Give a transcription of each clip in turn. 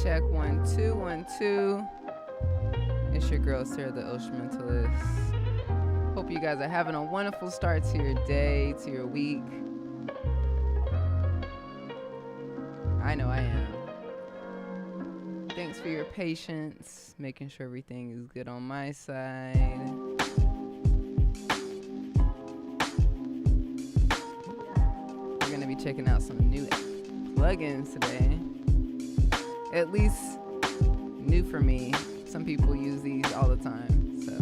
Check 1 2 1 2. It's your girl Sarah the Illstrumentalist. Hope you guys are having a wonderful start to your day, to your week. I know I am. Thanks for your patience, making sure everything is good on my side. We're gonna be checking out some new plugins today. At least new for me. Some people use these all the time, so.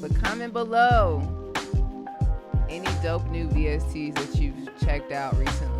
But comment below any dope new VSTs that you've checked out recently.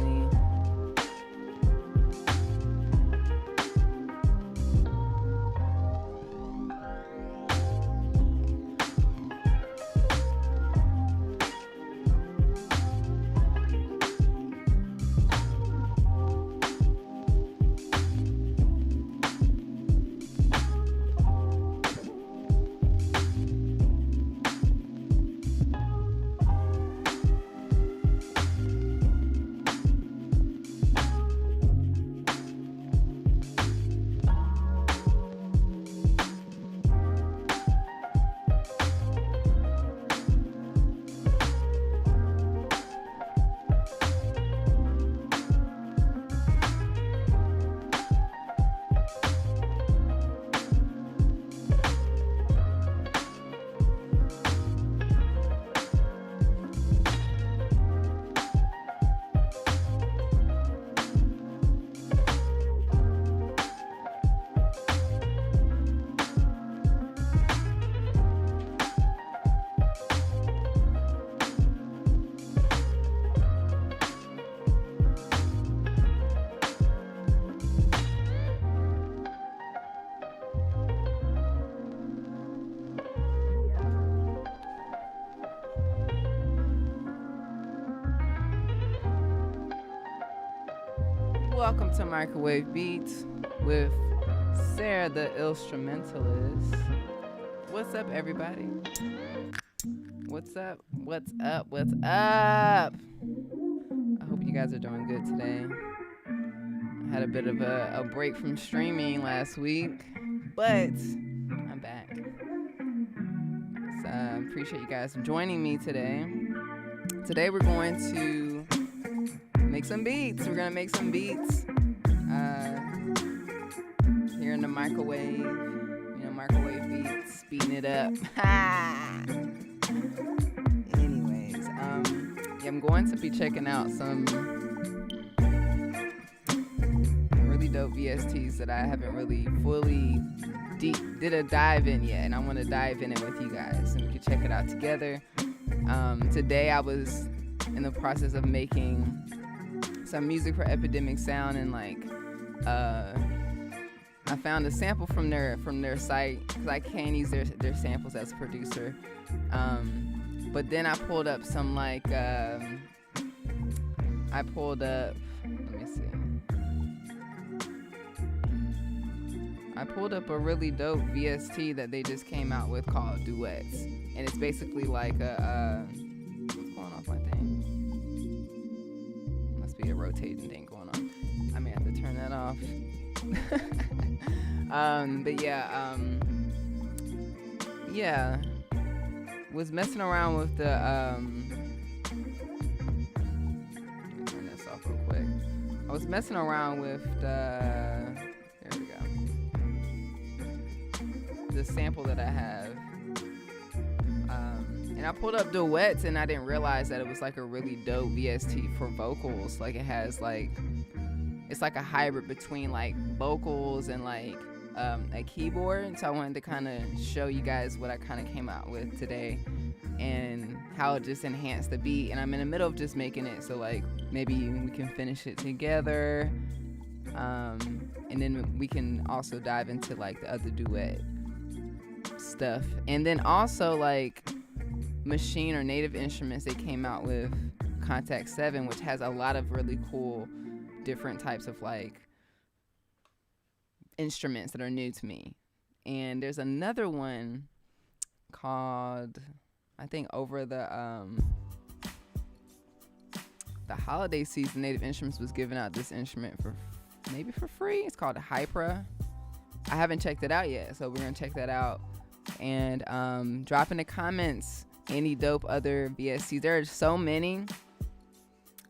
Welcome to Microwave Beats with Sarah the Illstrumentalist. What's up, everybody? What's up? What's up? What's up? I hope you guys are doing good today. I had a bit of a break from streaming last week, but I'm back. So I appreciate you guys joining me today. Today we're going to make some beats. We're gonna make some beats here in the microwave. You know, microwave beats, speeding it up. Anyways, yeah, I'm going to be checking out some really dope VSTs that I haven't really fully did a dive in yet, and I want to dive in it with you guys, and we can check it out together. Today I was in the process of making some music for Epidemic Sound, and I found a sample from their site because I can use their samples as a producer. But then I pulled up some let me see. I pulled up a really dope VST that they just came out with called Duets, and it's basically like a what's going on with my thing? Be a rotating thing going on. I may have to turn that off. But yeah, was messing around with the let me turn this off real quick. I was messing around with there we go, the sample that I have. And I pulled up Duets, and I didn't realize that it was like a really dope VST for vocals. Like, it has it's like a hybrid between like vocals and like a keyboard. And so I wanted to kind of show you guys what I kind of came out with today and how it just enhanced the beat. And I'm in the middle of just making it, so like maybe we can finish it together, and then we can also dive into like the other duet stuff. And then also like machine or native instruments, they came out with Contact 7, which has a lot of really cool different types of like instruments that are new to me. And there's another one called, I think, Over the the holiday season, Native Instruments was giving out this instrument for maybe for free. It's called a Hypra. I haven't checked it out yet, so we're gonna check that out. And drop in the comments any dope other VSTs. There are so many.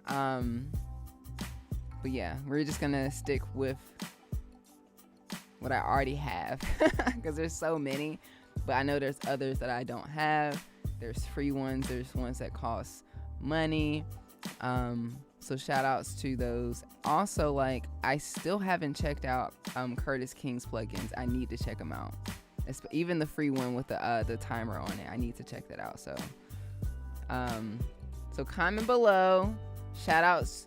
But yeah, we're just gonna stick with what I already have because there's so many. But I know there's others that I don't have. There's free ones. There's ones that cost money. So shout outs to those. Also, like, I still haven't checked out Curtis King's plugins. I need to check them out. Even the free one with the timer on it. I need to check that out. So comment below. Shout outs,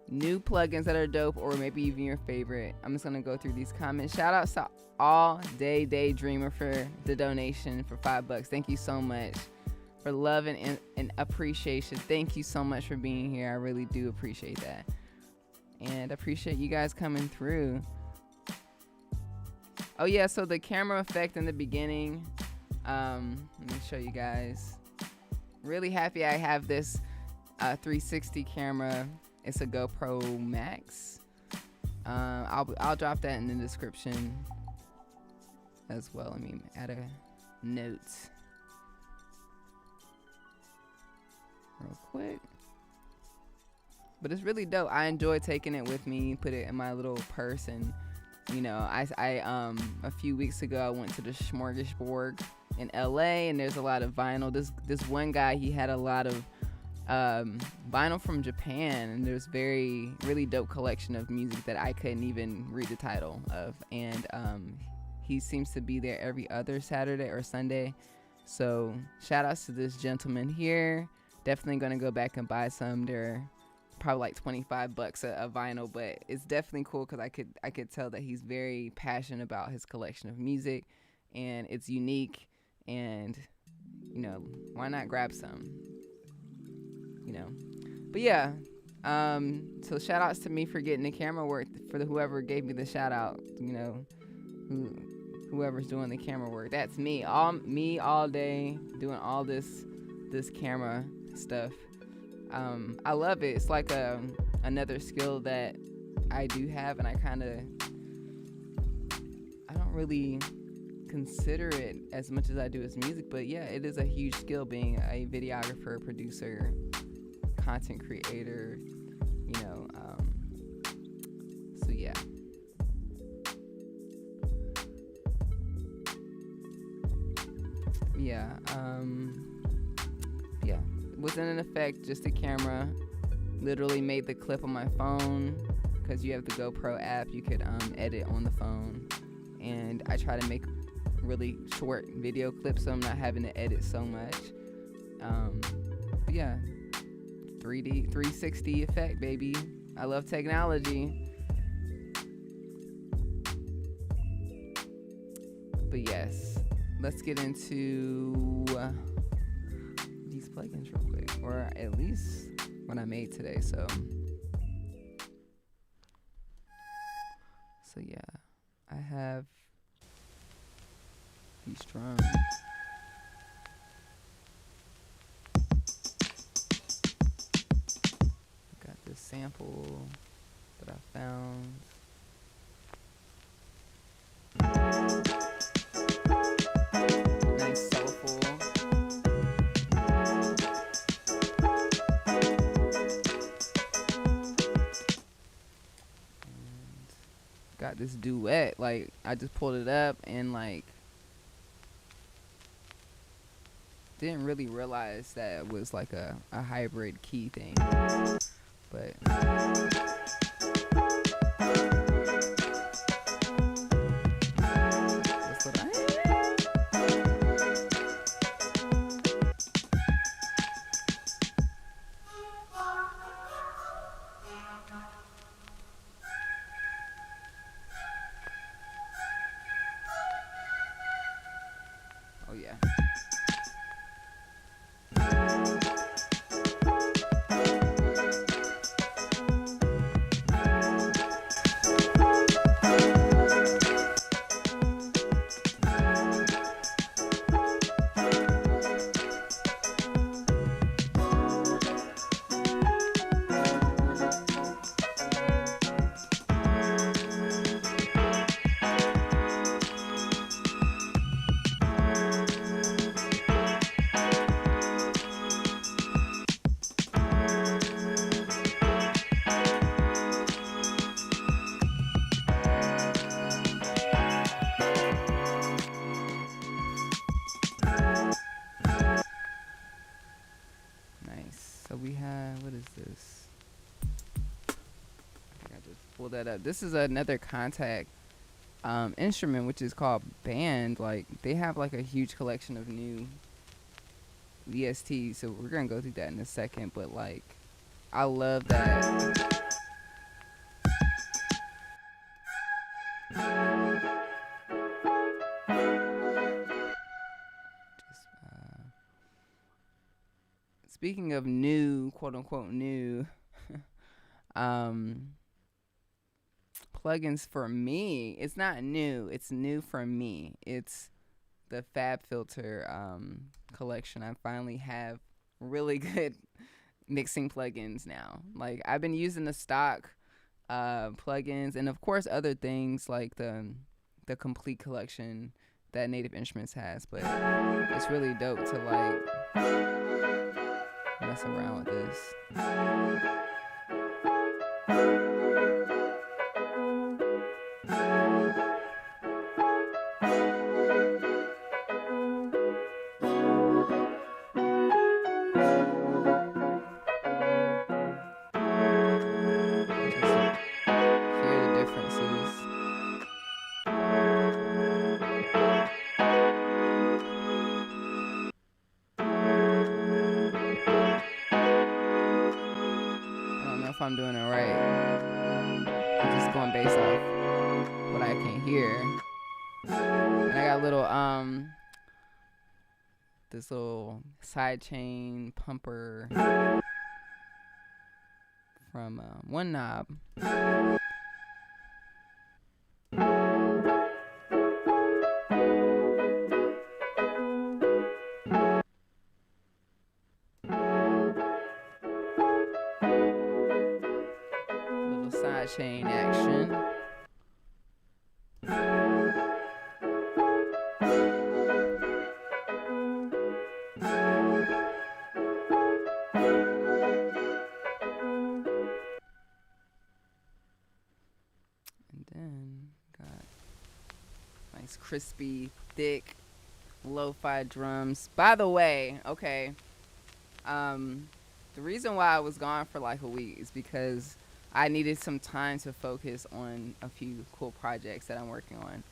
new plugins that are dope, or maybe even your favorite. I'm just gonna go through these comments. Shout outs to All Day Daydreamer for the donation for $5. Thank you so much for love and appreciation. Thank you so much for being here. I really do appreciate that, and appreciate you guys coming through. Oh yeah, so the camera effect in the beginning, let me show you guys. Really happy I have this 360 camera. It's a GoPro Max. I'll drop that in the description as well. Let me add a note real quick. But it's really dope. I enjoy taking it with me, put it in my little purse, and you know, I a few weeks ago I went to the Smorgasburg in LA, and there's a lot of vinyl. This one guy, he had a lot of vinyl from Japan, and there's really dope collection of music that I couldn't even read the title of, and he seems to be there every other Saturday or Sunday. So shout outs to this gentleman here. Definitely gonna go back and buy some. They're probably like $25 a vinyl, but it's definitely cool because I could tell that he's very passionate about his collection of music, and it's unique, and you know, why not grab some, you know. But yeah, so shout outs to me for getting the camera work, for whoever gave me the shout out, you know, whoever's doing the camera work. That's me all day doing all this camera stuff. I love it. It's like another skill that I do have, and I don't really consider it as much as I do as music, but yeah, it is a huge skill being a videographer, producer, content creator, you know. So yeah. Yeah, wasn't an effect, just a camera. Literally made the clip on my phone, because you have the GoPro app, you could edit on the phone, and I try to make really short video clips so I'm not having to edit so much. But yeah, 3D 360 effect, baby. I love technology. But yes, let's get into these plugins real quick, or at least what I made today. So yeah, I have these drums. Got this sample that I found. Nice, soulful. Got this duet, like I just pulled it up and like didn't really realize that it was like a hybrid key thing, but that's what oh yeah. this. I think I just pulled that up. This is another Contact instrument, which is called Band. Like, they have like a huge collection of new VSTs, so we're gonna go through that in a second. But like, I love that. Speaking of new, quote unquote new, plugins for me, it's not new. It's new for me. It's the Fab Filter collection. I finally have really good mixing plugins now. Like, I've been using the stock plugins, and of course other things like the complete collection that Native Instruments has. But it's really dope to like mess around with this. I'm doing it right. I'm just going based off what I can hear. And I got a little this little sidechain pumper from One Knob. Chain action. And then got nice crispy, thick, lo-fi drums. By the way, okay, the reason why I was gone for like a week is because I needed some time to focus on a few cool projects that I'm working on, and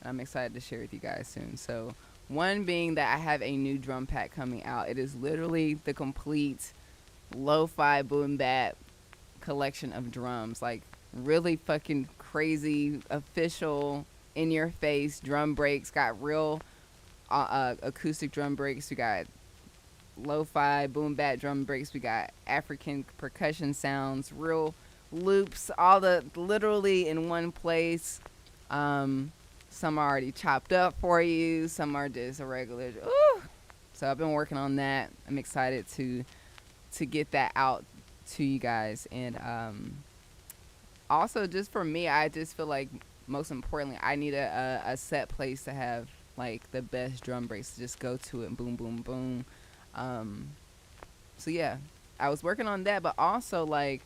I'm excited to share with you guys soon. So, one being that I have a new drum pack coming out. It is literally the complete lo-fi boom bap collection of drums, like really fucking crazy, official, in your face drum breaks. Got real acoustic drum breaks. We got lo-fi boom bap drum breaks. We got African percussion sounds, real loops, all the literally in one place. Some are already chopped up for you, some are just a regular. Ooh. So I've been working on that. I'm excited to get that out to you guys. And also, just for me, I just feel like most importantly, I need a set place to have like the best drum breaks to just go to it, boom boom boom. So yeah, I was working on that, but also like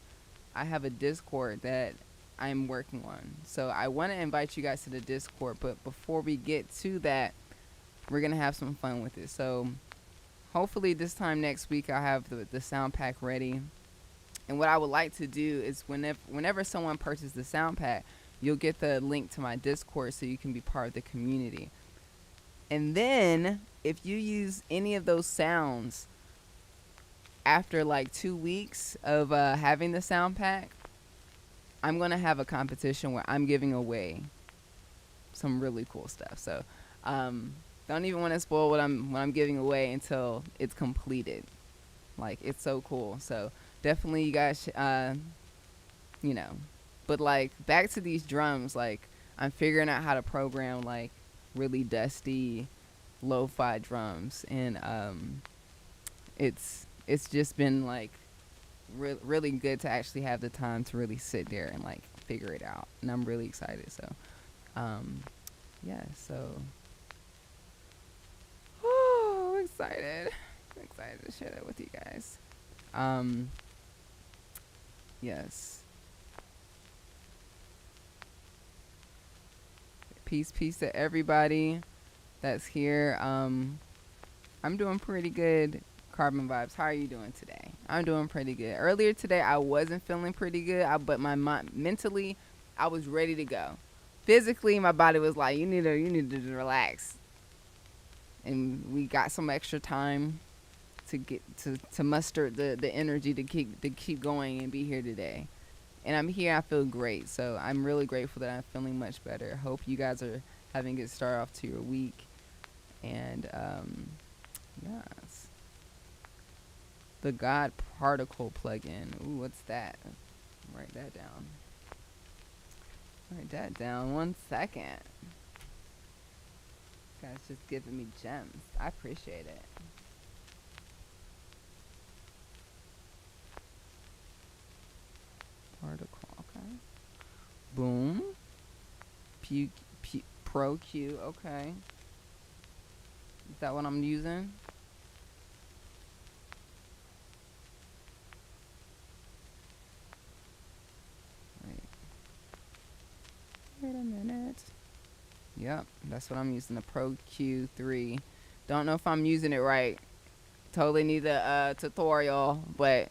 I have a Discord that I'm working on. So I want to invite you guys to the Discord, but before we get to that, we're going to have some fun with it. So hopefully this time next week I'll have the sound pack ready. And what I would like to do is whenever someone purchases the sound pack, you'll get the link to my Discord so you can be part of the community. And then if you use any of those sounds after like 2 weeks of having the sound pack, I'm going to have a competition where I'm giving away some really cool stuff. So don't even want to spoil what I'm giving away until it's completed. Like, it's so cool. So definitely you guys, you know. But like, back to these drums, like I'm figuring out how to program like really dusty lo-fi drums, and it's just been like really good to actually have the time to really sit there and like figure it out, and I'm really excited. So yeah, so I'm excited to share that with you guys. Yes, peace to everybody that's here. I'm doing pretty good Carbon Vibes, how are you doing today? I'm doing pretty good. Earlier today, I wasn't feeling pretty good, but my mind, mentally, I was ready to go. Physically, my body was like, you need to relax. And we got some extra time to get to muster the energy to keep going and be here today. And I'm here. I feel great. So I'm really grateful that I'm feeling much better. Hope you guys are having a good start off to your week. And yes. The God Particle plugin. Ooh, what's that? Write that down. Write that down. 1 second. Guys, just giving me gems. I appreciate it. Particle. Okay. Boom. Pro Q. Okay. Is that what I'm using? Wait a minute. Yep, that's what I'm using, the Pro Q3. Don't know if I'm using it right. Totally need a tutorial, but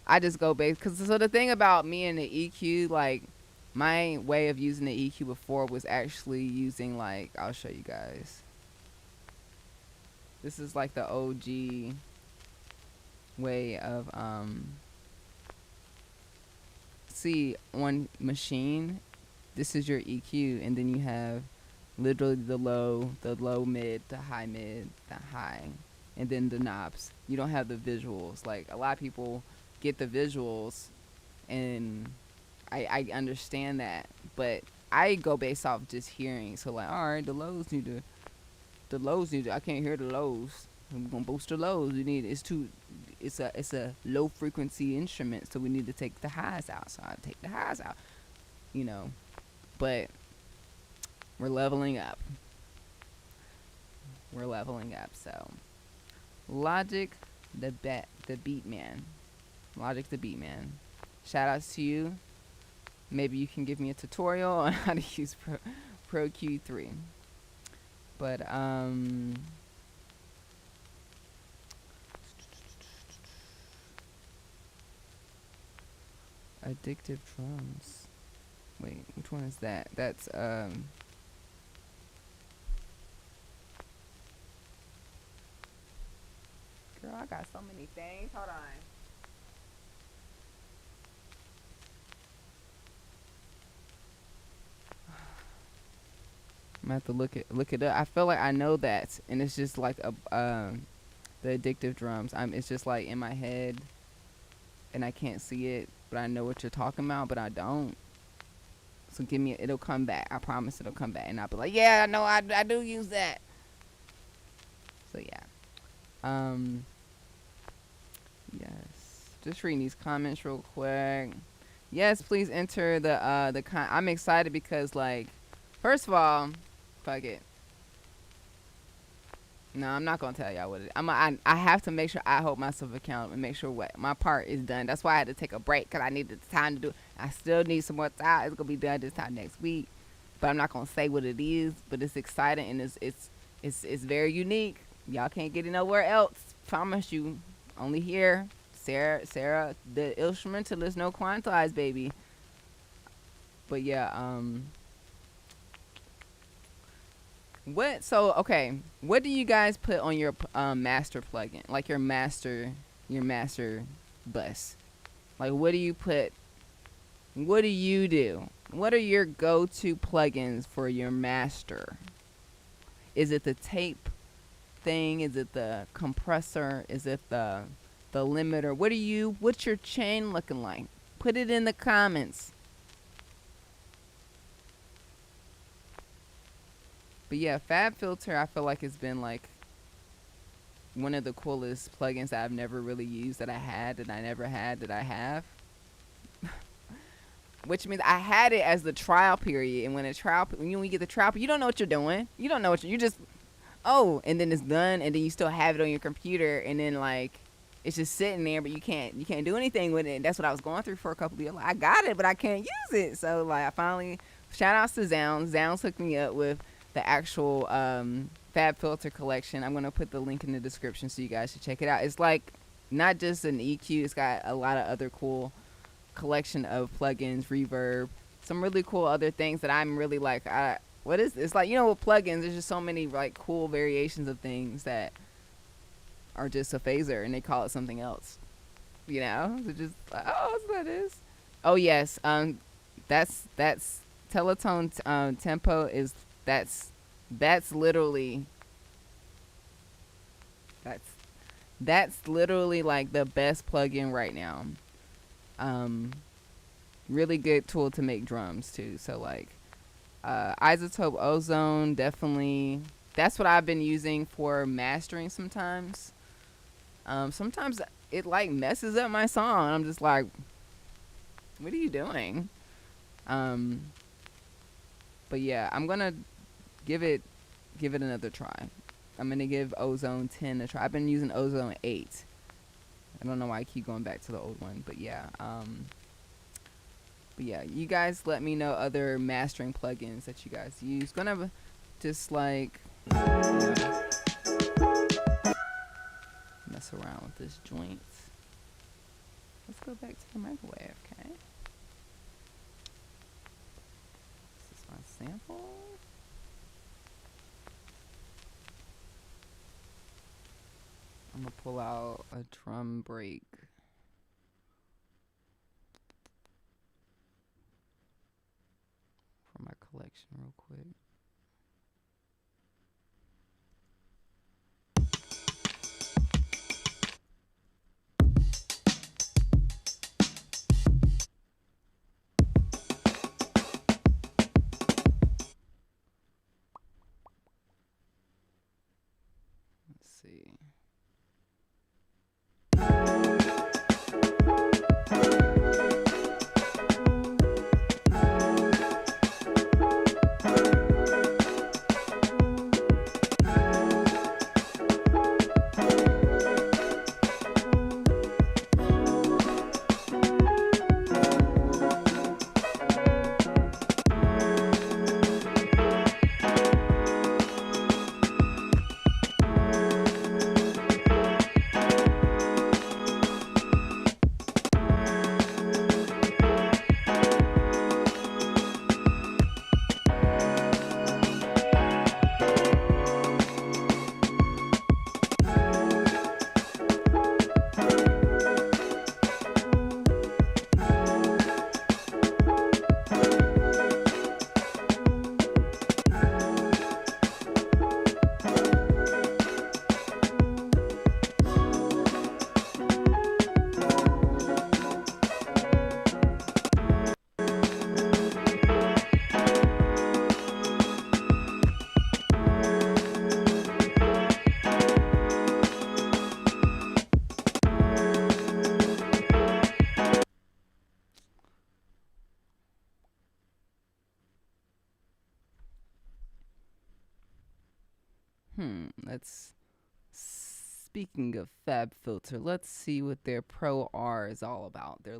I just go base. So the thing about me and the EQ, like, my way of using the EQ before was actually using, like, I'll show you guys. This is like the OG way of, see, on machine, this is your EQ, and then you have literally the low, mid, the high, and then the knobs. You don't have the visuals. Like, a lot of people get the visuals, and I understand that, but I go based off just hearing. So, like, all right, the lows need to, I can't hear the lows. I'm gonna boost the lows. It's a low frequency instrument, so we need to take the highs out. So I take the highs out, but we're leveling up. So Logic the Beat Man. Logic the Beat Man. Shout outs to you. Maybe you can give me a tutorial on how to use Pro Q3. But Addictive Drums. Wait, which one is that? That's girl, I got so many things. Hold on. I'm gonna have to look it up. I feel like I know that, and it's just like the Addictive Drums. It's just like in my head, and I can't see it, but I know what you're talking about, but I don't. So give me, it'll come back. I promise it'll come back, and I'll be like, yeah, I know, I do use that. So yeah, yes. Just reading these comments real quick. Yes, please enter the I'm excited because, like, first of all, fuck it. No, I'm not gonna tell y'all what it is. I have to make sure I hold myself accountable and make sure what my part is done. That's why I had to take a break, because I needed the time to do it. I still need some more time. It's gonna be done this time next week, but I'm not gonna say what it is. But it's exciting, and it's very unique. Y'all can't get it nowhere else. Promise you. Only here. Sarah, the Illstrumentalist, no quantize, baby. But yeah, okay, what do you guys put on your master plugin? Like your master bus? Like, what do you put? What do you do? What are your go-to plugins for your master? Is it the tape thing? Is it the compressor? Is it the limiter? What's your chain looking like? Put it in the comments. But yeah, Fab Filter, I feel like it's been like one of the coolest plugins that I've never really used, that I have. Which means I had it as the trial period, and when you get the trial, you don't know what you're doing. You don't know you just, and then it's done, and then you still have it on your computer, and then, like, it's just sitting there, but you can't do anything with it. And that's what I was going through for a couple of years. Like, I got it, but I can't use it. So, like, I finally, shout outs to Zounds. Zounds hooked me up with the actual Fab Filter collection. I'm gonna put the link in the description so you guys should check it out. It's like not just an EQ. It's got a lot of other cool collection of plugins, reverb, some really cool other things that I'm really like. What is it's like, you know, with plugins, there's just so many like cool variations of things that are just a phaser, and they call it something else. You know, so just like, oh, that's what it is. Oh yes, that's Teletone tempo is that's literally that's literally like the best plugin right now. Really good tool to make drums too. So like Isotope Ozone, definitely that's what I've been using for mastering sometimes. Sometimes it like messes up my song. I'm just like, what are you doing? But yeah, I'm gonna give it another try. I'm gonna give Ozone 10 a try. I've been using Ozone 8. I don't know why I keep going back to the old one, but yeah. But yeah, you guys let me know other mastering plugins that you guys use. Gonna just like mess around with this joint. Let's go back to the microwave, okay? This is my sample. I'm gonna pull out a drum break. From my collection real quick. Let's see. Let's. Speaking of Fab Filter, let's see what their Pro R is all about. Their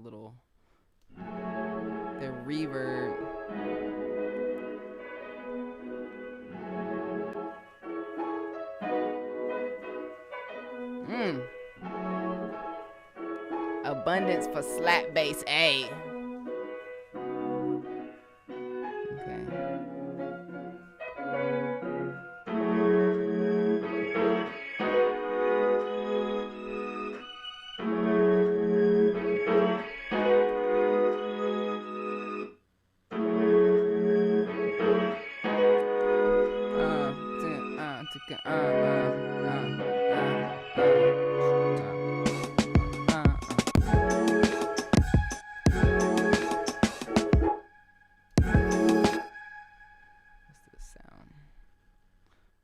reverb. Abundance for slap bass A.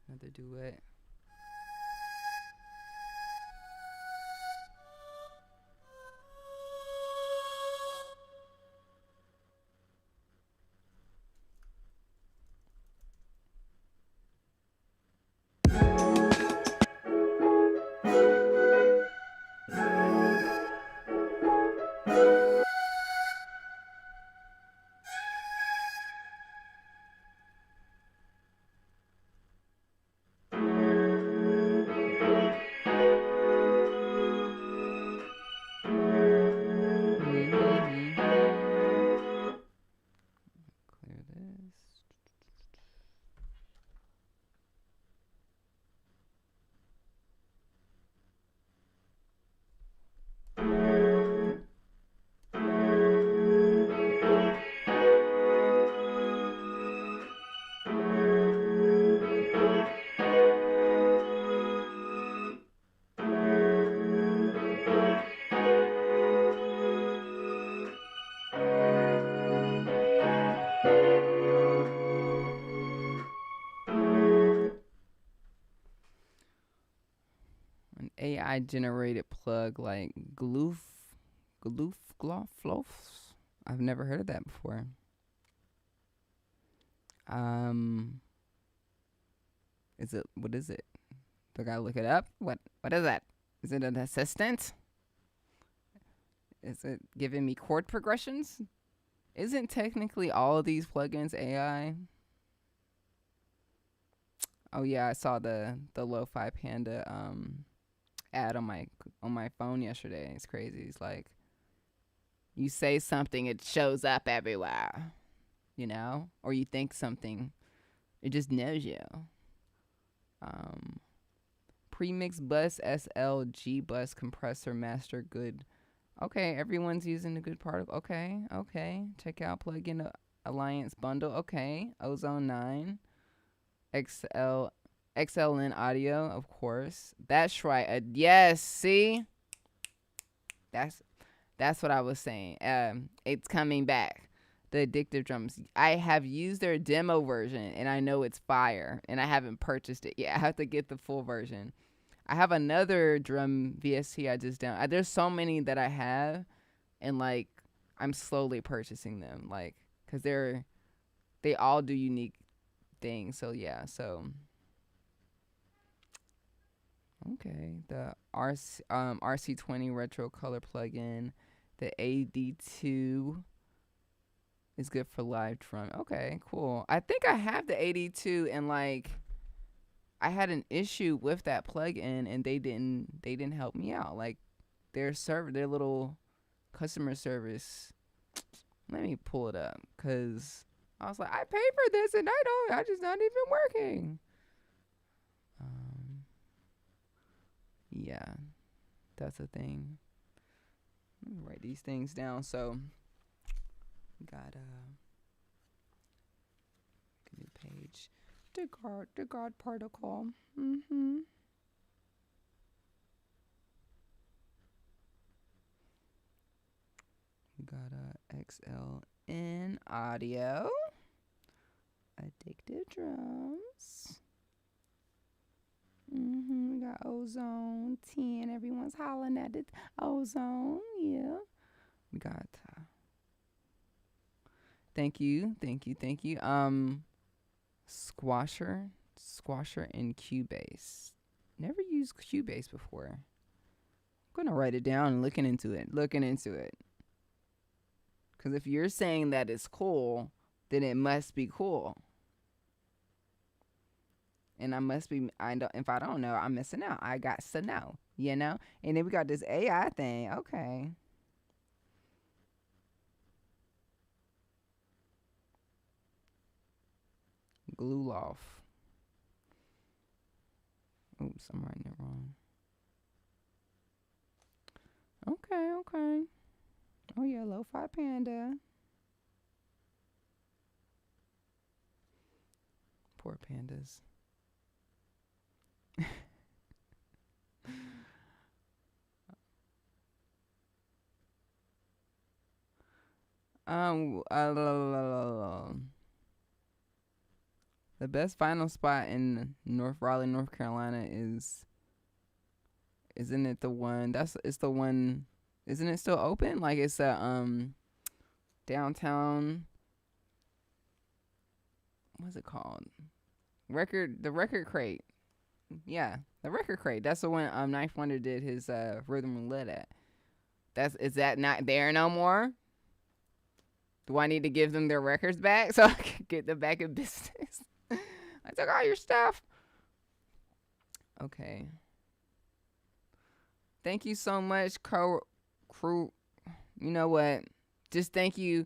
Another duet. AI generated plug like Gloofs. I've never heard of that before. Is it, what is it? Do I gotta look it up? What is that? Is it an assistant? Is it giving me chord progressions? Isn't technically all of these plugins AI? Oh yeah, I saw the Lo-Fi Panda ad on my phone yesterday. It's crazy. It's like you say something, it shows up everywhere, you know, or you think something, it just knows you. Premix bus SLG bus compressor master good. Okay, everyone's using the good particle. Okay. Check out plugin alliance bundle. Okay, Ozone 9, XLN audio, of course. That's right. Yes, see, that's what I was saying. It's coming back. The addictive drums. I have used their demo version and I know it's fire, and I haven't purchased it yet. I have to get the full version. I have another drum VST I just down. There's so many that I have, and like I'm slowly purchasing them, like, cause they all do unique things. So yeah, so okay, the RC20 retro color plugin, the AD2 is good for live drum. Okay, cool. I think I have the AD2, and like I had an issue with that plugin and they didn't help me out. Like their little customer service. Let me pull it up, cause I was like, I paid for this and I just not even working. Yeah, that's a thing. Let me write these things down. So got a new page. The guard particle. We got a XLN audio. Addictive drums. We got Ozone 10. Everyone's hollering at it. Ozone, yeah. We got thank you. Squasher and Cubase. Never used Cubase before. I'm gonna write it down and looking into it. Because if you're saying that it's cool, then it must be cool. And if I don't know, I'm missing out. I got to know, you know? And then we got this AI thing. Okay. Gluloff. Oops, I'm writing it wrong. Okay. Oh yeah, Lo-Fi Panda. Poor pandas. The best vinyl spot in Raleigh, North Carolina isn't it the one? It's the one. Isn't it still open? Like it's a downtown. What's it called? The Record Crate. Yeah, the Record Crate. That's the one Knife Wonder did his Rhythm Roulette at. Is that not there no more? Do I need to give them their records back so I can get them back in business? I took all your stuff. Okay. Thank you so much, crew. You know what? Just thank you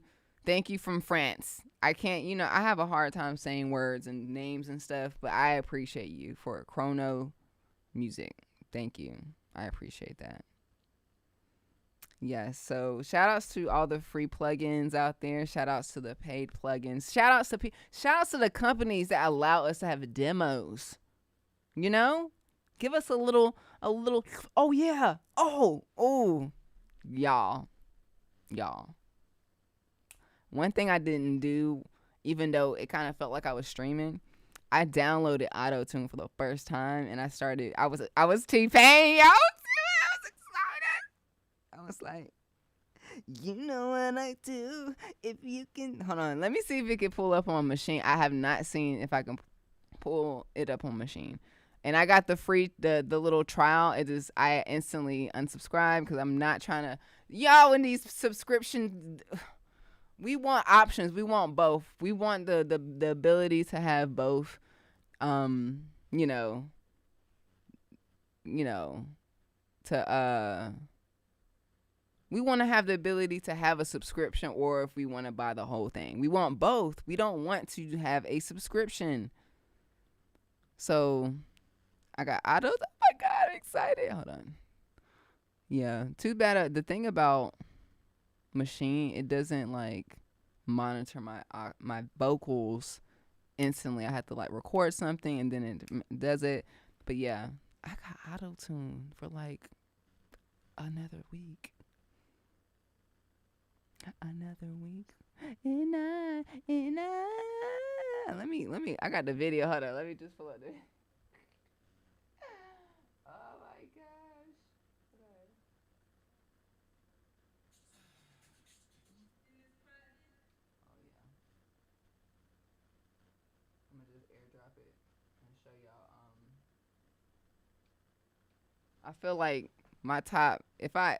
from France. I can't, I have a hard time saying words and names and stuff, but I appreciate you for Chrono Music. Thank you. I appreciate that. Yes, so shout outs to all the free plugins out there. Shout outs to the paid plugins. Shout outs to the companies that allow us to have demos. Give us a little oh yeah. Oh. Y'all. One thing I didn't do, even though it kind of felt like I was streaming, I downloaded auto tune for the first time, and I was T-Pain, yo. I was excited. I was like, you know what I do? If you can, hold on, let me see if it can pull up on machine. I have not seen if I can pull it up on machine. And I got the free the little trial. It is I instantly unsubscribed because I'm not trying to y'all in these subscription. We want options. We want both. We want the ability to have both. You know, to we want to have the ability to have a subscription, or if we want to buy the whole thing. We want both. We don't want to have a subscription. So I got autos. Oh my God, I'm excited. Hold on. Yeah, too bad. The thing about machine, it doesn't like monitor my vocals instantly. I have to like record something and then it does it. But yeah, I got auto tune for like another week. Another week. And let me I got the video. Hold on. Let me just pull up the oh my gosh. Oh yeah. I'm gonna just airdrop it and show y'all. I feel like my top. If I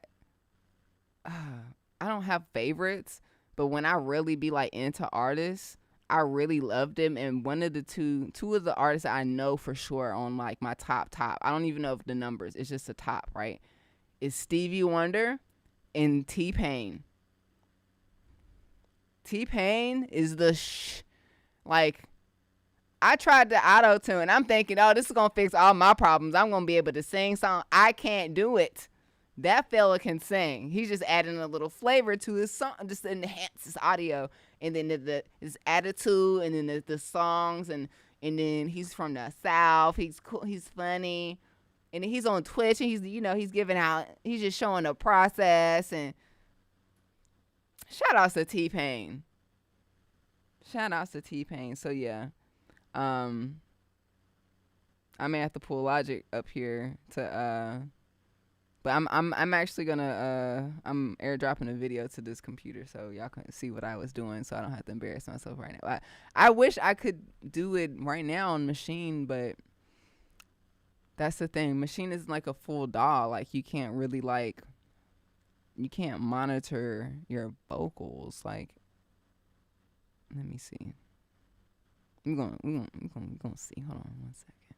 don't have favorites, but when I really be like into artists, I really love them. And one of the two of the artists I know for sure on like my top. I don't even know if the numbers. It's just the top, right? Is Stevie Wonder and T-Pain. T-Pain is the like. I tried the auto tune. I'm thinking, oh, this is gonna fix all my problems. I'm gonna be able to sing song. I can't do it. That fella can sing. He's just adding a little flavor to his song, just to enhance his audio, and then his attitude, and then the songs, and then he's from the South. He's cool. He's funny, and then he's on Twitch, and he's giving out. He's just showing the process, and shout outs to T-Pain. Shout outs to T-Pain. So yeah. I may have to pull Logic up here to but I'm actually gonna I'm airdropping a video to this computer so y'all can see what I was doing so I don't have to embarrass myself right now. I wish I could do it right now on machine, but that's the thing. Machine is like a full DAW. Like you can't really you can't monitor your vocals. Like, let me see. We're gonna see. Hold on 1 second.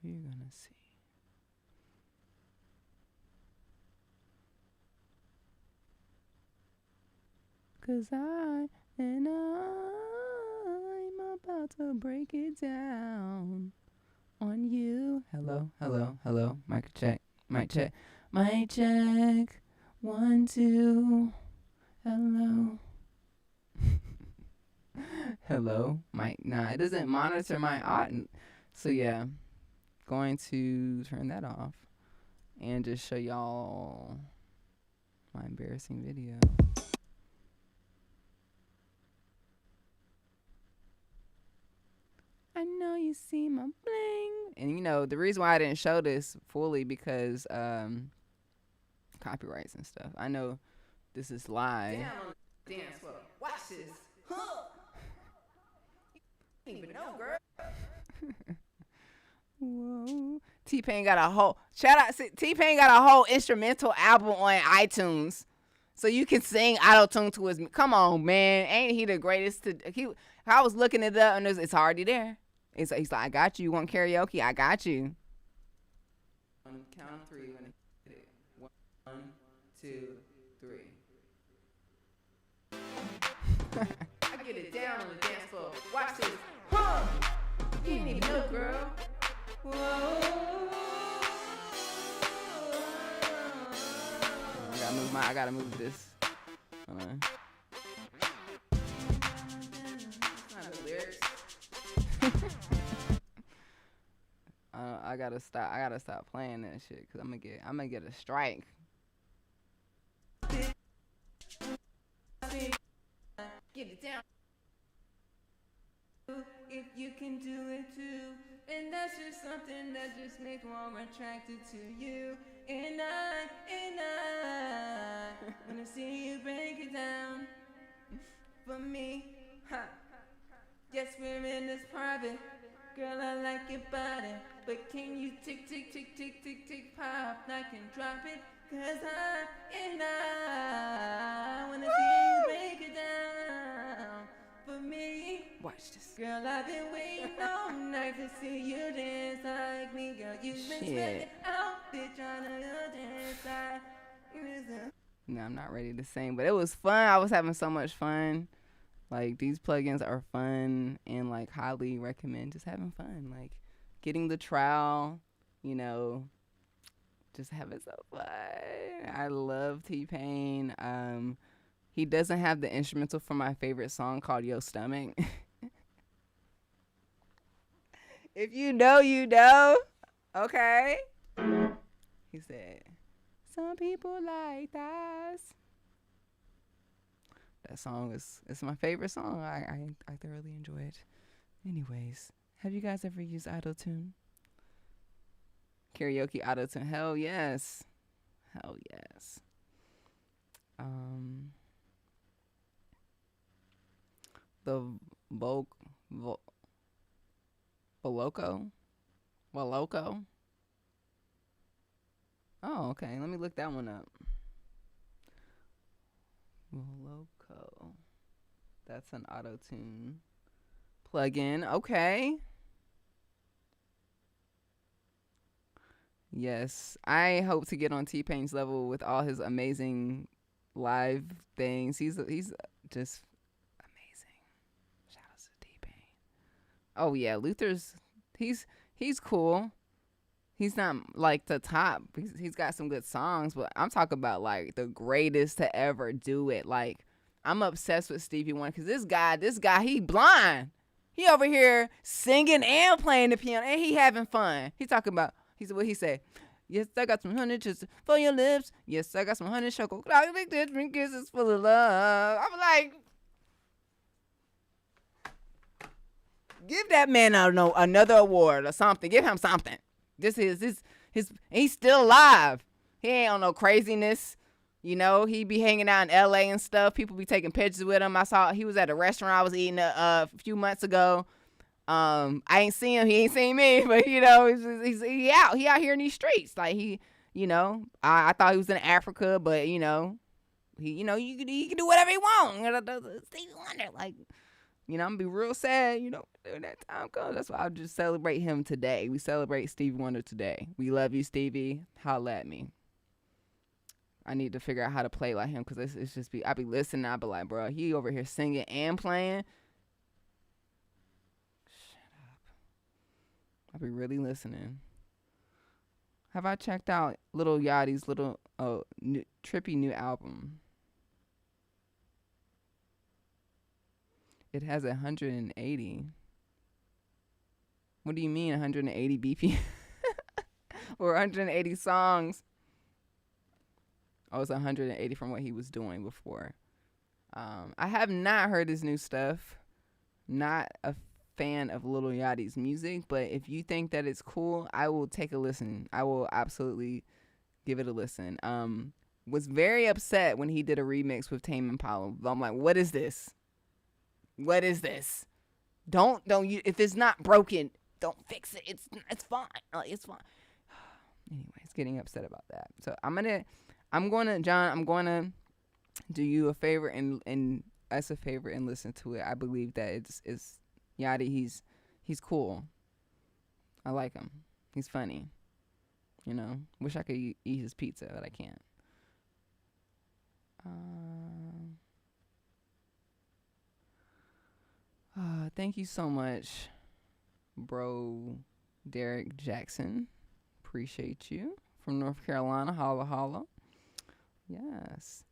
We're gonna see. Cause I'm about to break it down on you. Hello. Mic check. 1, 2. Hello. Hello, mic. Nah, it doesn't monitor my audio. So yeah, going to turn that off and just show y'all my embarrassing video. I know you see my bling. And the reason why I didn't show this fully because copyrights and stuff. I know this is live. Down on the dance floor. Watch this. Huh. Even know, girl. Whoa. T-Pain got a whole T-Pain got a whole instrumental album on iTunes, so you can sing auto tune to his. Come on, man, ain't he the greatest? I was looking it up and it's already there. He's like, I got you. You want karaoke? I got you. Count of 3. When it hit it. 1, 2, 3. I get it down on the dance floor. Watch this. Huh. You didn't even know, girl. Whoa. I gotta move this. Hold on. That's not the lyrics. I gotta stop playing that shit because I'm gonna get a strike. Get it down. If you can do it too. And that's just something that just makes more attracted to you. And I wanna see you break it down for me. Ha. Yes, we're in this private. Girl, I like your body. But can you tick, tick, tick, tick, tick, tick, pop? I can drop it. Cause I wanna see you break it down for me. Watch this. Girl, I've been waiting all night to see you dance like me. Girl, you've been sweating out, bitch, on your dance side. No, I'm not ready to sing, but it was fun. I was having so much fun. Like, these plugins are fun and, like, highly recommend just having fun. Like, getting the trial, you know, just having so fun. I love T-Pain. He doesn't have the instrumental for my favorite song called Yo Stomach. If you know, you know. Okay. He said, some people like that. That song it's my favorite song. I thoroughly enjoy it. Anyways, have you guys ever used autotune? Karaoke autotune? Hell yes. Hell yes. The Voloco? Oh, okay. Let me look that one up. Voloco. That's an auto-tune plugin. Okay. Yes. I hope to get on T-Pain's level with all his amazing live things. He's just amazing. Shout out to T-Pain. Oh yeah, Luther's he's cool. He's not like the top. He's got some good songs, but I'm talking about like the greatest to ever do it. Like, I'm obsessed with Stevie Wonder because this guy, he blind. He over here singing and playing the piano, and he having fun. He talking about, what he say? Yes, I got some honey kisses for your lips. Yes, I got some honey chocolate different kisses full of love. I'm like, give that man another award or something. Give him something. This is his he's still alive. He ain't on no craziness. You know, he be hanging out in LA and stuff. People be taking pictures with him. I saw he was at a restaurant I was eating a few months ago. I ain't seen him. He ain't seen me, but you know, he out here in these streets. Like, he, you know, I thought he was in Africa, but you know, he can do whatever he want. Stevie Wonder, like, you know, I'm gonna be real sad, you know, when that time comes. That's why I'll just celebrate him today. We celebrate Stevie Wonder today. We love you, Stevie. Holla at me. I need to figure out how to play like him, because it's just I be listening. I be like, bro, he over here singing and playing. Shut up. I be really listening. Have I checked out Lil Yachty's trippy new album? It has 180. What do you mean 180 BPM? Or 180 songs? Oh, it's 180 from what he was doing before. I have not heard his new stuff. Not a fan of Lil Yachty's music, but if you think that it's cool, I will take a listen. I will absolutely give it a listen. Was very upset when he did a remix with Tame Impala. I'm like, what is this? What is this? Don't you, if it's not broken, don't fix it. It's fine. Like, it's fine. Anyways, getting upset about that. So I'm gonna do you a favor and us a favor and listen to it. I believe that it's Yachty. He's cool. I like him. He's funny. You know, wish I could eat his pizza, but I can't. Thank you so much, bro. Derek Jackson. Appreciate you. From North Carolina. Holla, holla. Yes.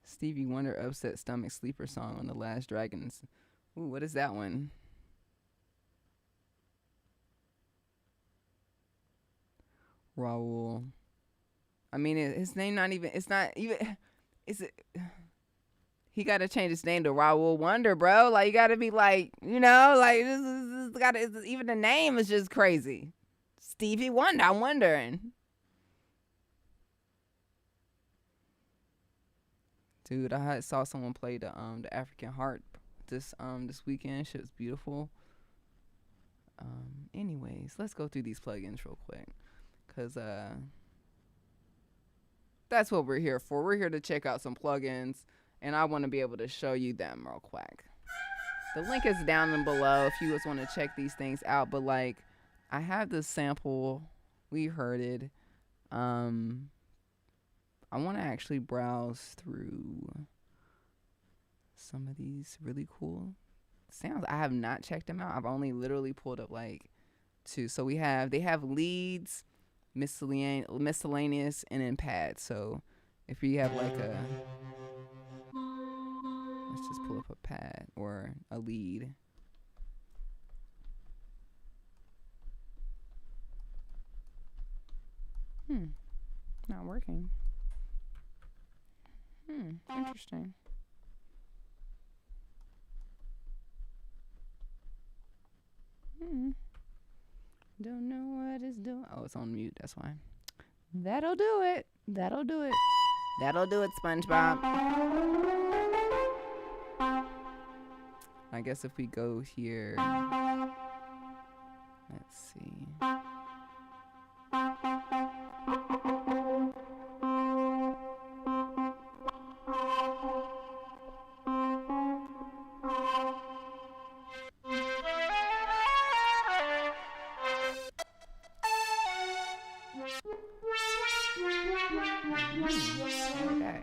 Stevie Wonder Upset Stomach Sleeper song on The Last Dragons. Ooh, what is that one? Raul. I mean, his name not even. It's not even. Is it? He got to change his name to Raul Wonder, bro. Like, you got to be like, you know, like this got to. Even the name is just crazy. Stevie Wonder. I'm wondering. Dude, I saw someone play the African harp this weekend. Shit was beautiful. Anyways, let's go through these plugins real quick, cause that's what we're here for. We're here to check out some plugins, and I want to be able to show you them real quick. The link is down and below if you guys want to check these things out. But like, I have this sample. We heard it. I want to actually browse through some of these really cool sounds. I have not checked them out. I've only literally pulled up like 2. So they have leads, miscellaneous, and then pads. So if you have like let's just pull up a pad or a lead. Not working. Interesting. Don't know what it's doing. Oh, it's on mute. That's why. That'll do it. That'll do it. That'll do it, SpongeBob. I guess if we go here, let's see. Okay.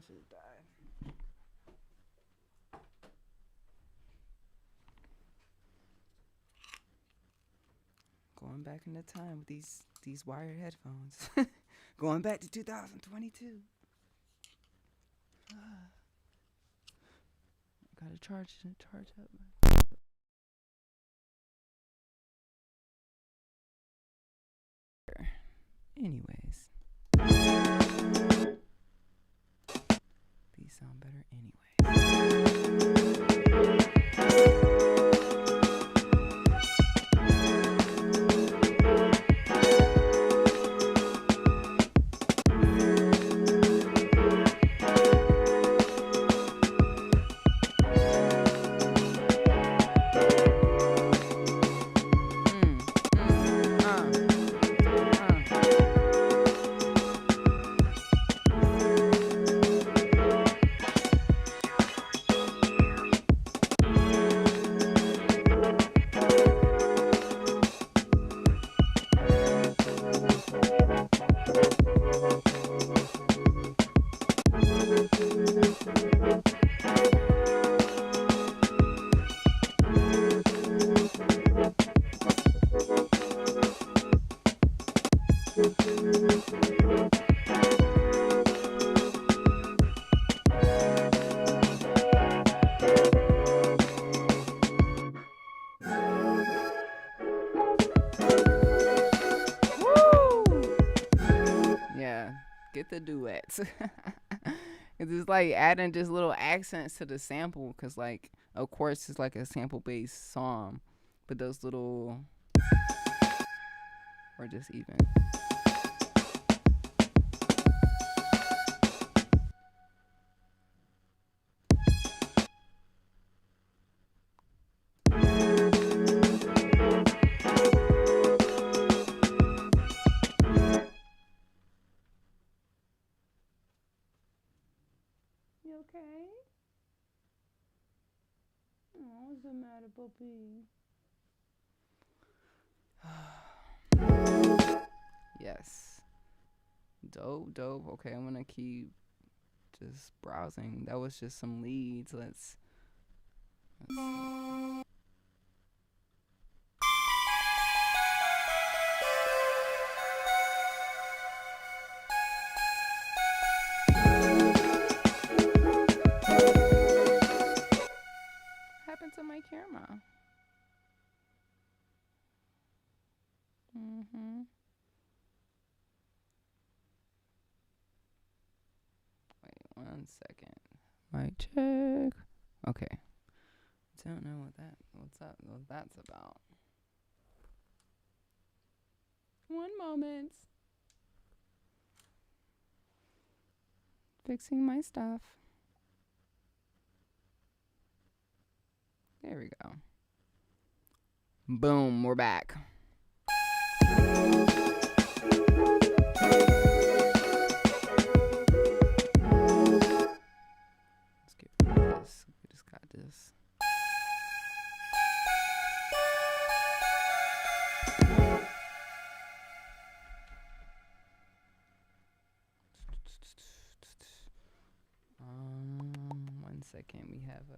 Just died. Going back into time with these wired headphones. Going back to 2022. Gotta charge up. Anyways. These sound better anyway. Yeah, get the duets. It's like adding just little accents to the sample, cause like of course it's like a sample based song, but those little or just even. You okay? Oh, what's the matter, puppy? Yes. Dope, dope. Okay, I'm gonna keep just browsing. That was just some leads. Let's happened to my camera. Wait 1 second. Mic check. Okay. Don't know what that's about. 1 moment. Fixing my stuff. There we go. Boom, we're back. Let's get rid of this. We just got this. One second. We have a.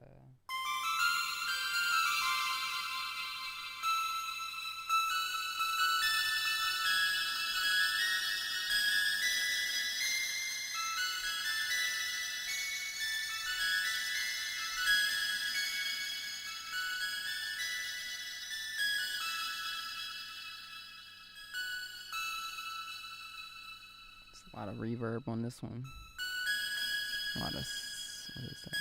A lot of reverb on this one. A lot of, what is that?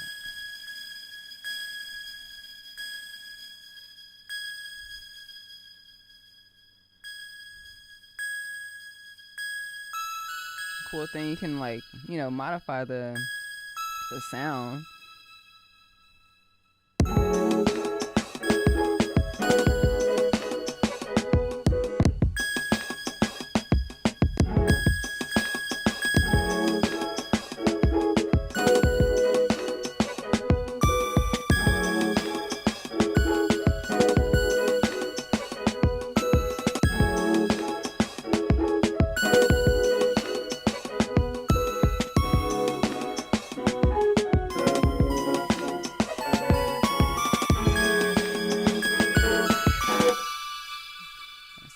Cool thing, you can like, modify the sound.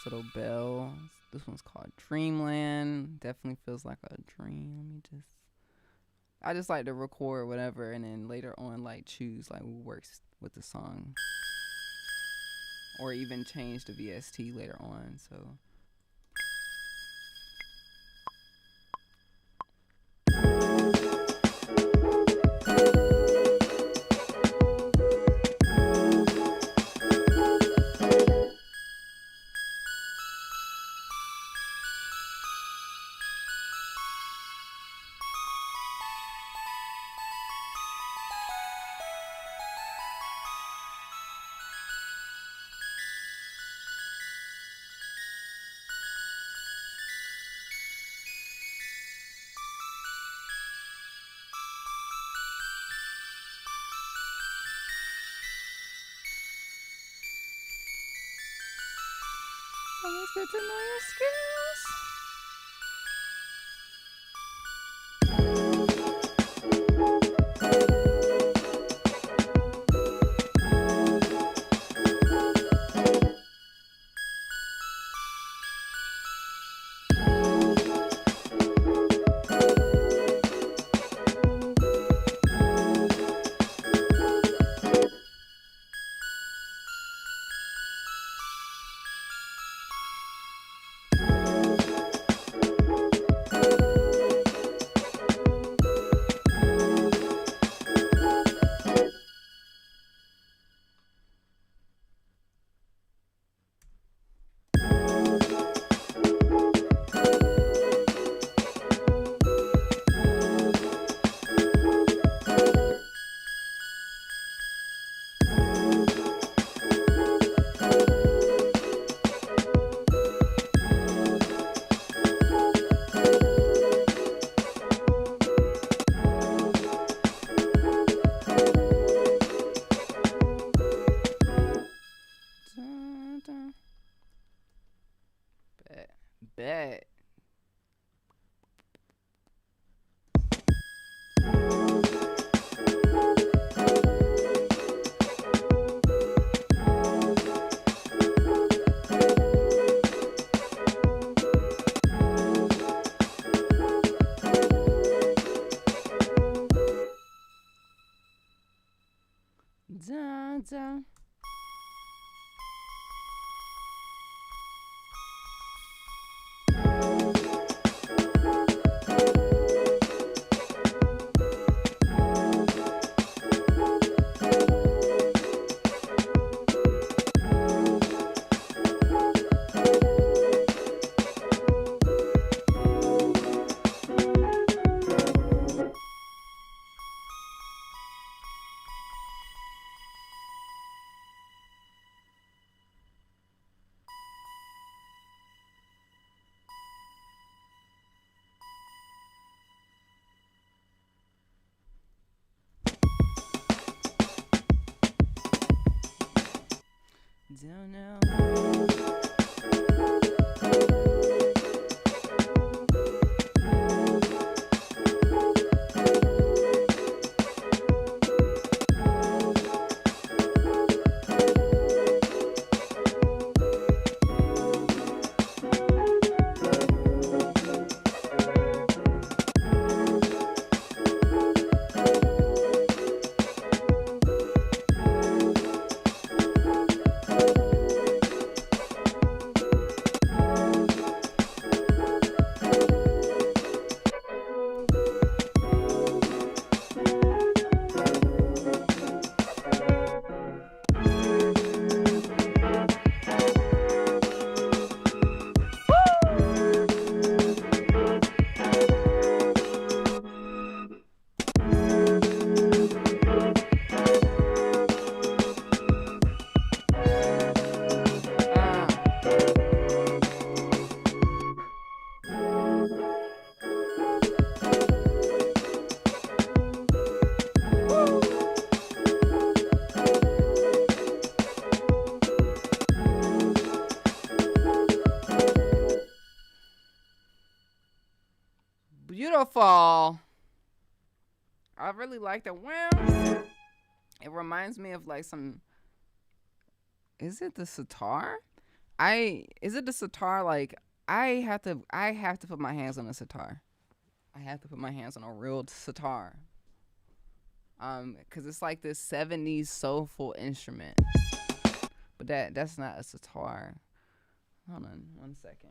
Little bell. This one's called Dreamland. Definitely feels like a dream. I just like to record whatever and then later on like choose like what works with the song. Or even change the VST later on. So always good to know your skills. Bet. Dun, dun. Don't know. Beautiful. I really like that. Well, it reminds me of like some. Is it the sitar? Is it the sitar? Like I have to put my hands on a sitar. I have to put my hands on a real sitar. Cause it's like this '70s soulful instrument, but that's not a sitar. Hold on, 1 second.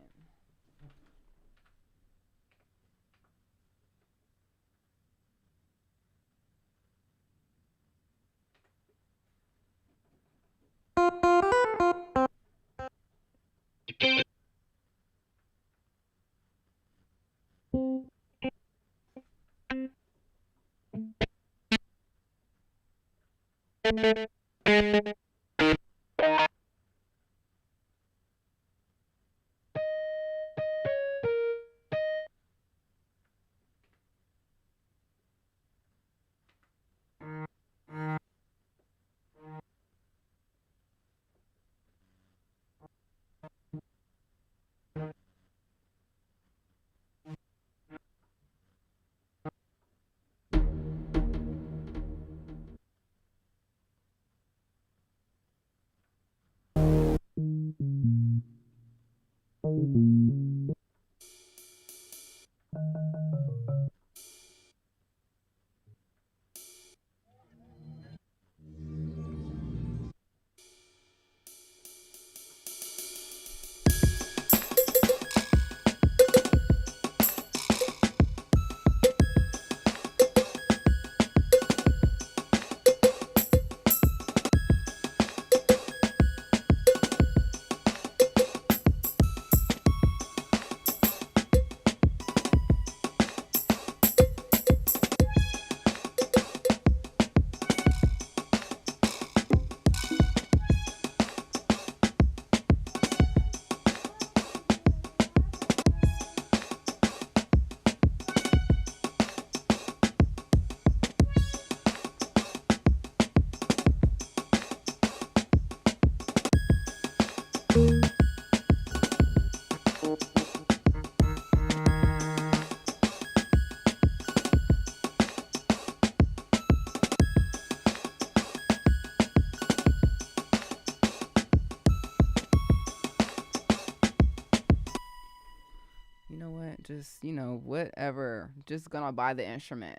You know what? Just, whatever. Just gonna buy the instrument.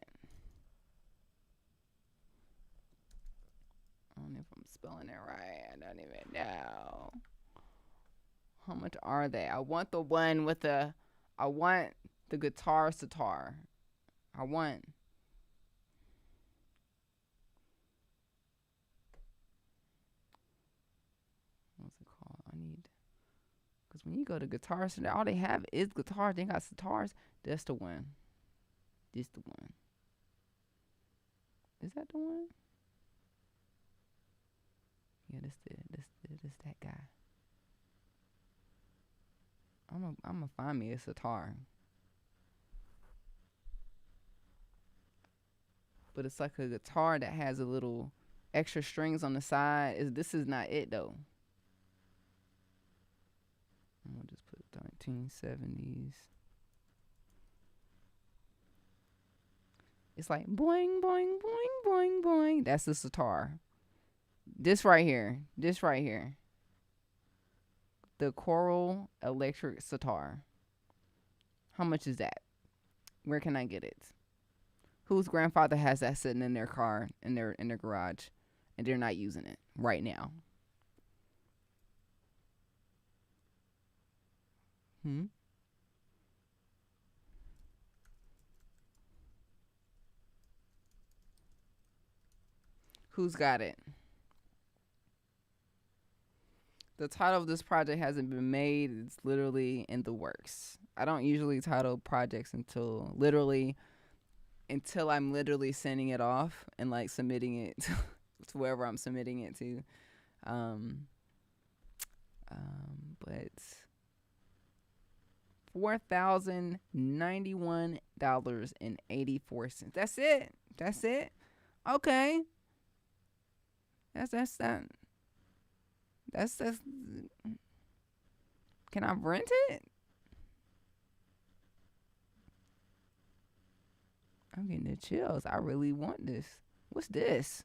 I don't know if I'm spelling it right. I don't even know. How much are they? I want the one with I want the guitar sitar. I want. What's it called? I need. Because when you go to Guitar Center, all they have is guitars. They got sitars. That's the one. This the one. Is that the one? Yeah, this that guy. I'm gonna find me a sitar. But it's like a guitar that has a little extra strings on the side. This is not it though. I'm gonna just put 1970s. It's like boing, boing, boing, boing, boing. That's the sitar. This right here. The Coral Electric Sitar. How much is that? Where can I get it? Whose grandfather has that sitting in their car, in their garage, and they're not using it right now? Who's got it? The title of this project hasn't been made. It's literally in the works. I don't usually title projects until I'm literally sending it off and like submitting it to wherever I'm submitting it to. But $4,091.84. That's it. Okay. That's that. That's can I rent it? I'm getting the chills. I really want this. What's this?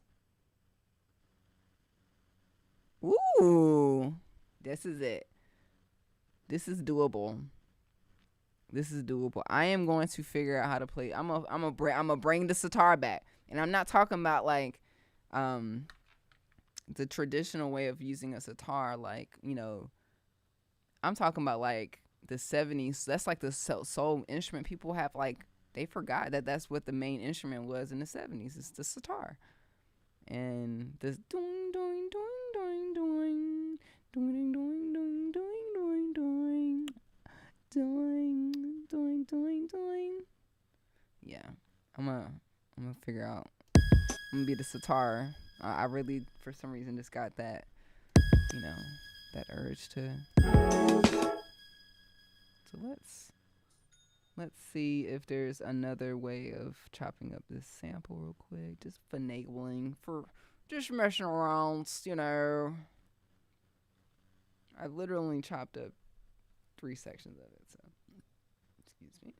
Ooh. This is it. This is doable. I am going to figure out how to play. I'm gonna bring the sitar back. And I'm not talking about like the traditional way of using a sitar, like, I'm talking about like the 70s. That's like the soul instrument. People have like, they forgot that that's what the main instrument was in the 70s. It's the sitar. And this doing, doing, doing, doing, doing, doing, doing, doing, doing, doing, doing, doing, doing, doing, doing. Yeah, I'm gonna figure out. I'm gonna be the sitar. I really, for some reason, just got that, that urge to. So let's see if there's another way of chopping up this sample real quick. Just finagling just messing around, I literally chopped up 3 sections of it, so excuse me.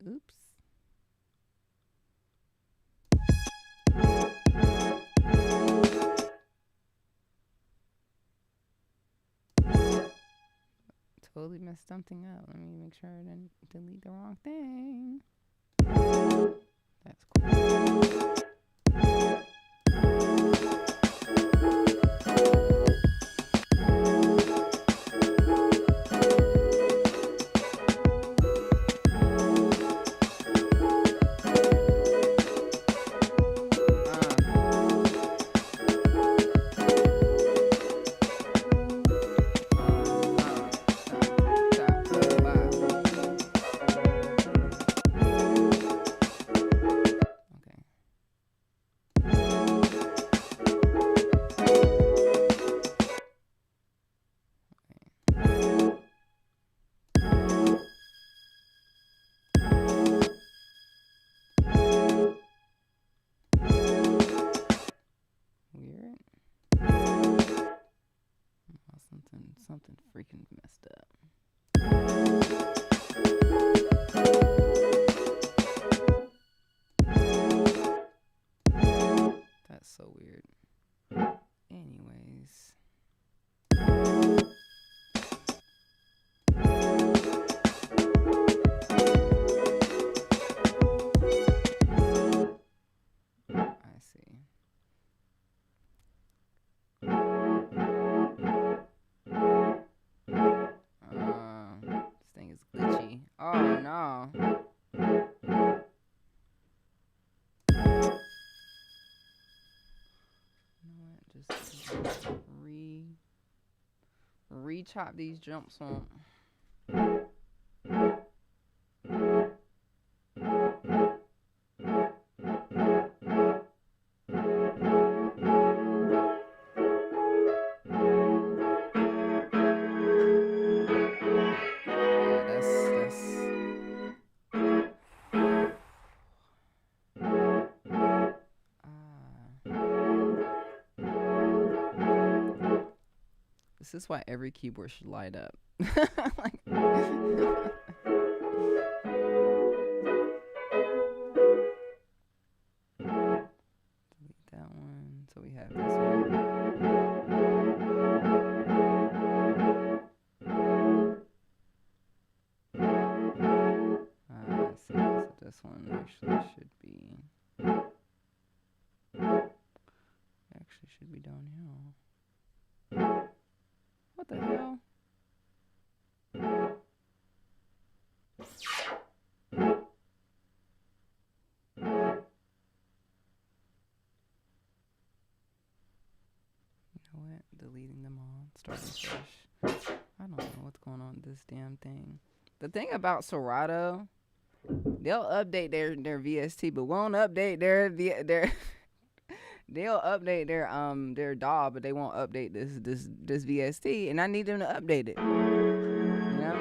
Oops. Totally messed something up. Let me make sure I didn't delete the wrong thing. That's cool. That's so weird. Anyways. I see. This thing is glitchy. Oh no. Just re-chop these jumps on. This is why every keyboard should light up. Like, delete that one. So we have this one. Let's see. So this one actually should be downhill. What the hell? You know what? Deleting them all. Starting fresh. I don't know what's going on with this damn thing. The thing about Serato, they'll update their VST, but won't update their they'll update their DAW, but they won't update this VST, and I need them to update it. You know?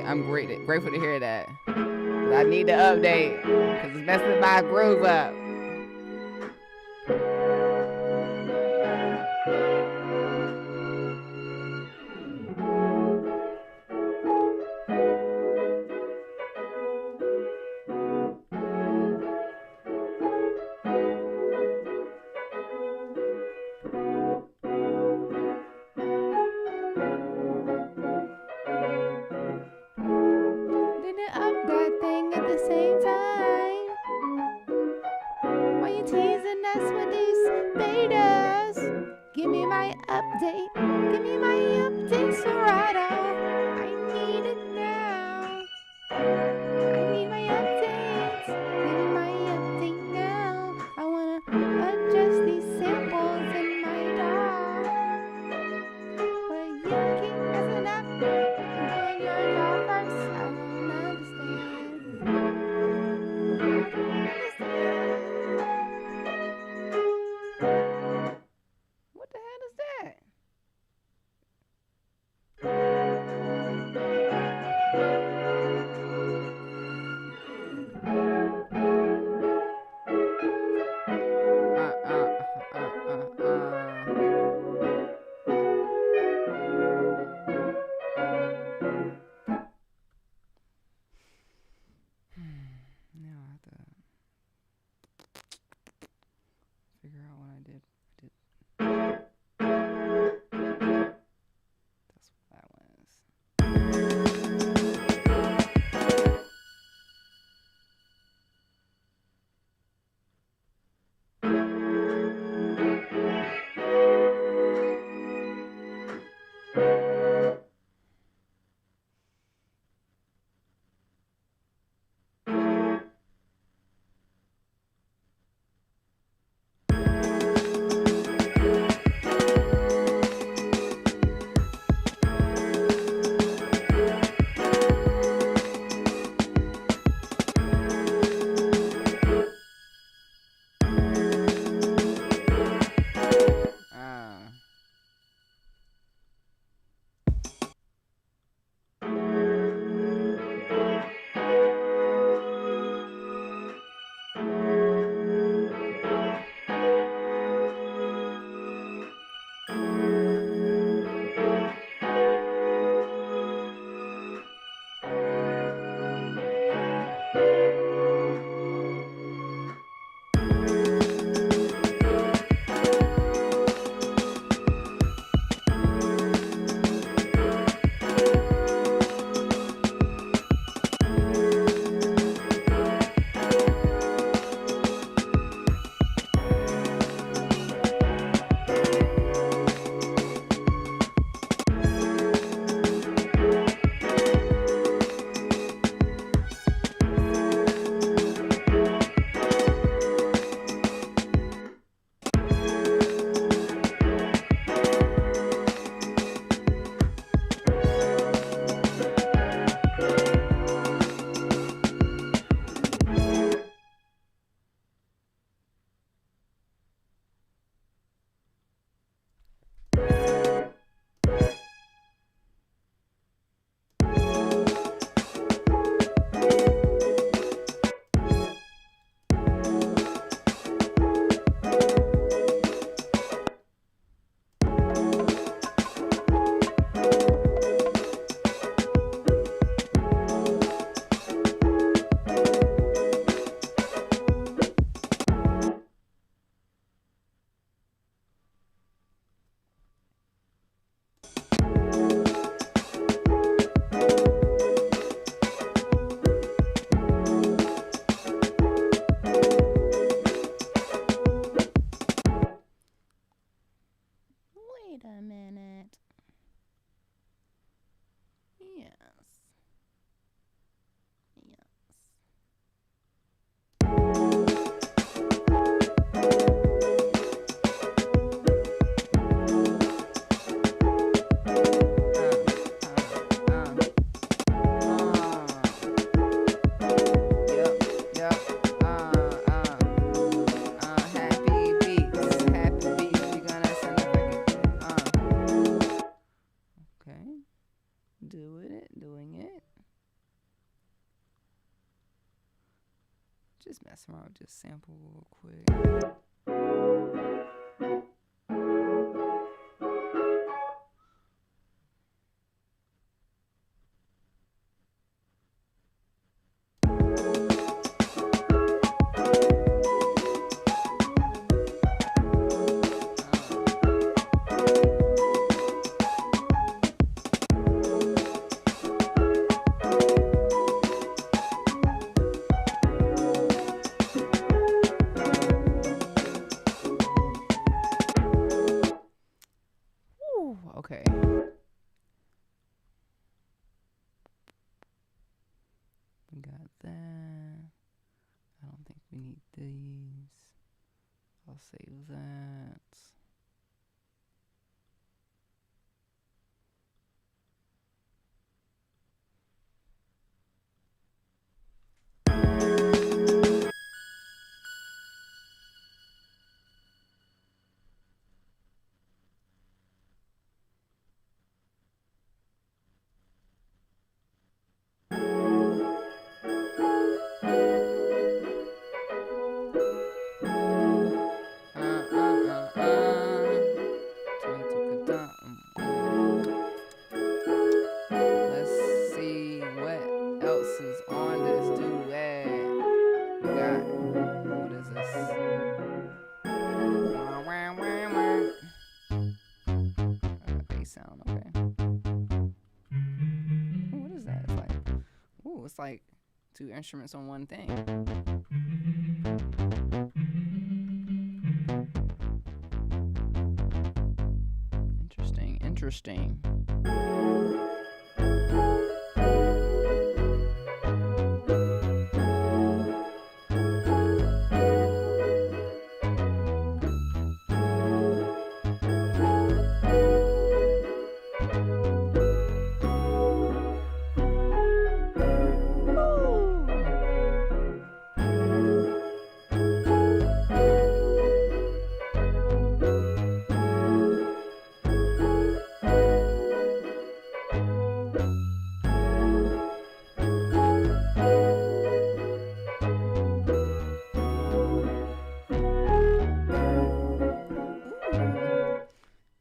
I'm grateful to hear that. I need to update because it's messing my groove up. I'll just sample real quick. Okay. We got that. I don't think we need these. I'll save that. Let's see what else is on this duet. We got, what is this? Bass sound, okay. Ooh, what is that? It's like, ooh, it's like 2 instruments on one thing. Interesting.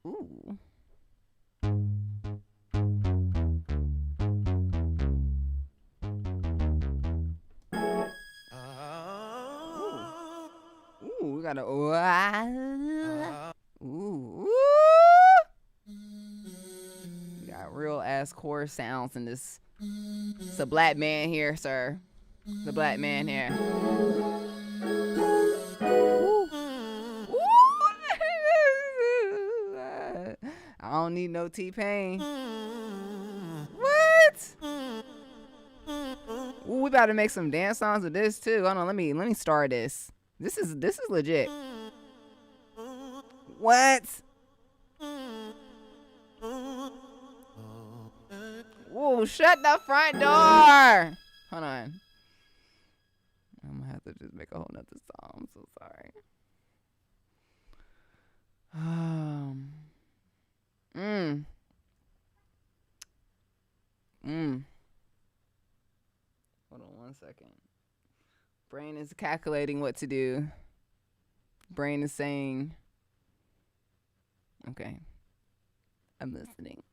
Ooh. Ooh, we got a ooh. We got real ass chorus sounds in this. It's a black man here, sir. The black man here. I don't need no T-Pain. What? Ooh, we about to make some dance songs with this too. Hold on, let me start this. This is legit. What? Ooh, shut the front door. Hold on. I'm gonna have to just make a whole nother song. I'm so sorry. Hold on 1 second. Brain is calculating what to do. Brain is saying, okay. I'm listening.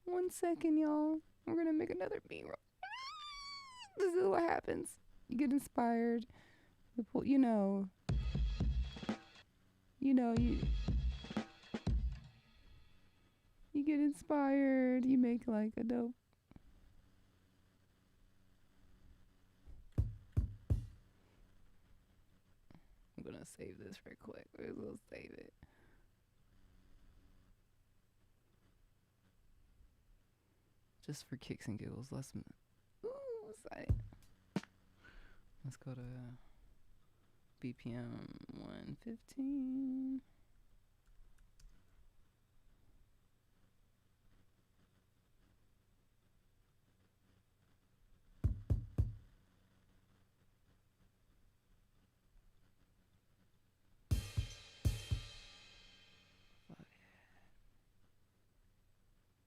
1 second, y'all. We're gonna make another beat. This is what happens. You get inspired. You know, you get inspired. You make like a dope. I'm gonna save this real quick. We'll save it. Just for kicks and giggles. Let's go to BPM 115.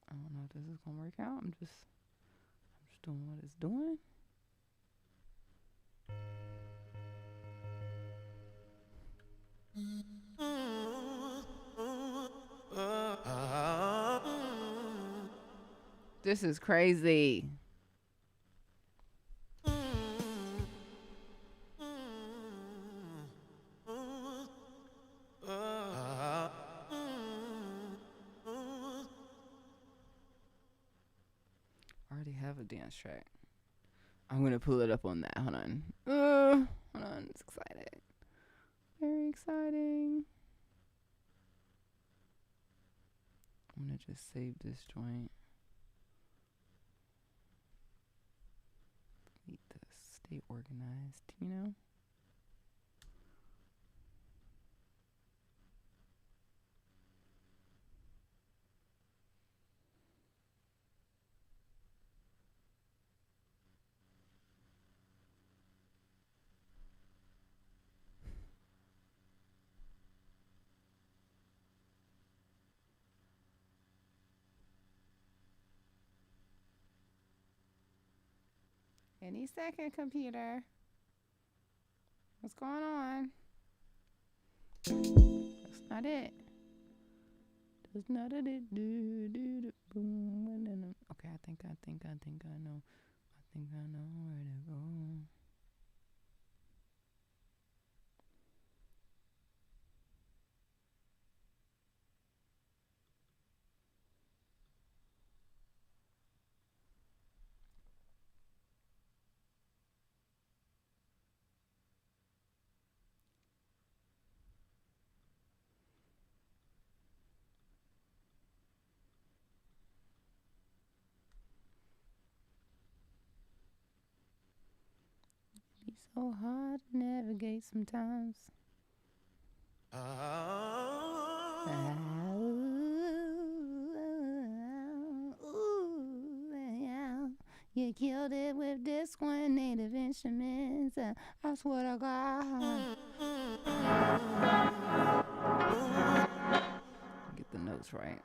I don't know if this is gonna work out. I'm just doing what it's doing. This is crazy. I already have a dance track. I'm gonna pull it up on that. Hold on. Hold on. It's exciting. Very exciting. I'm gonna just save this joint. Delete this. Stay organized, you know? Any second, computer. What's going on? That's not it. That's not it. Okay, I think I know. I think I know where to go. Be so hard to navigate sometimes. You killed it with disc one native instruments. I swear to God. Get the notes right.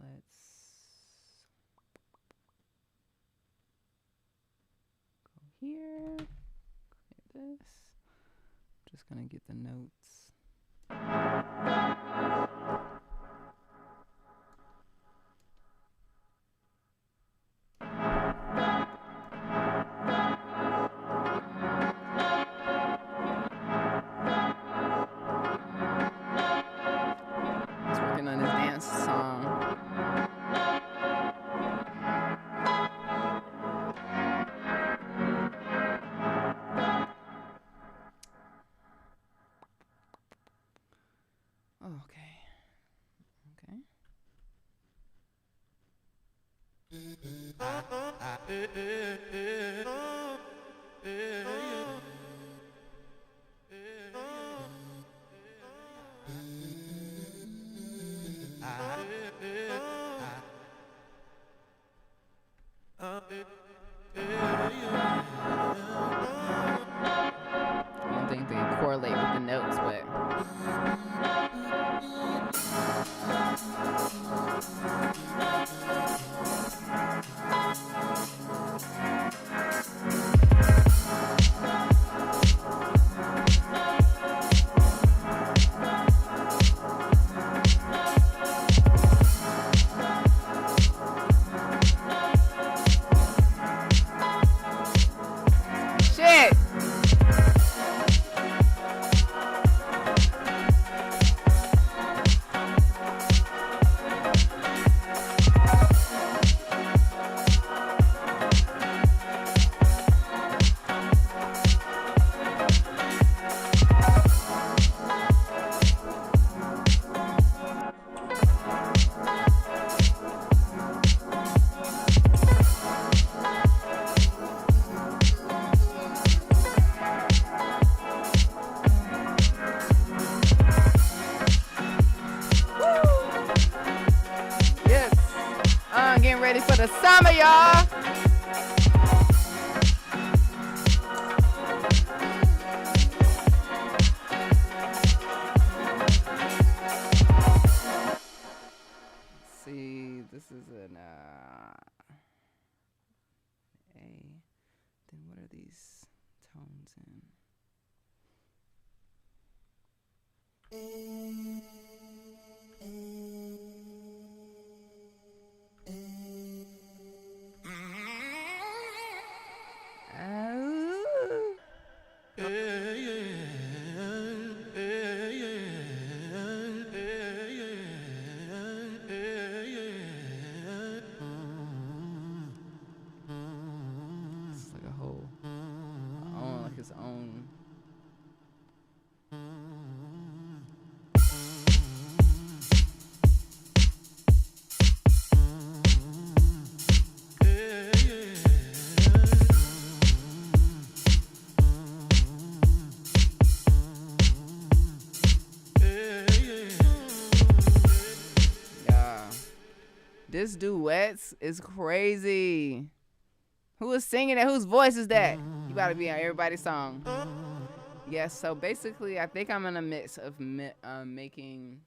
Let's go here. Clear this. Just gonna get the notes. He's working on his dance song. I don't think they correlate with the notes, but shit. Getting ready for the summer, y'all. Let's see, this is an A. Then what are these tones in? It's like a whole own, like his own. Yeah. This duets is crazy. Who is singing that? Whose voice is that? You gotta be on everybody's song. Yes, so basically, I think I'm in a mix of making.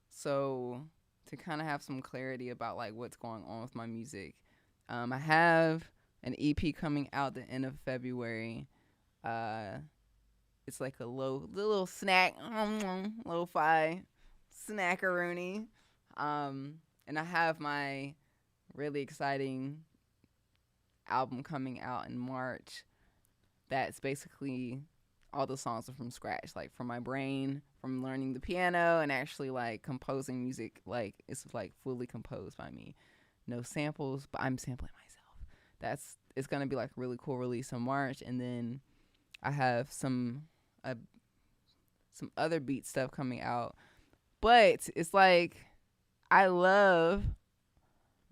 So to kind of have some clarity about like what's going on with my music, I have an EP coming out the end of February. It's like a little snack, lo-fi snackaroonie. And I have my really exciting album coming out in March. That's basically all the songs are from scratch, like from my brain, from learning the piano and actually like composing music. Like it's like fully composed by me, no samples, but I'm sampling myself. It's gonna be like a really cool release in March, and then I have some other beat stuff coming out. But it's like I love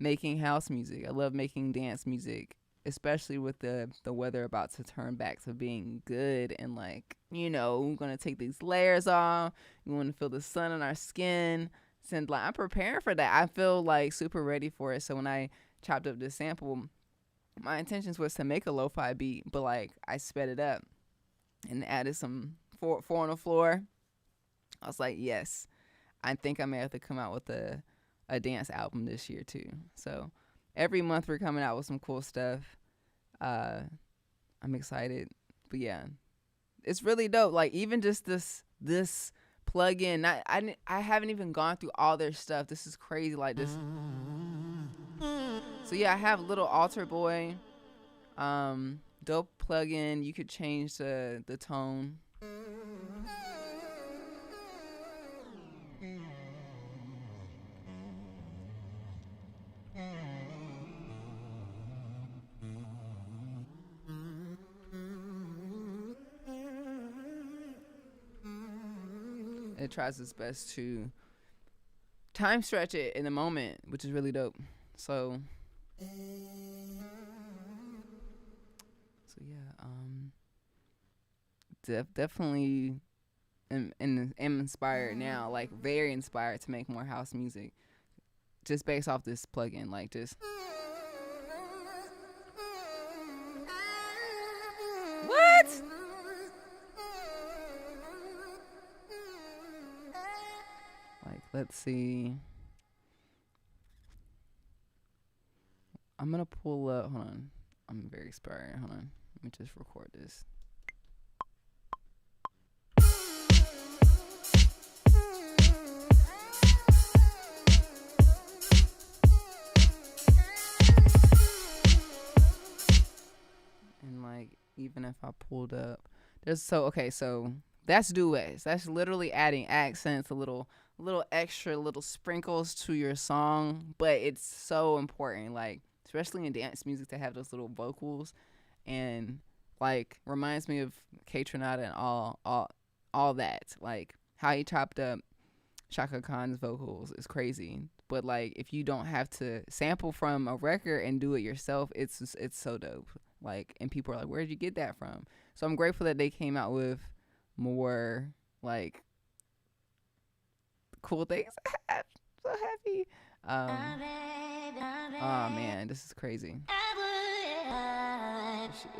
making house music. I love making dance music, especially with the weather about to turn back to being good, and like, you know, we're gonna take these layers off. We want to feel the sun on our skin. And like I'm preparing for that. I feel like super ready for it. So when I chopped up this sample, my intentions was to make a lo-fi beat, but like I sped it up and added some four on the floor. I was like, yes, I think I may have to come out with a dance album this year too. So every month we're coming out with some cool stuff. I'm excited, but yeah, it's really dope. Like even just this plug-in, I haven't even gone through all their stuff. This is crazy. Like this. So yeah, I have Little Altar Boy, dope plug-in. You could change the tone. It tries its best to time stretch it in the moment, which is really dope. So yeah, definitely am inspired now, like very inspired to make more house music, just based off this plugin. Like just what? Like, let's see. I'm gonna pull up. Hold on. I'm very inspired. Hold on. Let me just record this. And like, even if I pulled up, so that's duets. That's literally adding accents, a little extra little sprinkles to your song, but it's so important, like especially in dance music, to have those little vocals, and like reminds me of K Tronada and all that. Like how he chopped up Shaka Khan's vocals is crazy. But like if you don't have to sample from a record and do it yourself, it's so dope. Like, and people are like, where'd you get that from? So I'm grateful that they came out with more like cool things. I'm so happy. Oh man, this is crazy.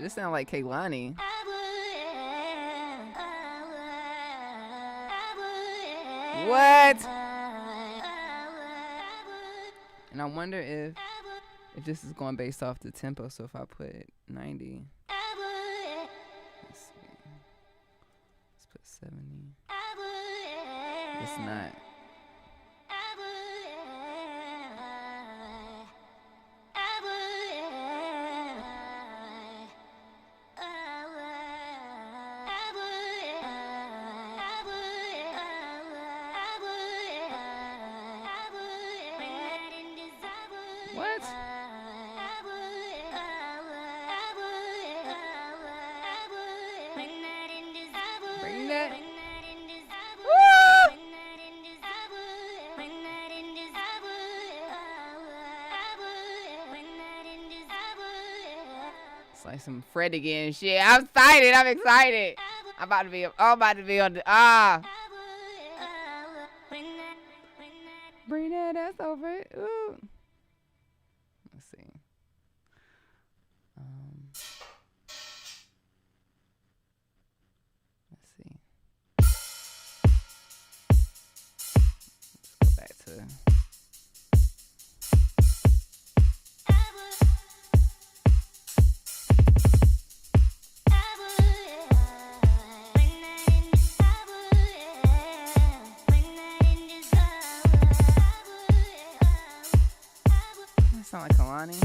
This sounds like Kehlani. What? And I wonder if this is going based off the tempo. So if I put 90, let's see, let's put 70. It's not. What? Bring that. Woo! It's like some Fred again shit. I'm excited. I'm excited. I'm about to be on the Bring that ass over. Ooh. Let's see. Let's see. Let's go back to. That sound like Kalani.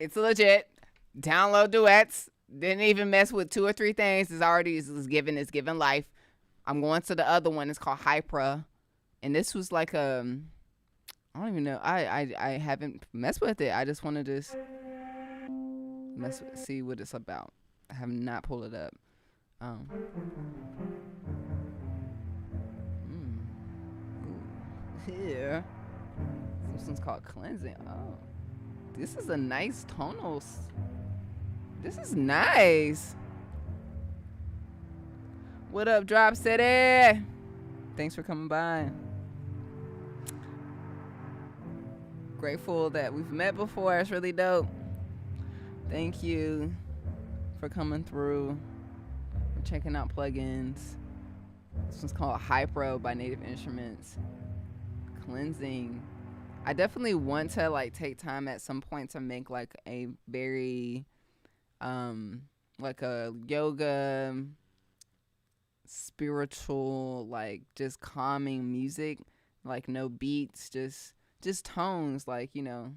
It's legit. Download duets. Didn't even mess with 2 or 3 things. It's already given life. I'm going to the other one. It's called Hypra, and this was like I don't even know. I haven't messed with it. I just wanted to see what it's about. I have not pulled it up. Here, this one's called Cleansing. Oh. This is a nice tonal. This is nice. What up, Drop City? Thanks for coming by. Grateful that we've met before. It's really dope. Thank you for coming through. We're checking out plugins. This one's called Hypro by Native Instruments. Cleansing. I definitely want to like take time at some point to make like a very like a yoga spiritual, like just calming music, like no beats, just tones, like, you know.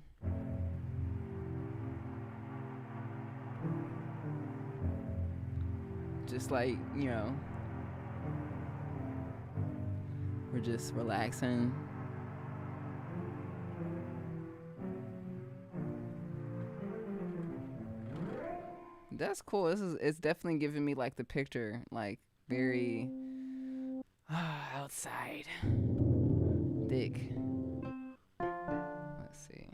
Just like, you know, we're just relaxing. That's cool. It's definitely giving me like the picture, like very outside. Thick. Let's see.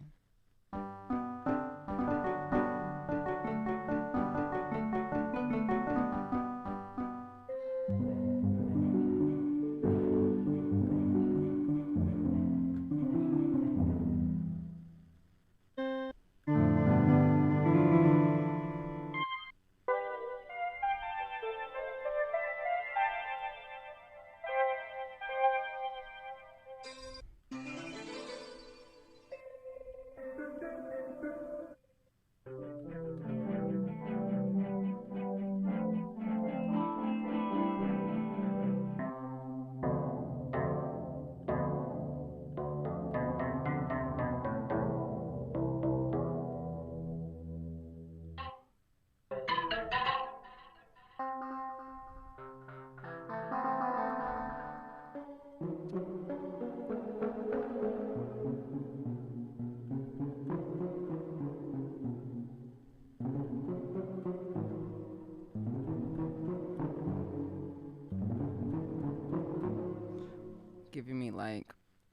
Giving me like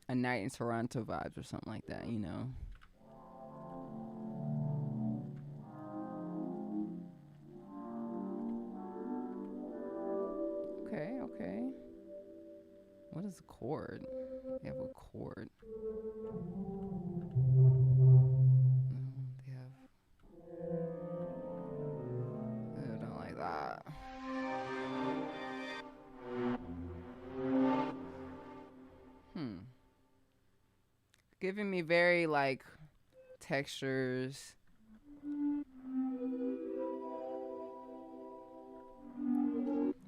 a night in Toronto vibes or something like that, you know. Okay. What is a chord? They have a chord. They have. I don't like that. Giving me very like textures.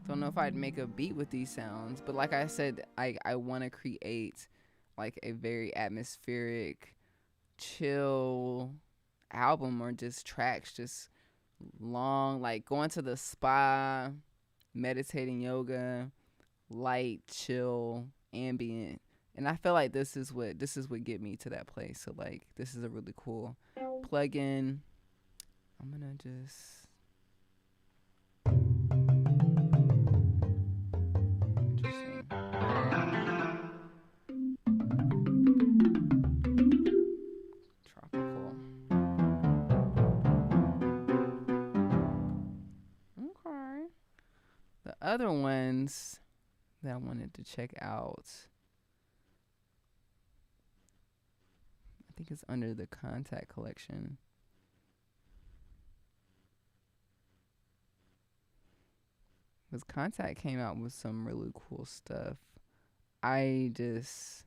Don't know if I'd make a beat with these sounds, but like I said, I want to create like a very atmospheric, chill album or just tracks, just long, like going to the spa, meditating, yoga, light, chill, ambient. And I feel like this is what get me to that place. So like this is a really cool plugin. I'm gonna just tropical. Okay. The other ones that I wanted to check out, I think it's under the Contact collection. Because Contact came out with some really cool stuff. I just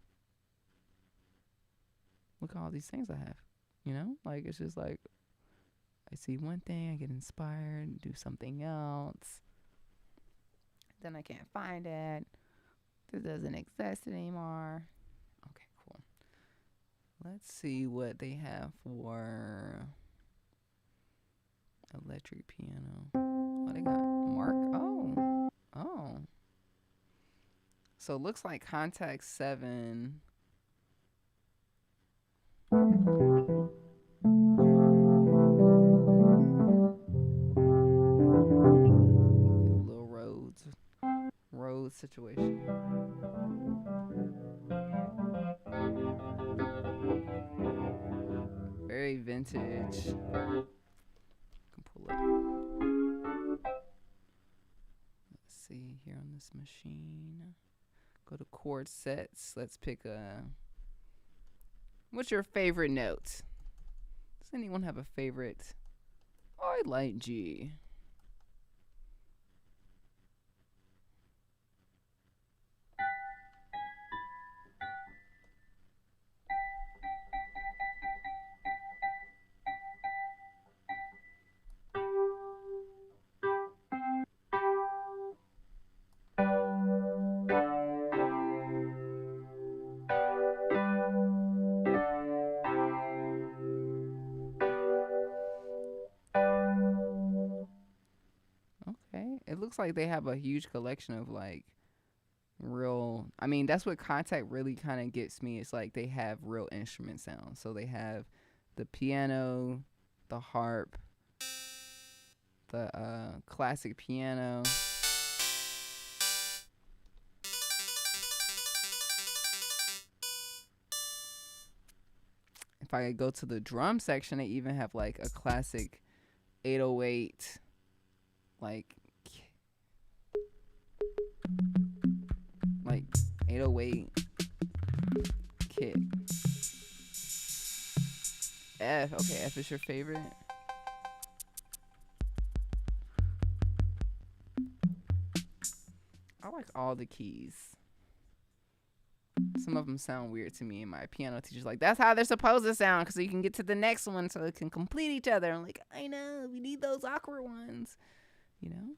look at all these things I have, you know? Like, it's just like, I see one thing, I get inspired, do something else. Then I can't find it. This doesn't exist anymore. Okay, cool. Let's see what they have for electric piano. Oh, they got Mark. Oh. So it looks like Contact 7. Little Rhodes situation. Very vintage. Can pull it. Let's see here on this machine. Go to chord sets. Let's pick a. What's your favorite note? Does anyone have a favorite? I like G. Looks like they have a huge collection of like real, I mean, that's what Contact really kind of gets me. It's like they have real instrument sounds. So they have the piano, the harp, the classic piano, if I go to the drum section, they even have like a classic 808 like 808 kick. F. Okay, F is your favorite. I like all the keys. Some of them sound weird to me, and my piano teacher's like, that's how they're supposed to sound, because you can get to the next one so it can complete each other. I'm like, I know, we need those awkward ones, you know?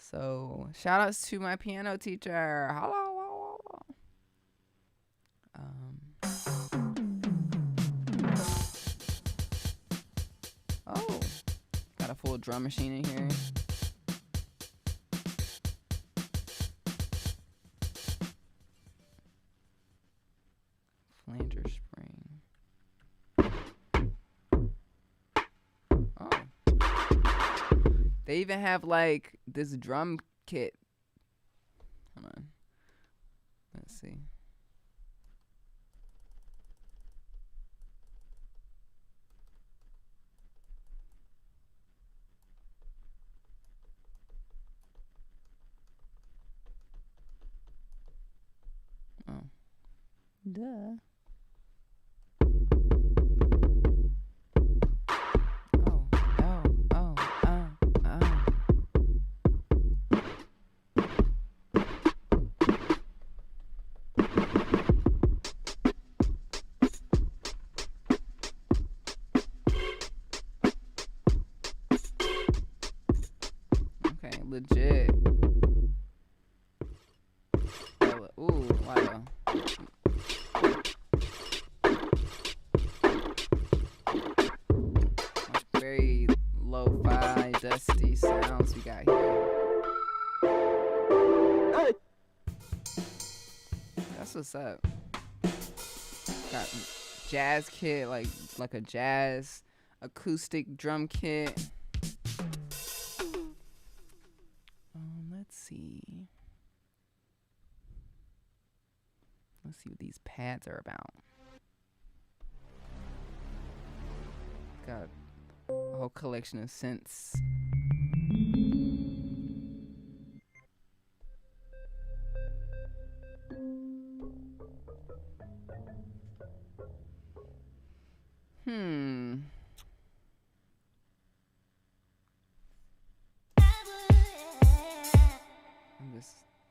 So, shout outs to my piano teacher. Hello. Oh, got a full drum machine in here. Flanger spring. Oh. They even have like this drum kit. Hold on. Let's see. Duh. Oh, oh, oh, oh. Okay, legit. Ooh, wow. Very lo-fi, dusty sounds we got here. That's what's up. Got jazz kit, like a jazz acoustic drum kit. Let's see. Let's see what these pads are about. Got a whole collection of synths.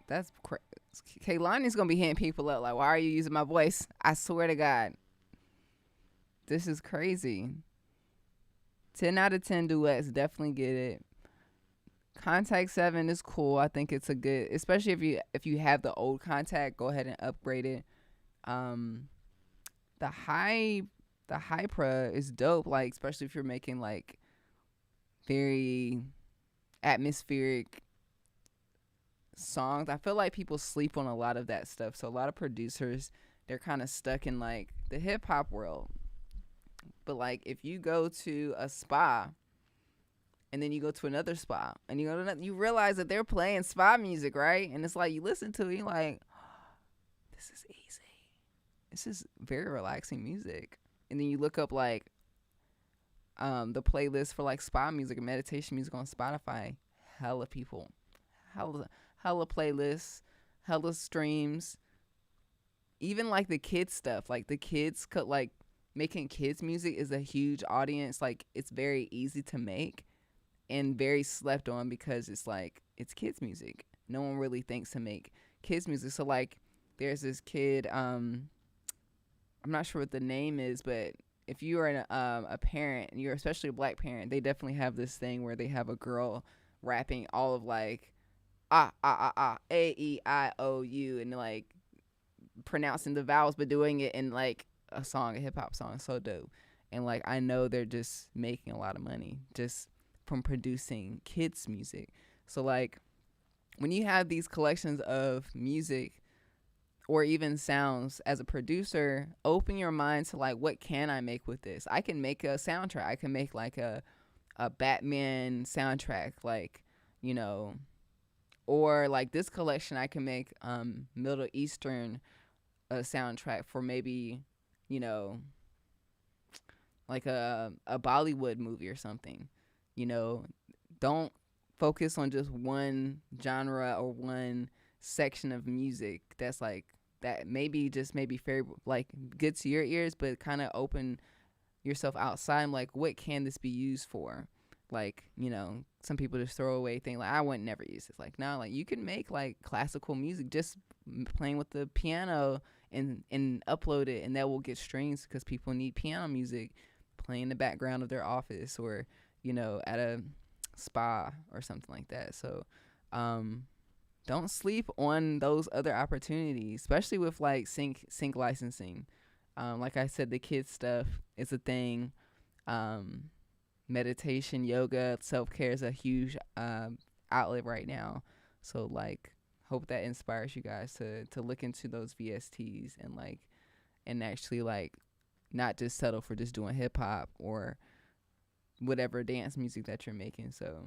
That's crazy. Kaylani's gonna be hitting people up like, why are you using my voice? I swear to God. This is crazy. 10 out of 10 duets. Definitely get it. Contact 7 is cool. I think it's a good, especially if you have the old Contact, go ahead and upgrade it. The Hypra is dope, like especially if you're making like very atmospheric songs. I feel like people sleep on a lot of that stuff. So a lot of producers, they're kind of stuck in like the hip hop world. But like if you go to a spa and then you go to another spa and you realize that they're playing spa music, right? And it's like you listen to it, you're like, oh, this is easy. This is very relaxing music. And then you look up like the playlist for like spa music and meditation music on Spotify. Hella people, hella playlists, hella streams. Even like the kids stuff, like the kids like making kids music is a huge audience. Like it's very easy to make and very slept on because it's like it's kids music. No one really thinks to make kids music. So like there's this kid, I'm not sure what the name is, but if you are a parent and you're especially a black parent, they definitely have this thing where they have a girl rapping all of like A-E-I-O-U and like pronouncing the vowels but doing it in like a song, a hip hop song. So dope. And like I know they're just making a lot of money just from producing kids music. So like when you have these collections of music or even sounds as a producer, open your mind to like, what can I make with this? I can make a soundtrack. I can make like a Batman soundtrack, like, you know, or like this collection, I can make Middle Eastern soundtrack for maybe, you know, like a Bollywood movie or something. You know, don't focus on just one genre or one section of music that's like that maybe very like good to your ears, but kind of open yourself outside. I'm like, what can this be used for? Like, you know, some people just throw away things like I would never use this. Like, no, like you can make like classical music just playing with the piano and upload it, and that will get streams because people need piano music playing in the background of their office or, you know, at a spa or something like that. So don't sleep on those other opportunities, especially with like sync licensing. Like I said, the kids stuff is a thing. Meditation, yoga, self-care is a huge outlet right now. So like hope that inspires you guys to look into those VSTs and like and actually like not just settle for just doing hip hop or whatever dance music that you're making. So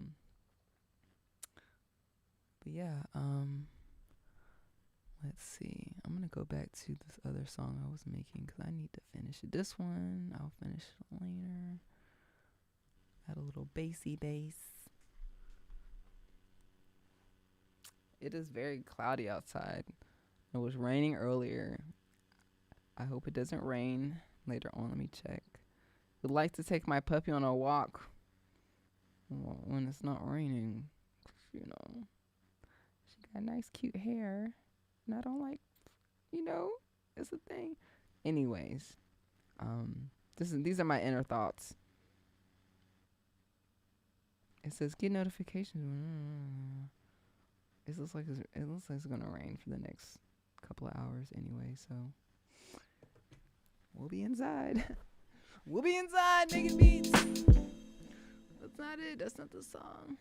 but yeah, let's see. I'm gonna go back to this other song I was making because I need to finish it. This one I'll finish later. Had a little bassy bass. It is very cloudy outside. It was raining earlier. I hope it doesn't rain later on. Let me check. Would like to take my puppy on a walk when it's not raining. You know, she got nice, cute hair, and I don't like, it's a thing. Anyways, these are my inner thoughts. It says get notifications. It looks like it's gonna rain for the next couple of hours anyway, so we'll be inside. We'll be inside making beats. That's not it. That's not the song.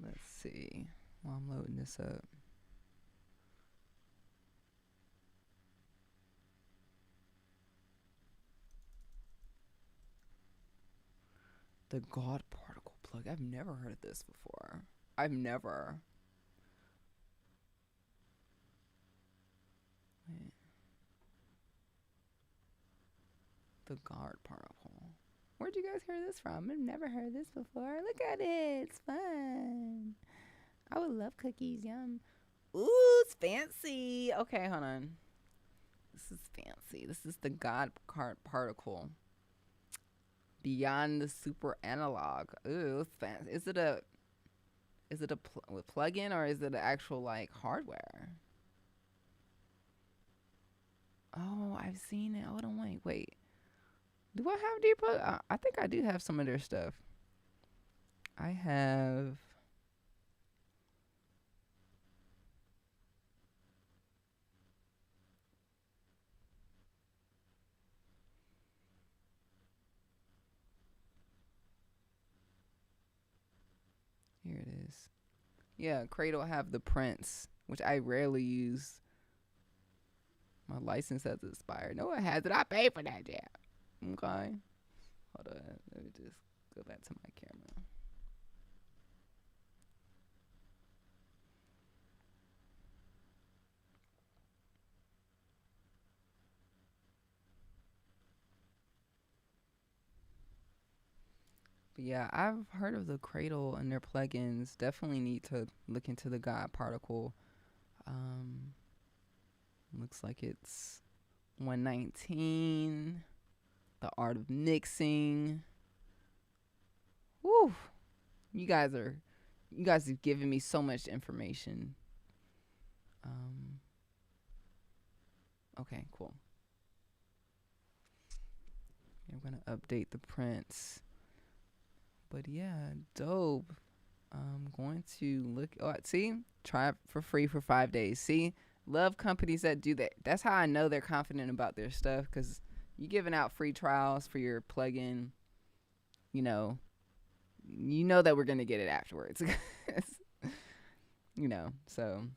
Let's see. While I'm loading this up. The God particle plug. I've never heard of this before. I've never. Wait. The God particle. Where'd you guys hear this from? I've never heard this before. Look at it. It's fun. I would love cookies. Yum. Ooh, it's fancy. Okay, hold on. This is fancy. This is the God particle. Beyond the super analog. Ooh, it's fancy. Is it a plug-in or is it an actual like hardware? Oh, I've seen it. Hold on, wait. Do I have Deep Plug? I think I do have some of their stuff. I have. Here it is. Yeah, Cradle have the Prince, which I rarely use. My license has expired. No, it hasn't. I paid for that, yeah. Okay. Hold on. Let me just go back to my camera. But yeah, I've heard of the Cradle and their plugins. Definitely need to look into the God Particle. Looks like it's 119. The Art of Mixing. Woo! You guys have given me so much information. Okay, cool. I'm gonna update the prints. But yeah, dope. I'm going to look. Oh, see, try it for free for 5 days. See, love companies that do that. That's how I know they're confident about their stuff, because you giving out free trials for your plugin. You know that we're gonna get it afterwards. So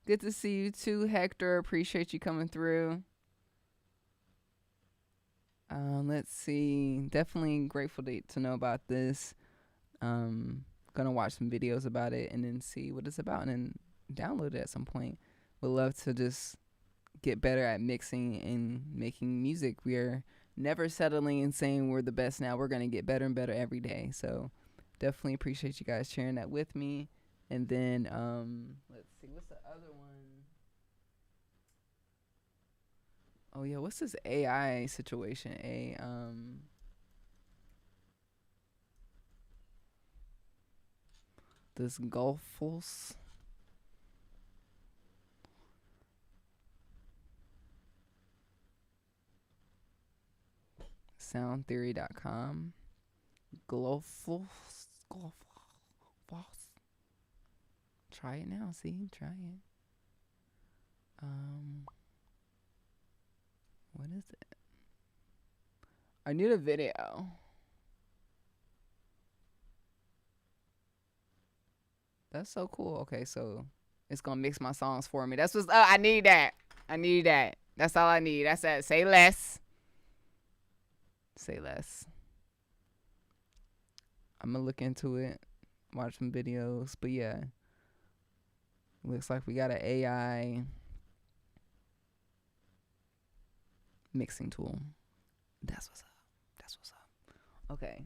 good to see you too, Hector. Appreciate you coming through. Let's see. Definitely grateful to know about this. Gonna watch some videos about it and then see what it's about and then download it at some point. Would love to just get better at mixing and making music. We are never settling and saying we're the best now. We're gonna get better and better every day. So definitely appreciate you guys sharing that with me. And then let's see, what's the other one? Oh yeah, what's this AI situation? This Gulfos. Soundtheory.com. Glowfos. Try it now. See, try it. What is it? I need a video. That's so cool. Okay, so it's gonna mix my songs for me. That's what's up. I need that. That's all I need. That's it. Say less. Say less. I'm gonna look into it, watch some videos. But yeah, looks like we got an AI mixing tool. That's what's up. Okay.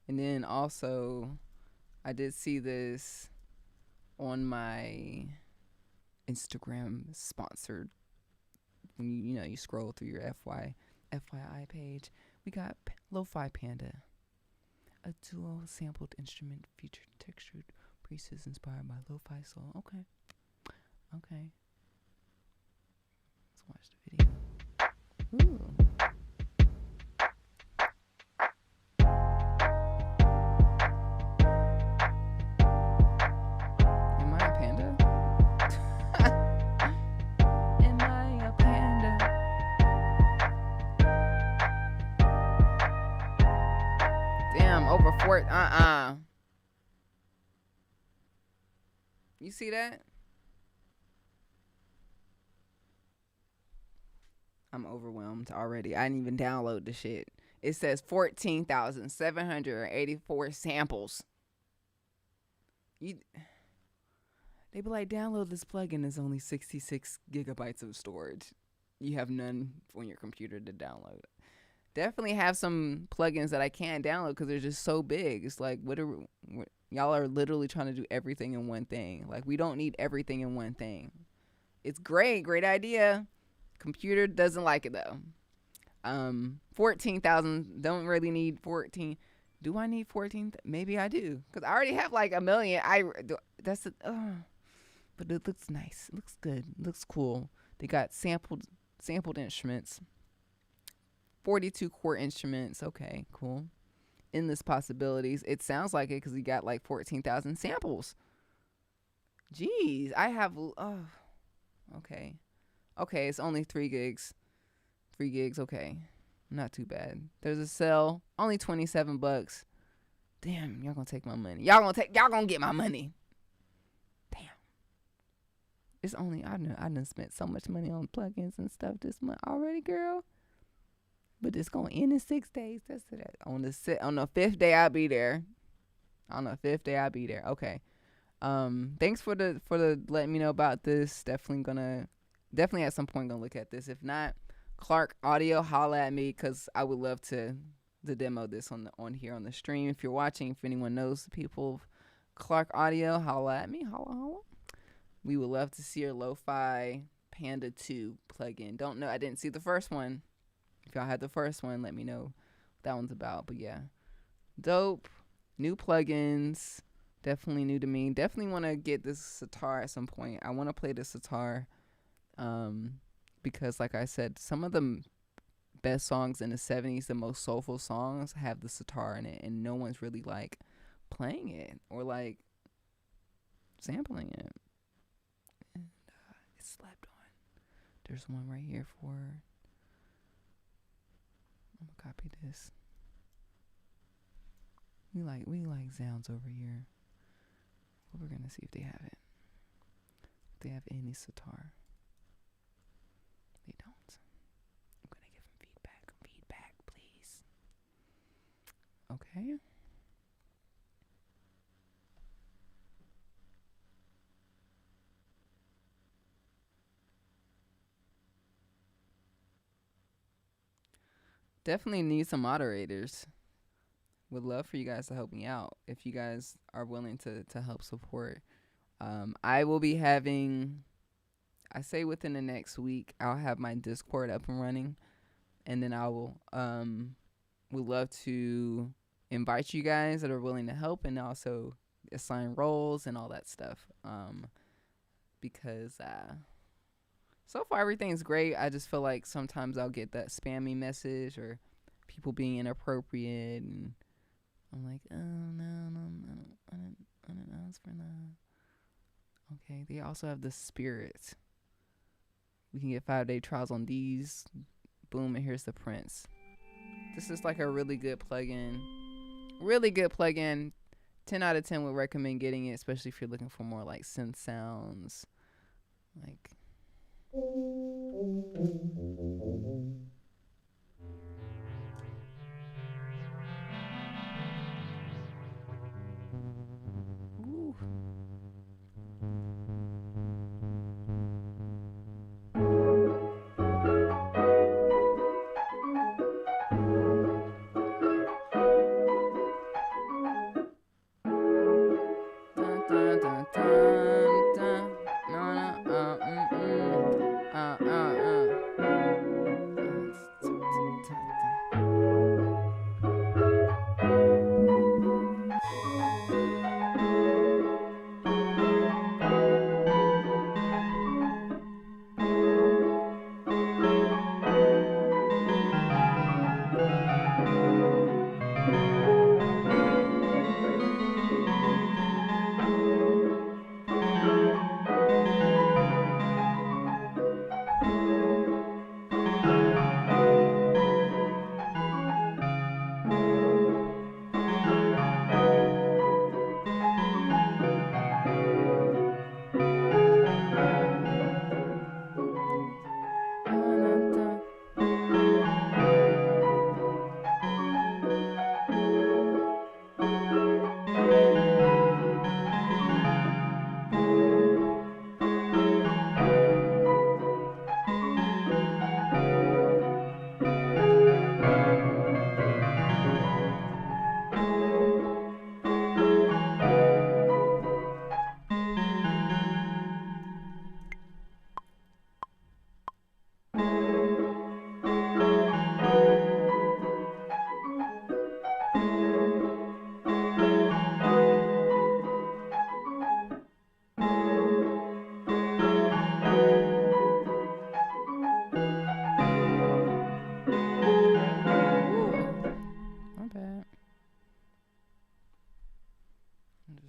And then also, I did see this on my Instagram sponsored. When you scroll through your FYI page, we got Lo-Fi Panda, a dual sampled instrument featured textured pieces inspired by lo-fi soul. Okay. Let's watch the video. Ooh. Am I a panda? Am I a panda? Damn, over 4. You see that? I'm overwhelmed already. I didn't even download the shit. It says 14,784 samples. They be like, download this plugin. It's only 66 gigabytes of storage. You have none on your computer to download. Definitely have some plugins that I can't download because they're just so big. It's like, y'all are literally trying to do everything in one thing. Like, we don't need everything in one thing. It's great idea. Computer doesn't like it though. 14,000. Don't really need 14. Do I need 14? Maybe I do, because I already have like a million. But it looks nice. It looks good. It looks cool. They got sampled instruments. 42 core instruments. Okay, cool. Endless possibilities. It sounds like it because you got like 14,000 samples. Jeez, I have. Okay. Okay, it's only 3 gigs. 3 gigs, okay. Not too bad. There's a sale, only $27. Damn, y'all gonna take my money. Y'all gonna get my money. Damn. It's only, I done spent so much money on plugins and stuff this month already, girl. But it's gonna end in 6 days. That's it. On the 5th day I'll be there. On the 5th day I'll be there. Okay. Thanks for the letting me know about this. Definitely at some point gonna look at this. If not, Clark Audio, holla at me, because I would love to demo this on here on the stream. If you're watching, if anyone knows the people of Clark Audio, holla at me. Holla. We would love to see your Lo-Fi Panda 2 plugin. Don't know. I didn't see the first one. If y'all had the first one, let me know what that one's about. But yeah, dope. New plugins. Definitely new to me. Definitely want to get this sitar at some point. I want to play the sitar. Because like I said, some of the best songs in the 70s, the most soulful songs, have the sitar in it, and no one's really like playing it or like sampling it. And it's slept on. There's one right here for. I'm gonna copy this. We like sounds over here. But we're gonna see if they have it. If they have any sitar. They don't. I'm gonna give them feedback, please. Okay. Definitely need some moderators. Would love for you guys to help me out if you guys are willing to help support. I will be having, I say within the next week, I'll have my Discord up and running, and then I will would love to invite you guys that are willing to help, and also assign roles and all that stuff. Because so far everything's great. I just feel like sometimes I'll get that spammy message or people being inappropriate, and I'm like, oh no, I didn't ask for that. Okay, they also have the Spirit. We can get 5-day trials on these. Boom, and here's the Prince. This is like a really good plugin. Really good plugin. 10 out of 10 would recommend getting it, especially if you're looking for more like synth sounds. Like. Ooh.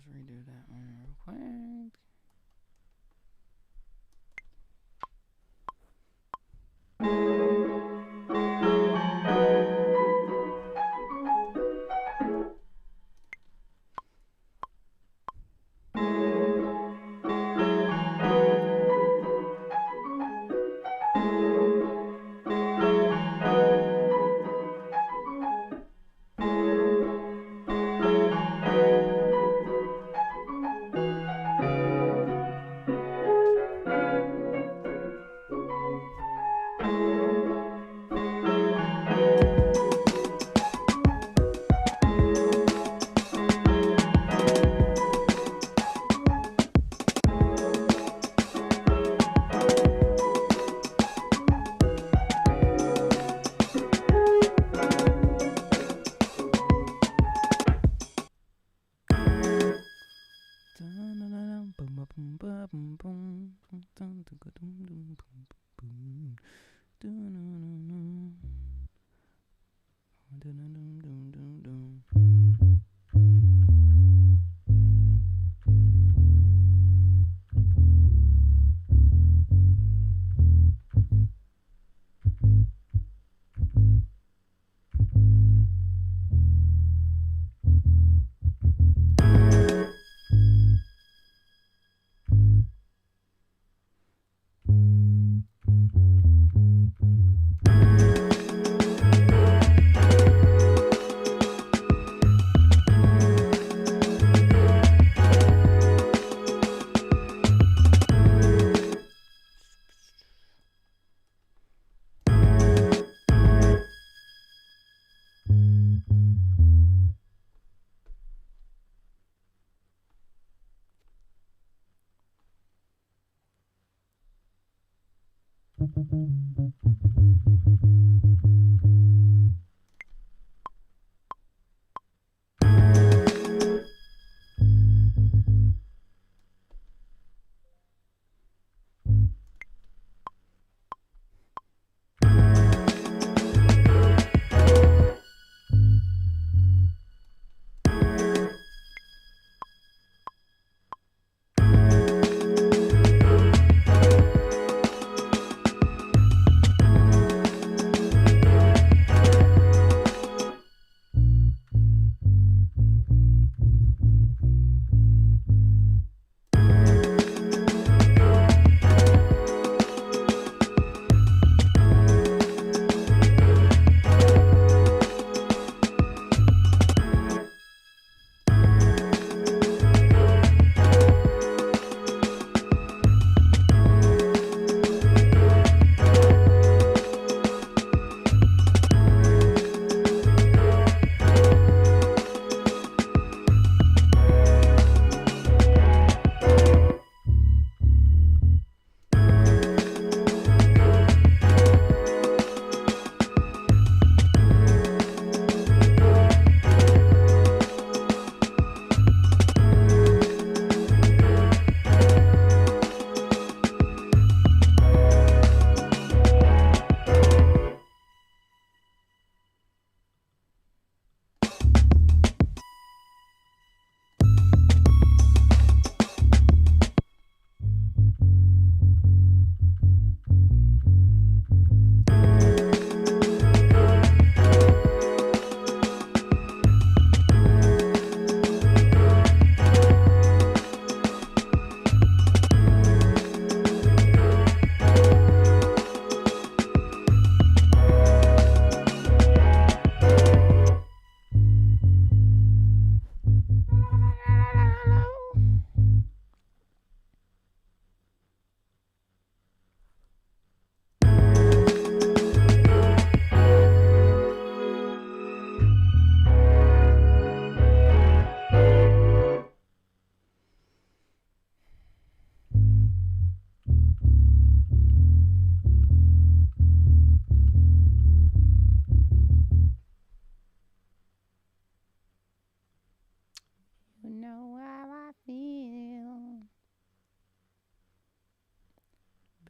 just redo that one real quick.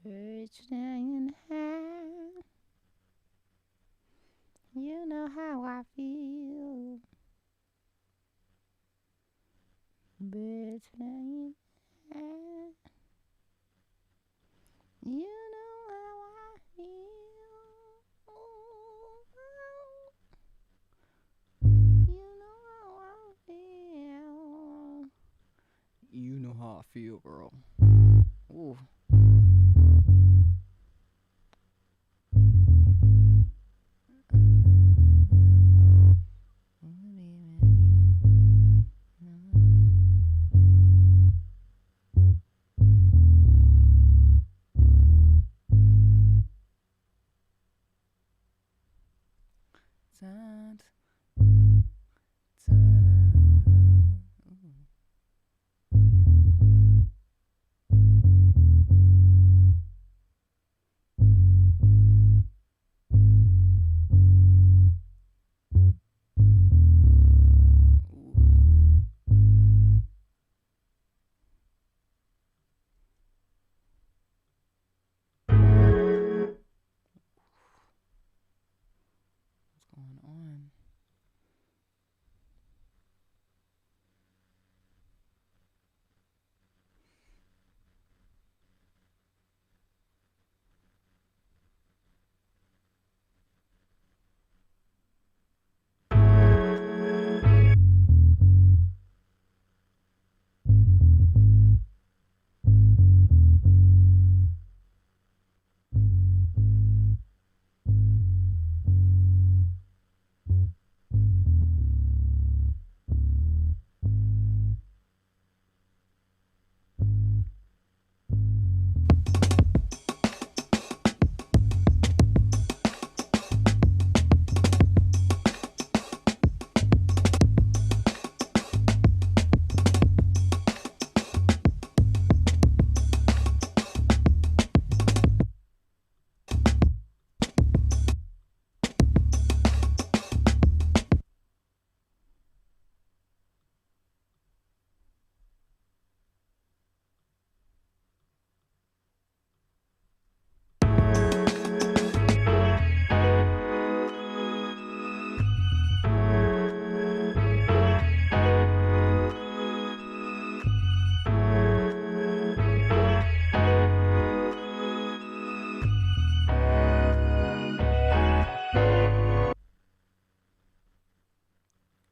Birds flying high. You know how I feel. between you know how I feel. You know how I feel. You know how I feel, girl. Ooh. What's going on?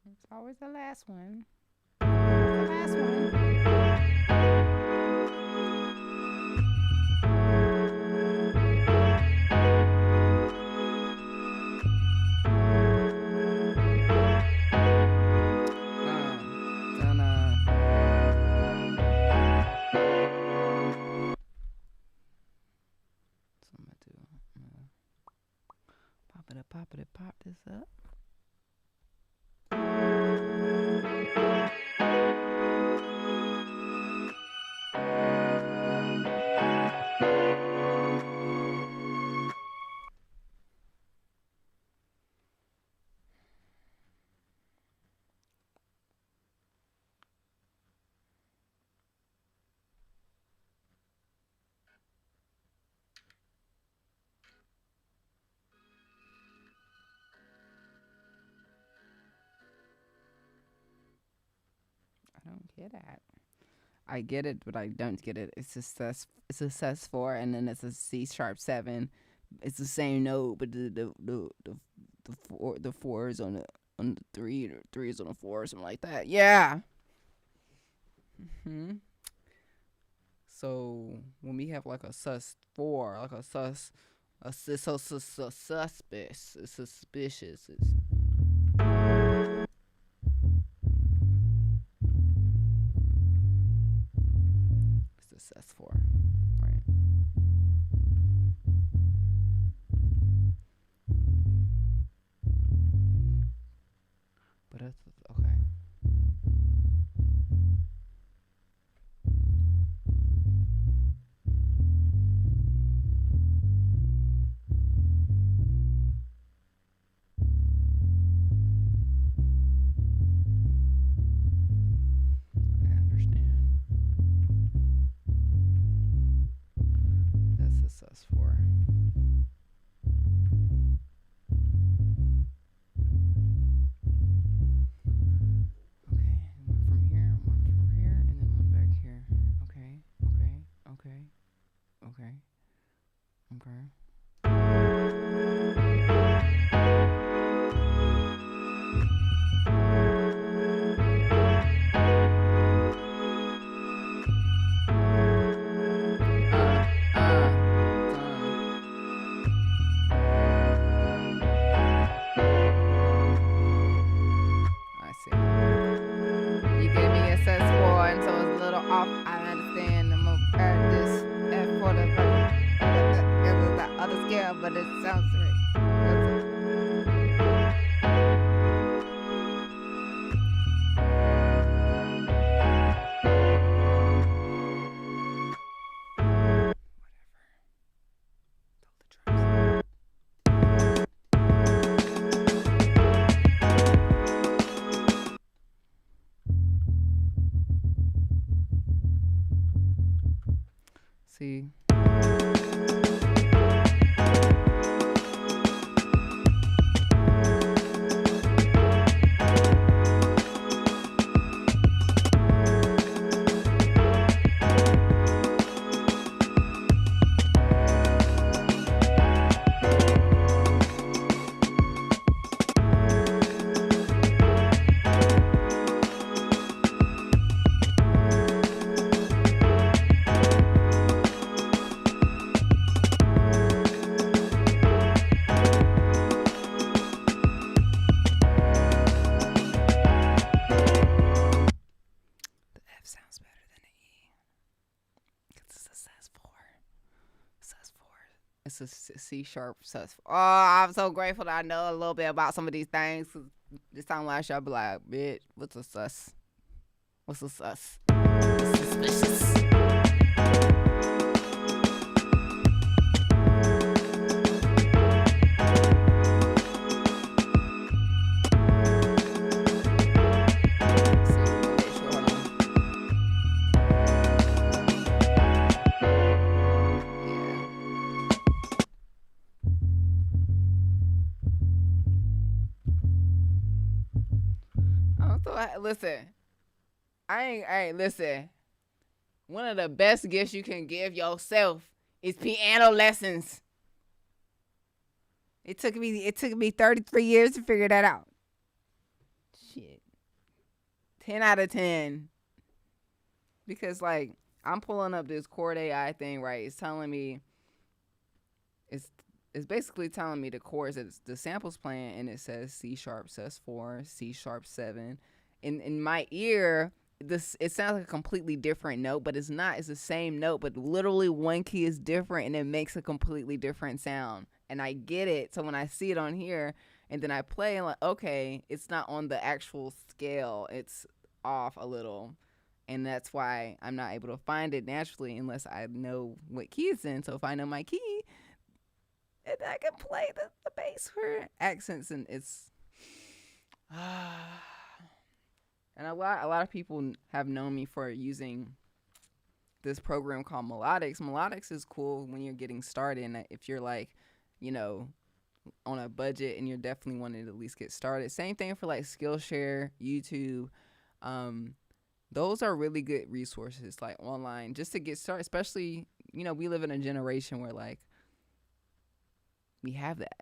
It's always the last one. It's the last one. So I'm gonna do. Pop it, pop this up. I don't get it. I get it, but I don't get it. It's a sus4, and then it's a C#7. It's the same note, but the four is on the three, or three is on the four, or something like that. Yeah. Hmm. So when we have like a sus4, like a sus, a suspicious, it's suspicious. It's the sus4, right? But it's okay. I understand. off. I understand. I'm gonna practice and for the other scale, but it sounds right. See. Sounds better than an E. It's a sus4. Sus4. It's a C sharp sus4. Oh, I'm so grateful that I know a little bit about some of these things. This time last year, I'll be like, bitch, what's a sus? What's a sus? It's suspicious. Listen, listen. One of the best gifts you can give yourself is piano lessons. It took me 33 years to figure that out. Shit. 10 out of 10. Because like I'm pulling up this chord AI thing, right? It's telling me it's basically telling me the chords that the sample's playing, and it says C sharp sus4, C sharp 7. In my ear, it sounds like a completely different note, but it's not. It's the same note, but literally one key is different, and it makes a completely different sound. And I get it. So when I see it on here, and then I play, I'm like, okay, it's not on the actual scale. It's off a little. And that's why I'm not able to find it naturally unless I know what key it's in. So if I know my key, and I can play the bass for accents, and it's... And a lot of people have known me for using this program called Melodics. Melodics is cool when you're getting started, and if you're like, you know, on a budget and you're definitely wanting to at least get started. Same thing for like Skillshare, YouTube. Those are really good resources, like online, just to get started. Especially, you know, we live in a generation where like we have that.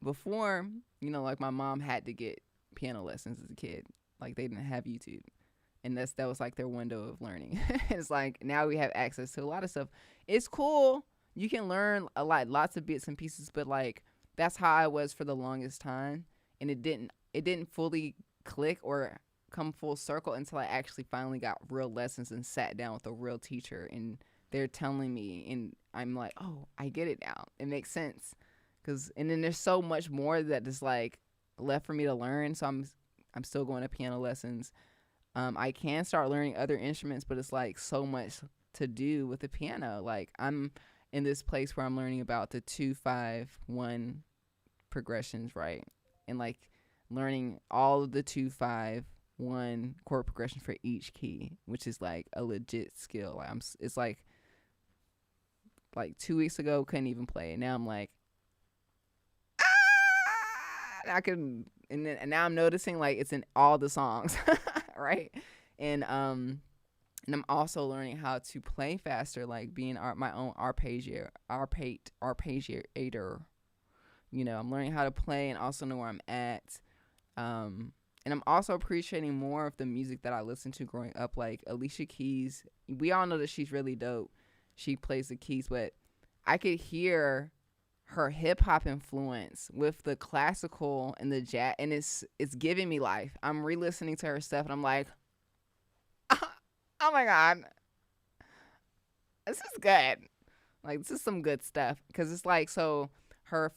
Before, you know, like my mom had to get piano lessons as a kid. Like they didn't have YouTube, and that was like their window of learning. It's like now we have access to a lot of stuff. It's cool. You can learn lots of bits and pieces, but like that's how I was for the longest time, and it didn't fully click or come full circle until I actually finally got real lessons and sat down with a real teacher, and they're telling me, and I'm like, oh, I get it now. It makes sense, and then there's so much more that is like left for me to learn. So I'm still going to piano lessons. I can start learning other instruments, but it's like so much to do with the piano. Like I'm in this place where I'm learning about the 2-5-1 progressions, right? And like learning all of the 2-5-1 chord progression for each key, which is like a legit skill. Like it's like 2 weeks ago couldn't even play it. Now I'm like, I can. And now I'm noticing like it's in all the songs, right? And I'm also learning how to play faster, like being my own arpeggiator. You know, I'm learning how to play and also know where I'm at. And I'm also appreciating more of the music that I listened to growing up, like Alicia Keys. We all know that she's really dope. She plays the keys, but I could hear her hip hop influence with the classical and the jazz, and it's giving me life. I'm re-listening to her stuff, and I'm like, oh my God, This is good. Like, this is some good stuff. Because it's like, so her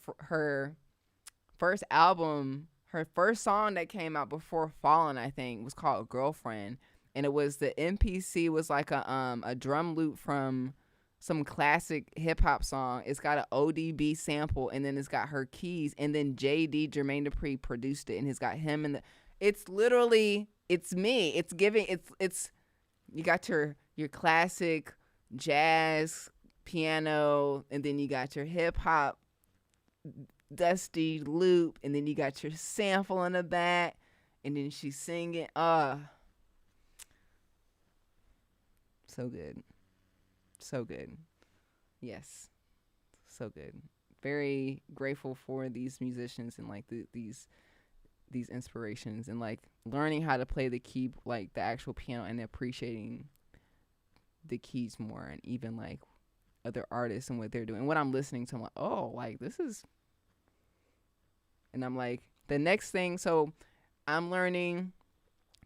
first album, her first song that came out before Fallen, I think, was called Girlfriend. And it was, the MPC was like a drum loop from some classic hip hop song. It's got an ODB sample, and then it's got her keys, and then JD Jermaine Dupri produced it, and it's got him in the. It's literally, it's me. It's giving. It's you got your classic jazz piano, and then you got your hip hop dusty loop, and then you got your sample in the back, and then she's singing. So good. So good. Yes. So good. Very grateful for these musicians and like these inspirations, and like learning how to play the key, like the actual piano, and appreciating the keys more, and even like other artists and what they're doing. What I'm listening to, I'm like, oh, like this is, and I'm like, the next thing, so I'm learning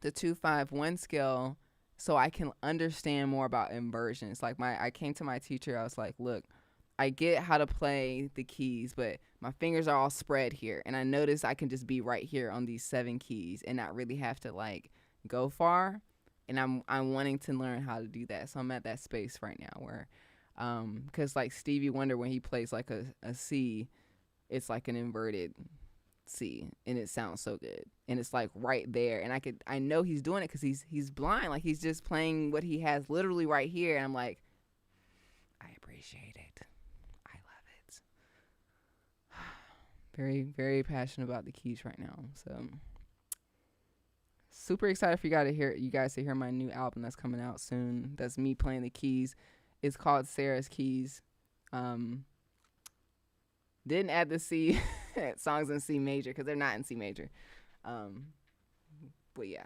the 2-5-1 scale so I can understand more about inversions. Like I came to my teacher, I was like, look, I get how to play the keys, but my fingers are all spread here, and I notice I can just be right here on these 7 keys and not really have to like go far. And I'm wanting to learn how to do that. So I'm at that space right now where, because like Stevie Wonder, when he plays like a C, it's like an inverted C, and it sounds so good, and it's like right there, and I know he's doing it because he's blind, like he's just playing what he has literally right here, and I'm like, I appreciate it, I love it. Very, very passionate about the keys right now, so super excited for you guys to hear my new album that's coming out soon. That's me playing the keys. It's called Sarah's Keys. Didn't add the C songs in C major because they're not in C major. But yeah,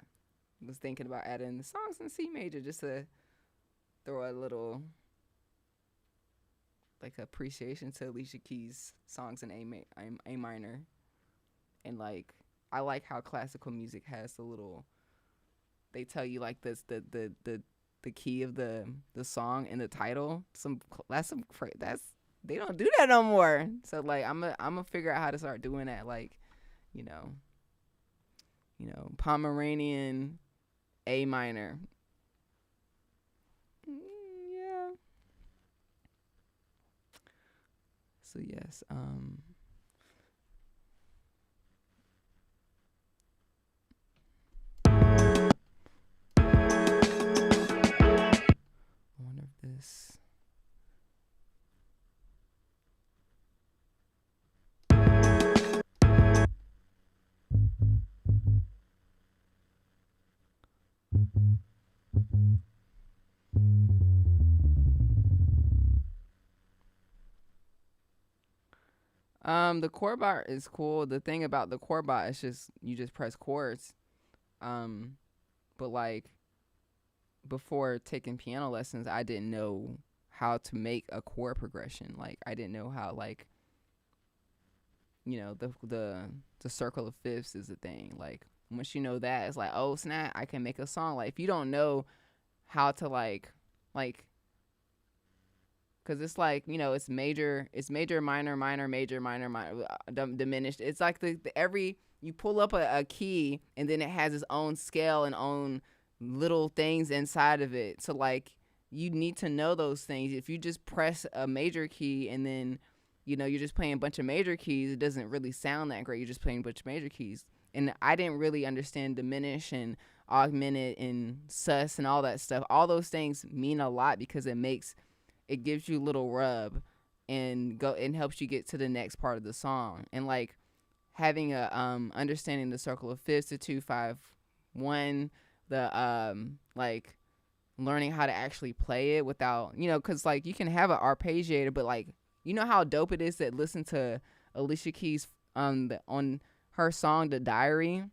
was thinking about adding the songs in C major just to throw a little like appreciation to Alicia Keys' songs in A minor. And like, I like how classical music has the little, they tell you like this the key of the song in the title. That's they don't do that no more. So like I'm gonna figure out how to start doing that, like, you know, Pomeranian A minor. Yeah. So yes, I wonder if this. The chord bar is cool. The thing about the chord bar is just you just press chords. But like before taking piano lessons, I didn't know how to make a chord progression. Like I didn't know how, like, the circle of fifths is a thing. Like once you know that, it's like, oh snap, I can make a song. Like if you don't know how to like because it's like, it's major, minor, minor, major, minor, minor, diminished. It's like you pull up a key, and then it has its own scale and own little things inside of it. So like you need to know those things. If you just press a major key and then, you're just playing a bunch of major keys, it doesn't really sound that great. You're just playing a bunch of major keys. And I didn't really understand diminish and augmented and sus and all that stuff. All those things mean a lot because it gives you a little rub and helps you get to the next part of the song. And like having a understanding the circle of fifths, the 2-5-1, the like learning how to actually play it without, because like you can have an arpeggiator, but like, how dope it is to listen to Alicia Keys on her song The Diary.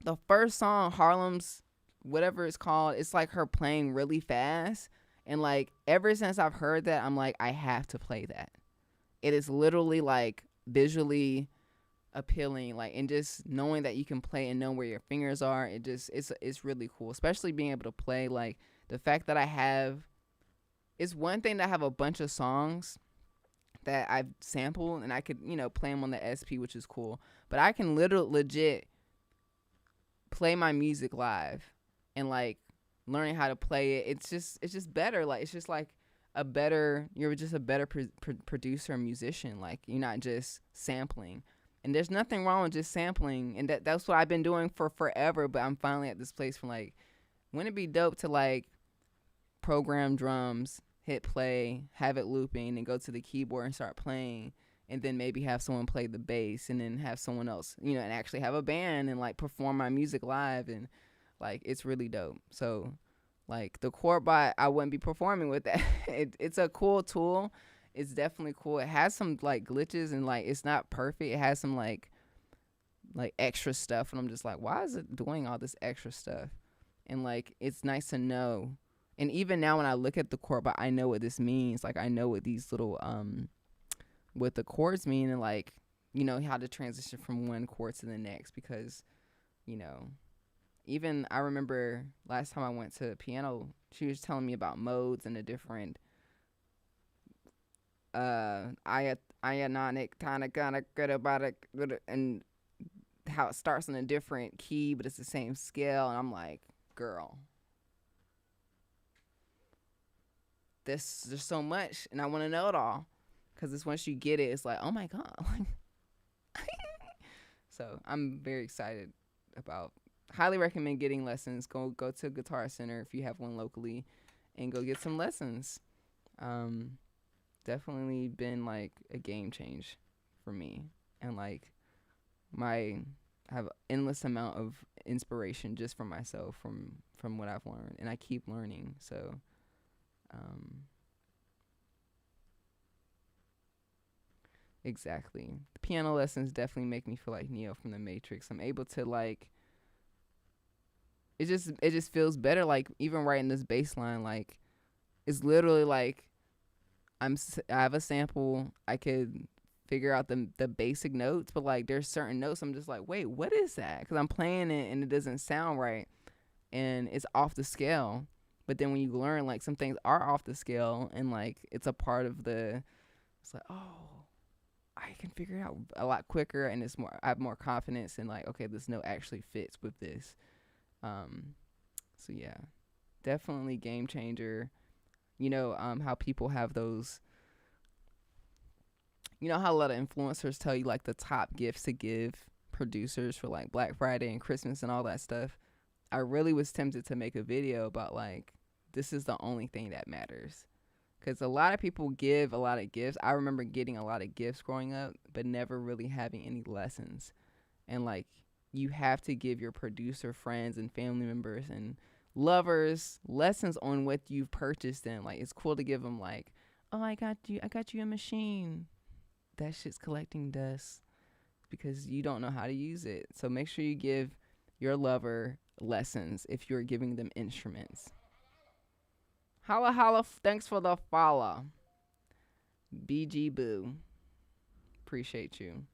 The first song, Harlem's whatever it's called, it's like her playing really fast. And like ever since I've heard that, I'm like, I have to play that. It is literally like visually appealing, like, and just knowing that you can play and know where your fingers are, it's really cool. Especially being able to play, like the fact that I have it's one thing to have a bunch of songs that I've sampled and I could, play them on the SP, which is cool. But I can legit play my music live and like learning how to play it. It's just better. Like it's just like you're just a better producer and musician. Like you're not just sampling. And there's nothing wrong with just sampling. And that's what I've been doing for forever. But I'm finally at this place where like, wouldn't it be dope to like program drums, hit play, have it looping, and go to the keyboard and start playing, and then maybe have someone play the bass, and then have someone else, and actually have a band and like perform my music live, and like it's really dope. So like the chord bot, I wouldn't be performing with that. It's a cool tool. It's definitely cool. It has some like glitches and like it's not perfect. It has some like extra stuff, and I'm just like, why is it doing all this extra stuff? And like it's nice to know. And even now when I look at the chord, but I know what this means. Like I know what these little what the chords mean, and like how to transition from one chord to the next, because even I remember last time I went to piano, she was telling me about modes and the different ionic, tonic, and how it starts in a different key, but it's the same scale. And I'm like, girl, there's so much, and I want to know it all, because it's once you get it, it's like, oh my god. So I'm very excited about. Highly recommend getting lessons. Go to a Guitar Center if you have one locally, and go get some lessons. Definitely been like a game change for me, and like I have endless amount of inspiration just from myself, from what I've learned, and I keep learning. So exactly, the piano lessons definitely make me feel like Neo from the Matrix. I'm able to like, it just feels better. Like even writing this bass line, like it's literally like I have a sample. I could figure out the basic notes, but like there's certain notes I'm just like, wait, what is that? Because I'm playing it and it doesn't sound right, and it's off the scale. But then when you learn, like some things are off the scale, and like it's a part of it's like, oh, I can figure it out a lot quicker, and I have more confidence in like, okay, this note actually fits with this. So yeah, definitely game changer. How people have those, how a lot of influencers tell you like the top gifts to give producers for like Black Friday and Christmas and all that stuff. I really was tempted to make a video about like, this is the only thing that matters. Because a lot of people give a lot of gifts. I remember getting a lot of gifts growing up, but never really having any lessons. And like, you have to give your producer friends and family members and lovers lessons on what you've purchased them. Like, it's cool to give them like, oh, I got you a machine. That shit's collecting dust because you don't know how to use it. So make sure you give your lover lessons if you're giving them instruments. Holla holla, thanks for the follow. BG Boo. Appreciate you.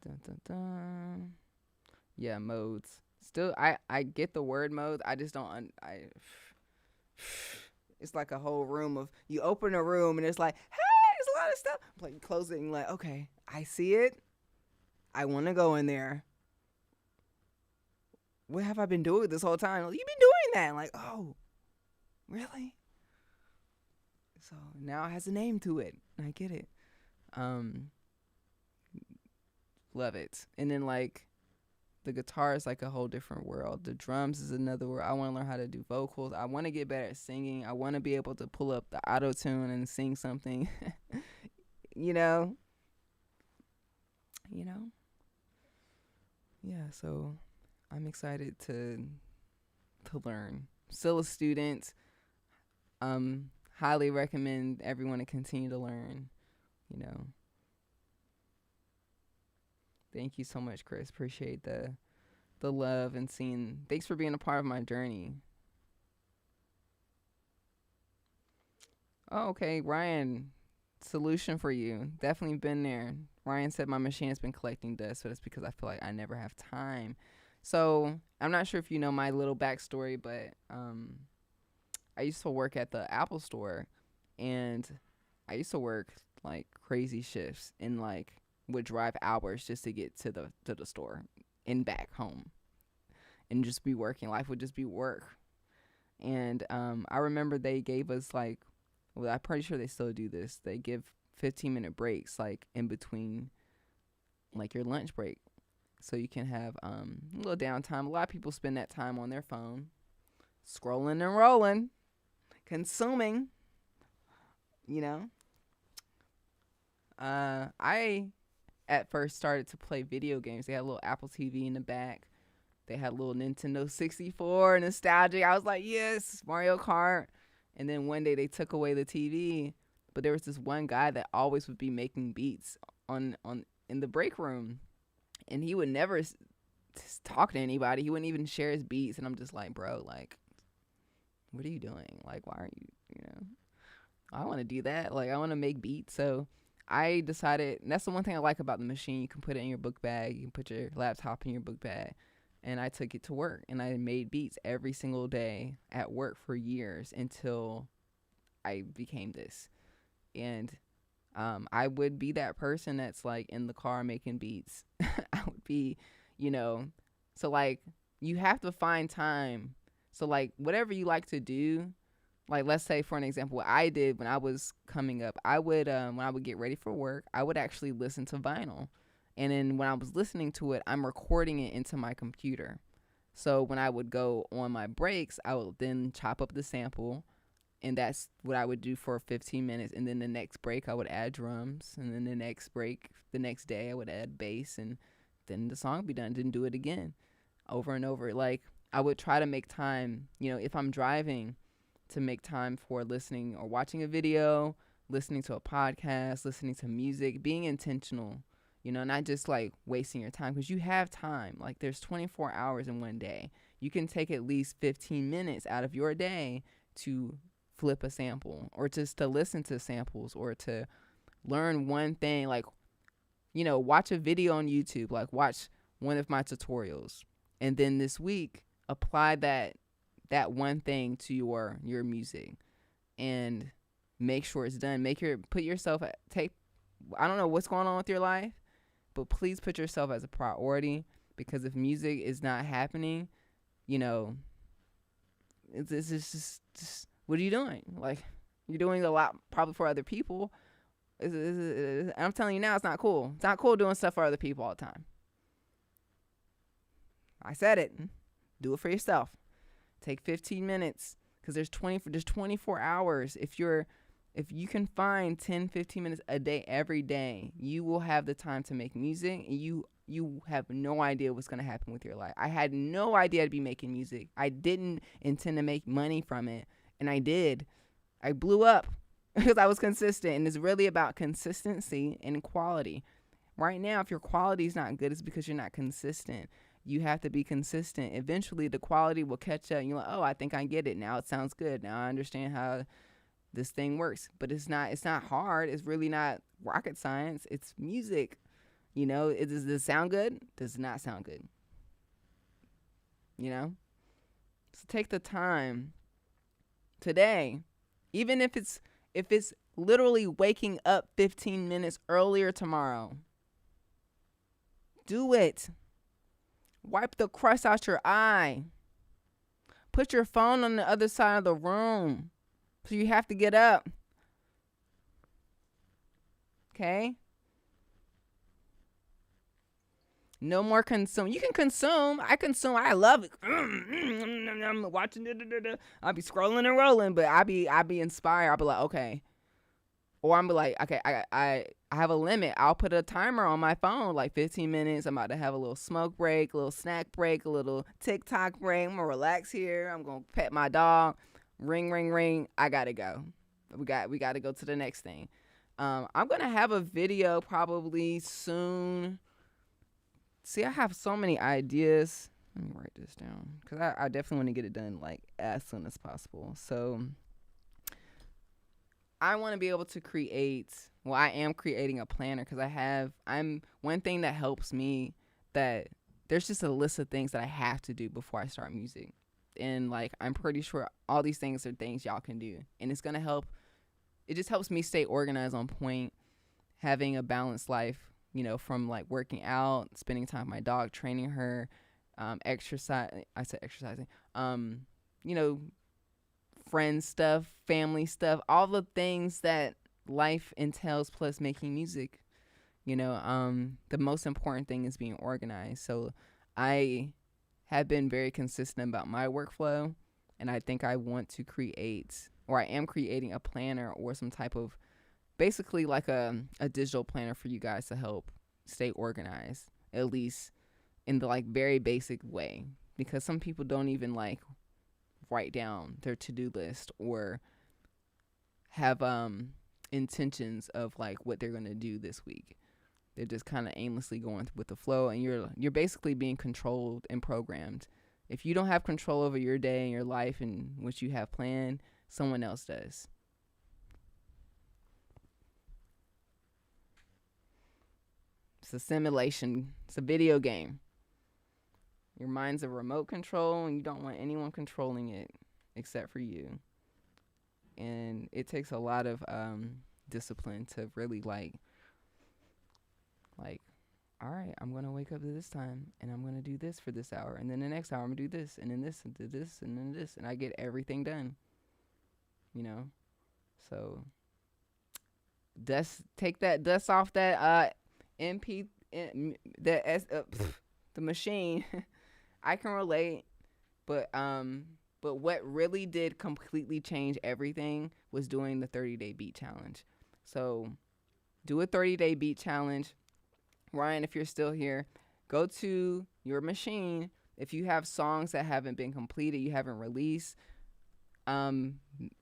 Dun, dun, dun. Yeah, modes. Still, I get the word modes. I just don't. It's like a whole room of, you open a room and it's like, hey, there's a lot of stuff. Like close it and like, okay, I see it. I want to go in there. What have I been doing this whole time? You've been doing that. Like, oh, really? So now it has a name to it. I get it. Love it. And then like the guitar is like a whole different world. The drums is another world. I want to learn how to do vocals. I want to get better at singing. I want to be able to pull up the auto tune and sing something. you know. Yeah, so I'm excited to learn. Still a student. Highly recommend everyone to continue to learn. Thank you so much, Chris. Appreciate the love and seeing. Thanks for being a part of my journey. Oh, okay, Ryan. Solution for you. Definitely been there. Ryan said my machine has been collecting dust, but it's because I feel like I never have time. So I'm not sure if you know my little backstory, but I used to work at the Apple store, and I used to work like crazy shifts and like would drive hours just to get to the store and back home and just be working. Life would just be work. And I remember they gave us like, well, I'm pretty sure they still do this. They give 15-minute breaks like in between like your lunch break. So you can have a little downtime. A lot of people spend that time on their phone, scrolling and rolling, consuming, you know. I at first started to play video games. They had a little Apple TV in the back. They had a little Nintendo 64 nostalgic. I was like, yes, Mario Kart. And then one day they took away the TV, but there was this one guy that always would be making beats on in the break room, and he would never talk to anybody. He wouldn't even share his beats, and I'm just like, bro, like, what are you doing? Like, why aren't you know? I want to do that. Like, I want to make beats. So I decided, and that's the one thing I like about the machine. You can put it in your book bag. You can put your laptop in your book bag. And I took it to work, and I made beats every single day at work for years until I became this. And I would be that person that's like in the car making beats. I would be, you know, so like you have to find time. So like whatever you like to do, like let's say for an example, what I did when I was coming up, I would when I would get ready for work, I would actually listen to vinyl. And then when I was listening to it, I'm recording it into my computer. So when I would go on my breaks, I would then chop up the sample, and that's what I would do for 15 minutes. And then the next break, I would add drums. And then the next break, the next day, I would add bass. And then the song would be done. Didn't do it again over and over. Like, I would try to make time, you know, if I'm driving, to make time for listening or watching a video, listening to a podcast, listening to music, being intentional. You know, not just like wasting your time, because you have time. Like there's 24 hours in one day. You can take at least 15 minutes out of your day to flip a sample, or just to listen to samples, or to learn one thing. Like, you know, watch a video on YouTube, like watch one of my tutorials. And then this week, apply that one thing to your music and make sure it's done. Put yourself, I don't know what's going on with your life, but please put yourself as a priority, because if music is not happening, you know, it's just what are you doing? Like, you're doing a lot probably for other people. I'm telling you now, it's not cool. It's not cool doing stuff for other people all the time. I said it. Do it for yourself. Take 15 minutes, because there's 24 hours. If you can find 10, 15 minutes a day every day, you will have the time to make music, and you have no idea what's going to happen with your life. I had no idea I'd be making music. I didn't intend to make money from it, and I did. I blew up because I was consistent, and it's really about consistency and quality. Right now, if your quality is not good, it's because you're not consistent. You have to be consistent. Eventually, the quality will catch up, and you're like, oh, I think I get it. Now it sounds good. Now I understand how this thing works. But it's not hard. It's really not rocket science. It's music. You know, does it sound good? Does it not sound good? You know? So take the time today, even if it's literally waking up 15 minutes earlier tomorrow. Do it. Wipe the crust out your eye. Put your phone on the other side of the room, so you have to get up. Okay? No more consume. You can consume. I consume. I love it. I'm watching. I'll be scrolling and rolling, but I be inspired. I'll be like, okay. Or I'm be like, okay, I have a limit. I'll put a timer on my phone, like 15 minutes. I'm about to have a little smoke break, a little snack break, a little TikTok break. I'm going to relax here. I'm going to pet my dog. Ring, ring, ring. I got to go. We got to go to the next thing. I'm going to have a video probably soon. See, I have so many ideas. Let me write this down, because I definitely want to get it done like as soon as possible. So I want to be able to create well, I am creating a planner because I'm one thing that helps me, that there's just a list of things that I have to do before I start music. And like, I'm pretty sure all these things are things y'all can do. And it's going to help. It just helps me stay organized, on point, having a balanced life, from like working out, spending time with my dog, training her, exercise. I said exercising. You know, friend stuff, family stuff, all the things that life entails, plus making music. The most important thing is being organized. So I have been very consistent about my workflow, and I think I want to create, or I am creating, a planner or some type of, basically like a digital planner for you guys to help stay organized, at least in the like very basic way, because some people don't even like write down their to-do list or have intentions of like what they're going to do this week. They're just kind of aimlessly going with the flow, and you're basically being controlled and programmed. If you don't have control over your day and your life and what you have planned, someone else does. It's a simulation. It's a video game. Your mind's a remote control, and you don't want anyone controlling it except for you. And it takes a lot of discipline to really like, all right, I'm going to wake up at this time, and I'm going to do this for this hour. And then the next hour, I'm going to do this, and then this, and do this, and then this. And I get everything done, So take that dust off that the machine. I can relate, but what really did completely change everything was doing the 30-day beat challenge. So do a 30-day beat challenge. Ryan, if you're still here, go to your machine. If you have songs that haven't been completed, you haven't released,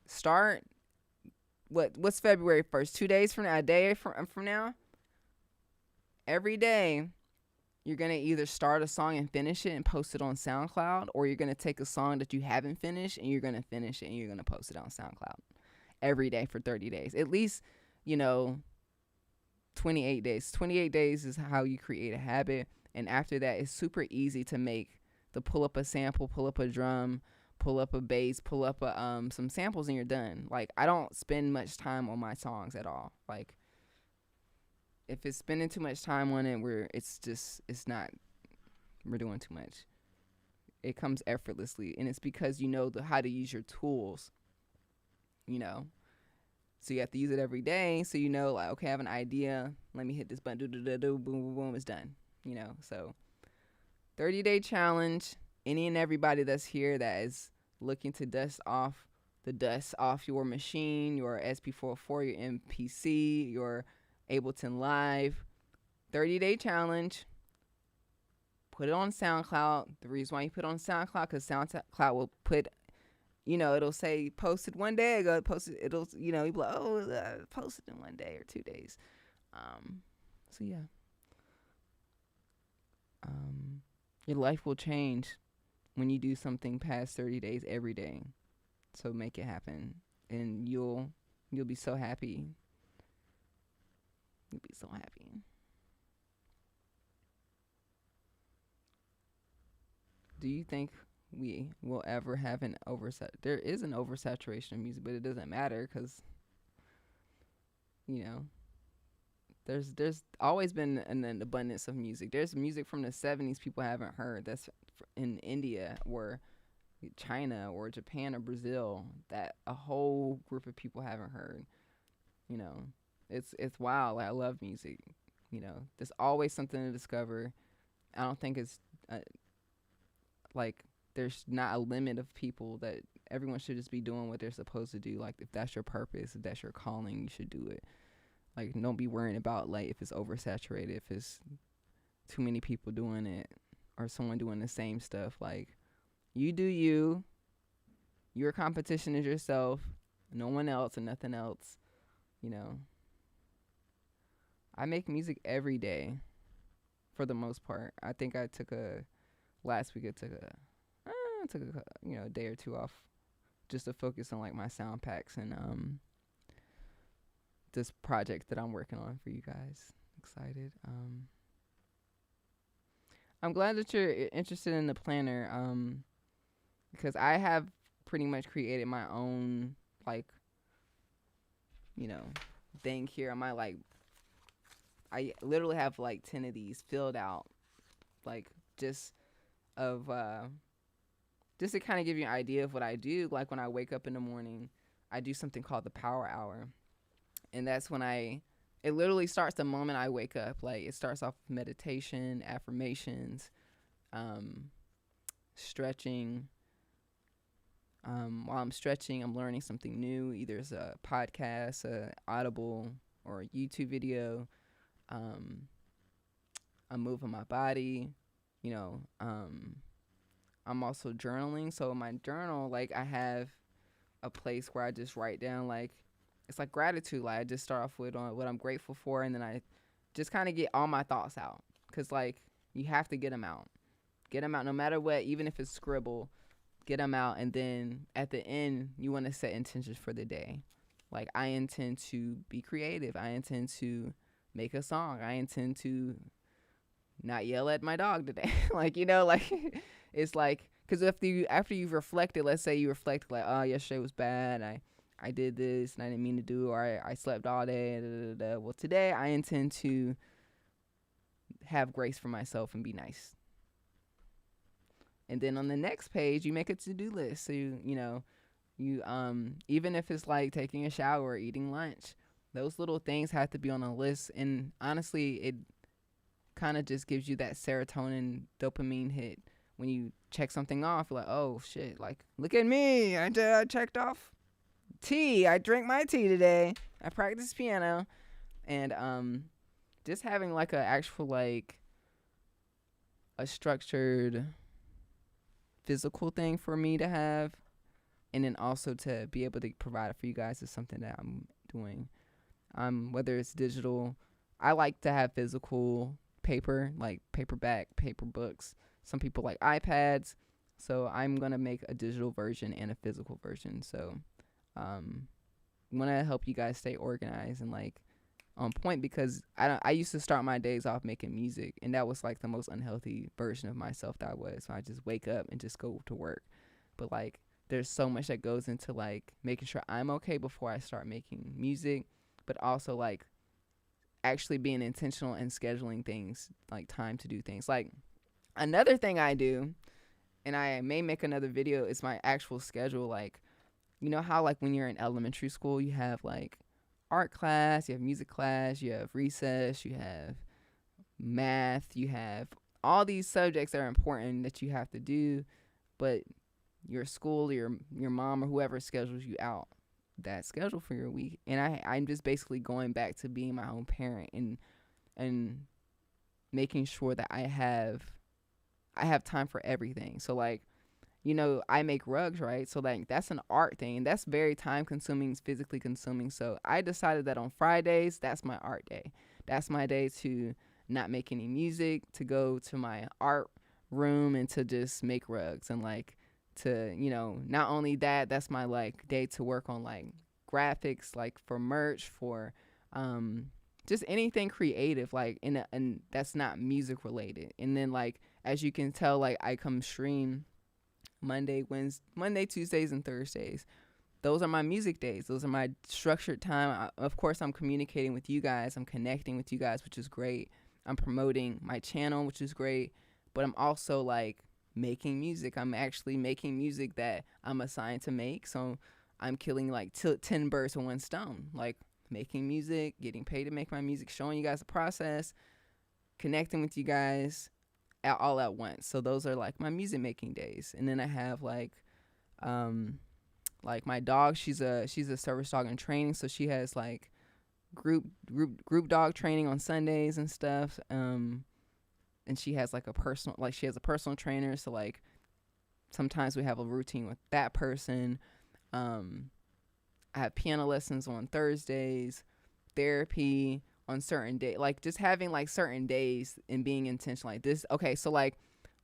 start. What's February 1st? 2 days from now, a day from now. Every day, you're going to either start a song and finish it and post it on SoundCloud, or you're going to take a song that you haven't finished and you're going to finish it and you're going to post it on SoundCloud every day for 30 days. At least, 28 days. 28 days is how you create a habit. And after that, it's super easy to pull up a sample, pull up a drum, pull up a bass, pull up some samples, and you're done. Like, I don't spend much time on my songs at all. Like, if it's spending too much time on it, we're doing too much. It comes effortlessly, and it's because you know how to use your tools, So you have to use it every day, so like, okay, I have an idea, let me hit this button, boom, boom, boom, it's done, So 30-day challenge. Any and everybody that's here that is looking to dust off your machine, your SP404, your MPC, your Ableton Live, 30-day challenge. Put it on SoundCloud. The reason why you put it on SoundCloud, because SoundCloud will put, it'll say posted one day ago. It'll, you'll be like, oh, posted in 1 day or 2 days. So yeah. Your life will change when you do something past 30 days every day. So make it happen, and you'll be so happy. You'll be so happy. Do you think we will ever have there is an oversaturation of music, but it doesn't matter, because there's always been an abundance of music. There's music from the 70s people haven't heard, that's in India or China or Japan or Brazil, that a whole group of people haven't heard. It's wild. Like, I love music. There's always something to discover. I don't think it's like there's not a limit of people, that everyone should just be doing what they're supposed to do. Like, if that's your purpose, if that's your calling, you should do it. Like, don't be worrying about like if it's oversaturated, if it's too many people doing it, or someone doing the same stuff. Like, you do you. Your competition is yourself, no one else and nothing else. I make music every day, for the most part. I think I took last week I took a day or two off, just to focus on like my sound packs and this project that I'm working on for you guys. Excited. I'm glad that you're interested in the planner. Because I have pretty much created my own, like, you know, thing here. I literally have like 10 of these filled out, like, just of just to kind of give you an idea of what I do. Like, when I wake up in the morning, I do something called the power hour, and that's when it literally starts the moment I wake up. Like, it starts off with meditation, affirmations, stretching. While I'm stretching, I'm learning something new. Either it's a podcast, a Audible, or a YouTube video. I'm moving my body. I'm also journaling. So in my journal, like, I have a place where I just write down, like, it's like gratitude. Like, I just start off with what I'm grateful for, and then I just kind of get all my thoughts out. Because, like, you have to get them out. Get them out no matter what, even if it's scribble. Get them out, and then at the end, you want to set intentions for the day. Like, I intend to be creative. I intend to make a song. I intend to not yell at my dog today. Like, it's like, because after you've reflected, let's say you reflect, like, oh, yesterday was bad. I did this, and I didn't mean to do, or I slept all day. Well, today, I intend to have grace for myself and be nice. And then on the next page, you make a to-do list. So, you even if it's like taking a shower or eating lunch, those little things have to be on a list. And honestly, it kind of just gives you that serotonin, dopamine hit. When you check something off, you're like, oh, shit, like, look at me. I checked off tea. I drank my tea today. I practiced piano. And just having, like, a actual, like, a structured physical thing for me to have, and then also to be able to provide it for you guys is something that I'm doing. Whether it's digital, I like to have physical paper, like paperback, paper books. Some people like iPads, so I'm gonna make a digital version and a physical version. So I want to help you guys stay organized and, like, on point, because I used to start my days off making music, and that was, like, the most unhealthy version of myself that I was. So I just wake up and just go to work. But, like, there's so much that goes into, like, making sure I'm okay before I start making music, but also, like, actually being intentional and scheduling things, like, time to do things. Like, another thing I do, and I may make another video, is my actual schedule. Like, you know how, like, when you're in elementary school, you have, like, art class, you have music class, you have recess, you have math, you have all these subjects that are important that you have to do, but your school, your mom or whoever schedules you out that schedule for your week. And I'm just basically going back to being my own parent and making sure that I have time for everything. So, like, I make rugs, right? So, like, that's an art thing, and that's very time consuming, physically consuming. So I decided that on Fridays, that's my art day. That's my day to not make any music, to go to my art room and to just make rugs, and, like, to, not only that, that's my, like, day to work on, like, graphics, like, for merch, for just anything creative, like, and that's not music related. And then, like, as you can tell, like, I come stream Monday, Tuesdays, and Thursdays. Those are my music days. Those are my structured time. Of course, I'm communicating with you guys. I'm connecting with you guys, which is great. I'm promoting my channel, which is great. But I'm also, like, making music. I'm actually making music that I'm assigned to make. So I'm killing, like, 10 birds with one stone. Like, making music, getting paid to make my music, showing you guys the process, connecting with you guys, all at once. So those are, like, my music making days. And then I have, like my dog, she's a service dog in training, so she has, like, group dog training on Sundays and stuff. And she has, like, a personal trainer, so, like, sometimes we have a routine with that person. I have piano lessons on Thursdays, therapy on certain days, like, just having, like, certain days and being intentional like this. Okay, so, like,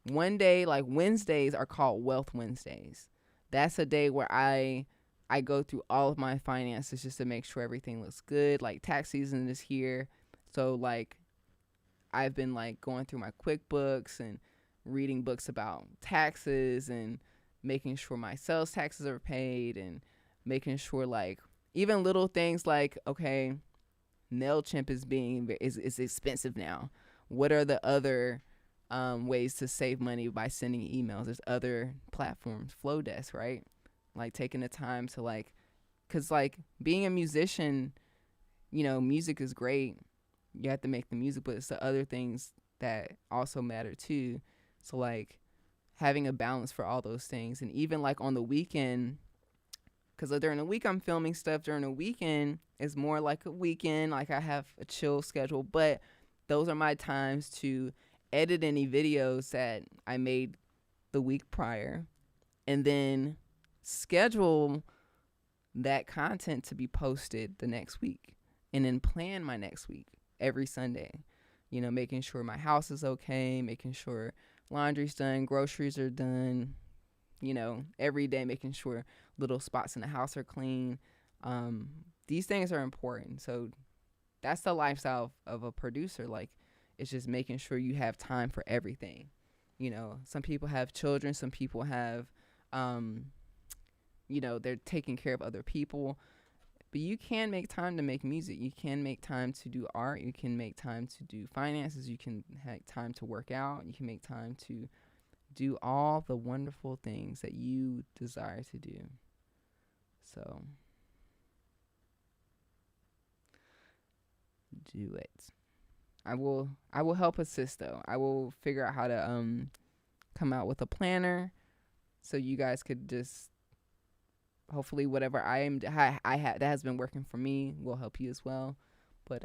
one day, like, Wednesdays are called Wealth Wednesdays. That's a day where I I go through all of my finances just to make sure everything looks good. Like tax season is here. So like I've been like going through my QuickBooks and reading books about taxes and making sure my sales taxes are paid and making sure like even little things like, okay, MailChimp is expensive now. What are the other ways to save money by sending emails? There's other platforms, Flowdesk, right? Like taking the time to like, cause like being a musician, you know, music is great. You have to make the music, but it's the other things that also matter too. So like having a balance for all those things. And even like on the weekend, because during the week I'm filming stuff. During the weekend is more like a weekend. Like I have a chill schedule, but those are my times to edit any videos that I made the week prior and then schedule that content to be posted the next week and then plan my next week every Sunday. You know, making sure my house is okay, making sure laundry's done, groceries are done, you know, every day making sure little spots in the house are clean. These things are important. So that's the lifestyle of a producer. Like, it's just making sure you have time for everything. You know, some people have children, some people have, you know, they're taking care of other people. But you can make time to make music. You can make time to do art. You can make time to do finances. You can have time to work out. You can make time to do all the wonderful things that you desire to do. So do it. I will help assist though. I will figure out how to come out with a planner so you guys could just hopefully whatever I had that has been working for me will help you as well. But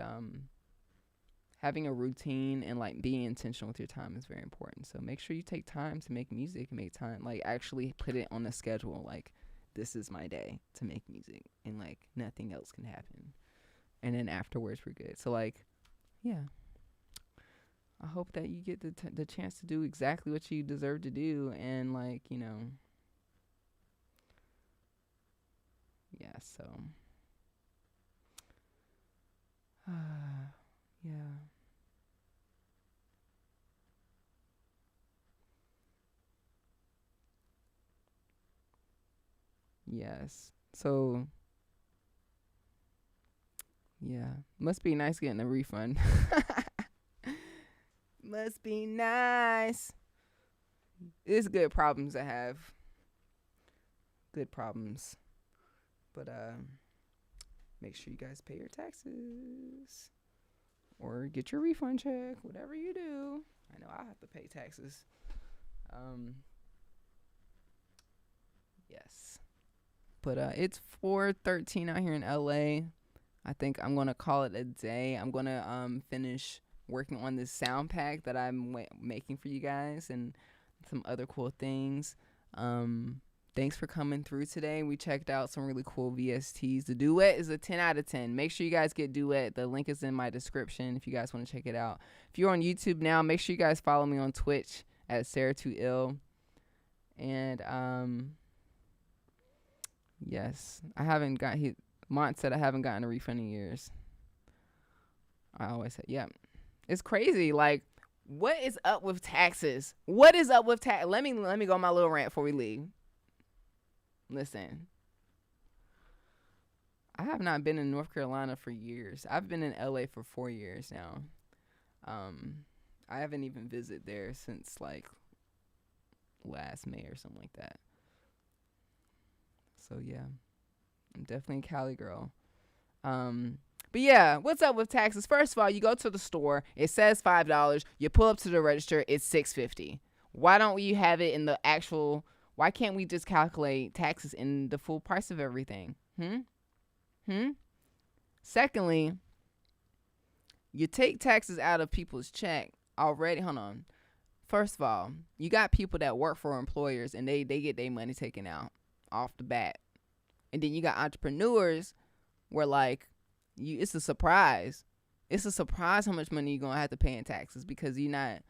having a routine and like being intentional with your time is very important. So make sure you take time to make music, make time, like actually put it on the schedule. Like, this is my day to make music and like nothing else can happen. And then afterwards we're good. So like, yeah, I hope that you get the chance to do exactly what you deserve to do. And like, you know, yeah, so yeah. Yes. So yeah, must be nice getting a refund. Must be nice. It's good problems to have. Good problems. But make sure you guys pay your taxes or get your refund check, whatever you do. I know I have to pay taxes. Yes. But it's 4:13 out here in LA. I think I'm going to call it a day. I'm going to finish working on this sound pack that I'm making for you guys and some other cool things. Thanks for coming through today. We checked out some really cool VSTs. The Duet is a 10 out of 10. Make sure you guys get Duet. The link is in my description if you guys want to check it out. If you're on YouTube now, make sure you guys follow me on Twitch at Sarah2ill. And yes, I haven't got Mont said I haven't gotten a refund in years. I always say, yeah. It's crazy. Like, what is up with taxes? What is up with tax? Let me go on my little rant before we leave. Listen, I have not been in North Carolina for years. I've been in LA for 4 years now. I haven't even visited there since like last May or something like that. So yeah, I'm definitely a Cali girl. But yeah, what's up with taxes? First of all, you go to the store, it says $5. You pull up to the register, it's $6.50. Why don't we have it in the actual? Why can't we just calculate taxes in the full price of everything? Secondly, you take taxes out of people's check already. Hold on. First of all, you got people that work for employers and they get their money taken out off the bat. And then you got entrepreneurs where like it's a surprise. It's a surprise how much money you're going to have to pay in taxes because you're not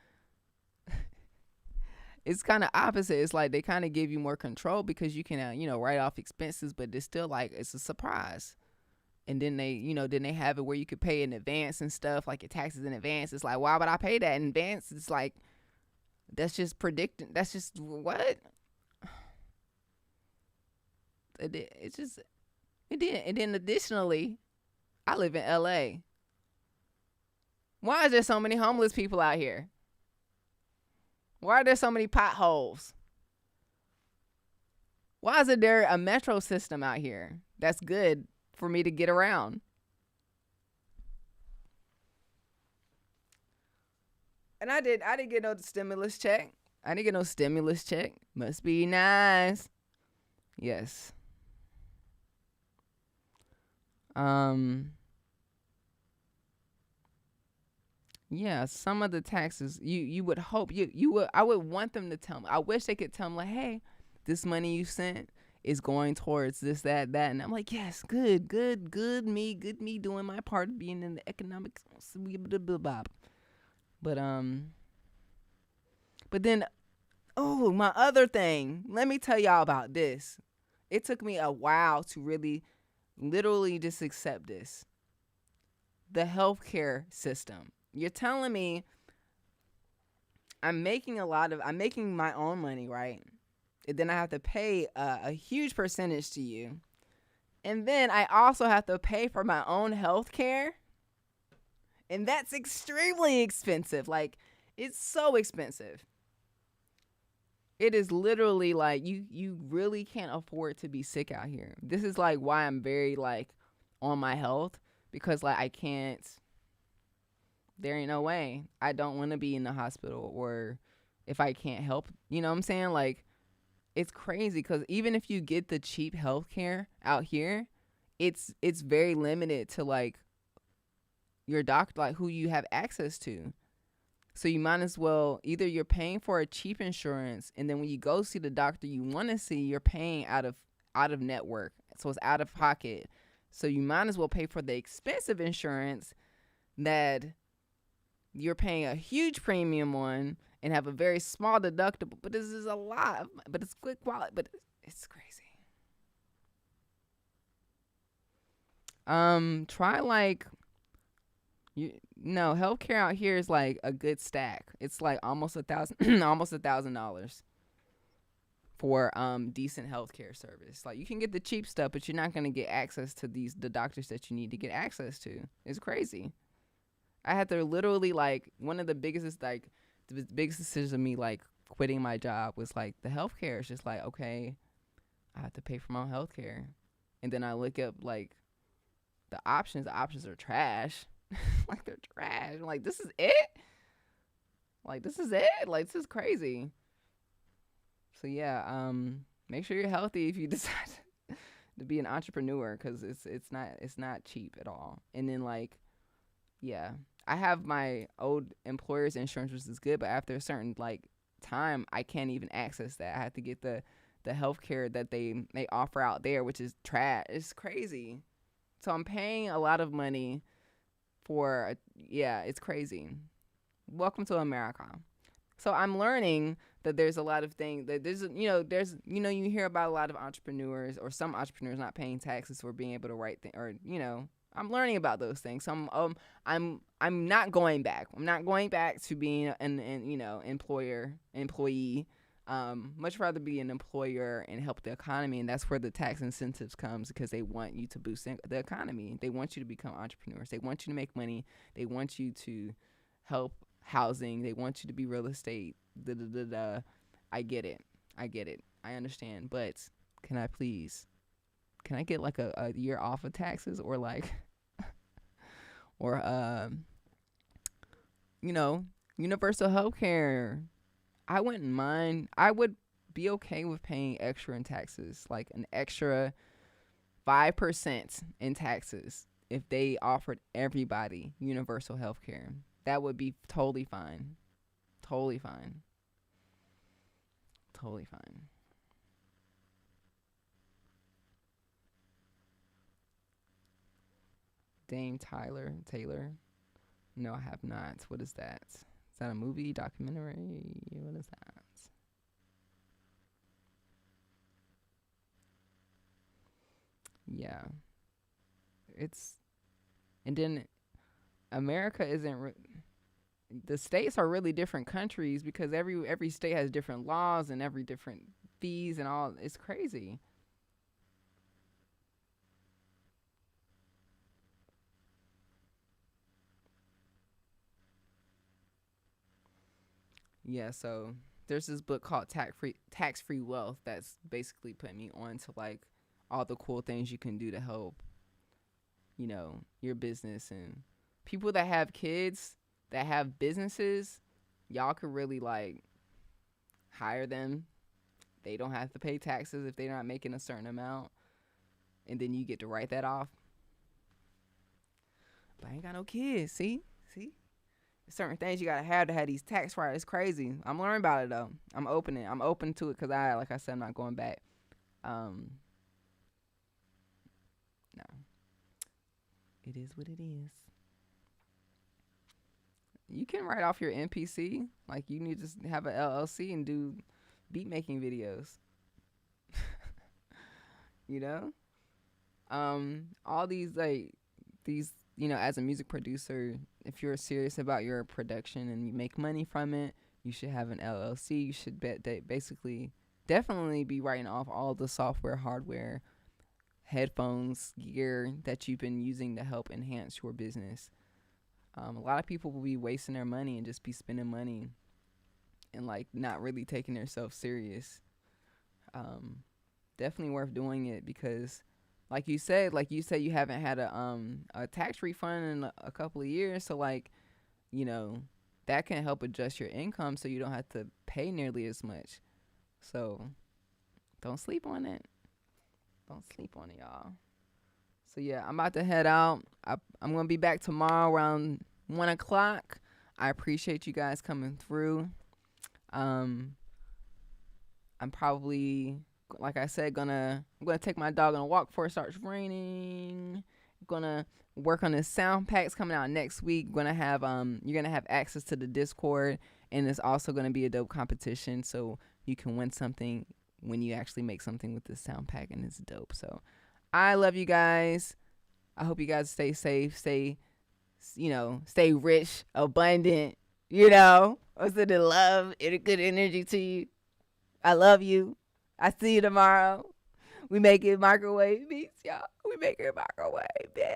it's kind of opposite. It's like they kind of give you more control because you can, write off expenses, but it's still like it's a surprise. And then they have it where you could pay in advance and stuff, like your taxes in advance. It's like, why would I pay that in advance? It's like, that's just predicting. That's just what? It's just, it did. And then additionally, I live in LA. Why is there so many homeless people out here? Why are there so many potholes? Why isn't there a metro system out here that's good for me to get around? And I didn't get no stimulus check. I didn't get no stimulus check. Must be nice. Yes. Yeah, some of the taxes you would hope you would I would want them to tell me. I wish they could tell me like, hey, this money you sent is going towards this, that, and I'm like, yes, good me doing my part of being in the economic but then my other thing, let me tell y'all about this. It took me a while to really literally just accept this. The healthcare system. You're telling me I'm making my own money, right? And then I have to pay a huge percentage to you. And then I also have to pay for my own health care. And that's extremely expensive. Like, it's so expensive. It is literally like you really can't afford to be sick out here. This is like why I'm very like on my health, because like I can't. There ain't no way. I don't want to be in the hospital, or if I can't help, you know what I'm saying? Like, it's crazy because even if you get the cheap healthcare out here, it's very limited to like your doctor, like who you have access to. So you might as well, either you're paying for a cheap insurance, and then when you go see the doctor you want to see, you're paying out of network, so it's out of pocket. So you might as well pay for the expensive insurance that you're paying a huge premium on and have a very small deductible. But this is a lot, but it's good quality, but it's crazy. Try like, healthcare out here is like a good stack. It's like almost $1,000 for decent healthcare service. Like, you can get the cheap stuff, but you're not gonna get access to the doctors that you need to get access to. It's crazy. I had to literally, like, one of the biggest decisions of me like quitting my job was like the healthcare. It's just like, okay, I have to pay for my own healthcare, and then I look up like the options. The options are trash. Like, they're trash. I'm like, this is it? Like, this is it? Like, this is crazy. So yeah, make sure you're healthy if you decide to be an entrepreneur, because it's not cheap at all. And then like, yeah, I have my old employer's insurance, which is good, but after a certain like time, I can't even access that. I have to get the health care that they offer out there, which is trash. It's crazy. So I'm paying a lot of money for, it's crazy. Welcome to America. So I'm learning that there's a lot of things that you hear about a lot of entrepreneurs, or some entrepreneurs not paying taxes for being able to write I'm learning about those things. So I'm not going back. I'm not going back to being an employee. Much rather be an employer and help the economy, and that's where the tax incentives comes, because they want you to boost the economy. They want you to become entrepreneurs. They want you to make money. They want you to help housing. They want you to be real estate. I get it. I understand. But can I get like a year off of taxes, or like, or universal health care? I wouldn't mind. I would be okay with paying extra in taxes, like an extra 5% in taxes, if they offered everybody universal health care. That would be totally fine. Totally fine. Totally fine. Dame Taylor. No, I have not. What is that? Is that a movie, documentary? What is that? Yeah, it's and then America isn't. The states are really different countries because every state has different laws and every different fees and all. It's crazy. Yeah, so there's this book called Tax Free Wealth that's basically put me on to like all the cool things you can do to help, your business and people that have kids that have businesses, y'all could really like hire them. They don't have to pay taxes if they're not making a certain amount, and then you get to write that off. But I ain't got no kids. See, certain things you gotta have to have these tax writers. It's crazy. I'm learning about it though. I'm open to it because like I said, I'm not going back. Um, no, it is what it is. You can write off your NPC. Like you need to have an LLC and do beat making videos. you know, all these as a music producer, if you're serious about your production and you make money from it, you should have an LLC. You should basically definitely be writing off all the software, hardware, headphones, gear that you've been using to help enhance your business. A lot of people will be wasting their money and just be spending money and like not really taking themselves serious. Definitely worth doing it because like you said you haven't had a tax refund in a couple of years, so like that can help adjust your income so you don't have to pay nearly as much. So don't sleep on it. Don't sleep on it, y'all. So yeah, I'm about to head out. I'm gonna be back tomorrow around 1:00. I appreciate you guys coming through. I'm probably, like I said, I'm gonna take my dog on a walk before it starts raining. I'm gonna work on this sound packs coming out next week. You're gonna have access to the Discord, and it's also gonna be a dope competition, so you can win something when you actually make something with this sound pack, and it's dope. So I love you guys. I hope you guys stay safe, stay rich, abundant. Also the love and a good energy to you. I love you. I see you tomorrow. We make it microwave beats, y'all. We make it microwave beats.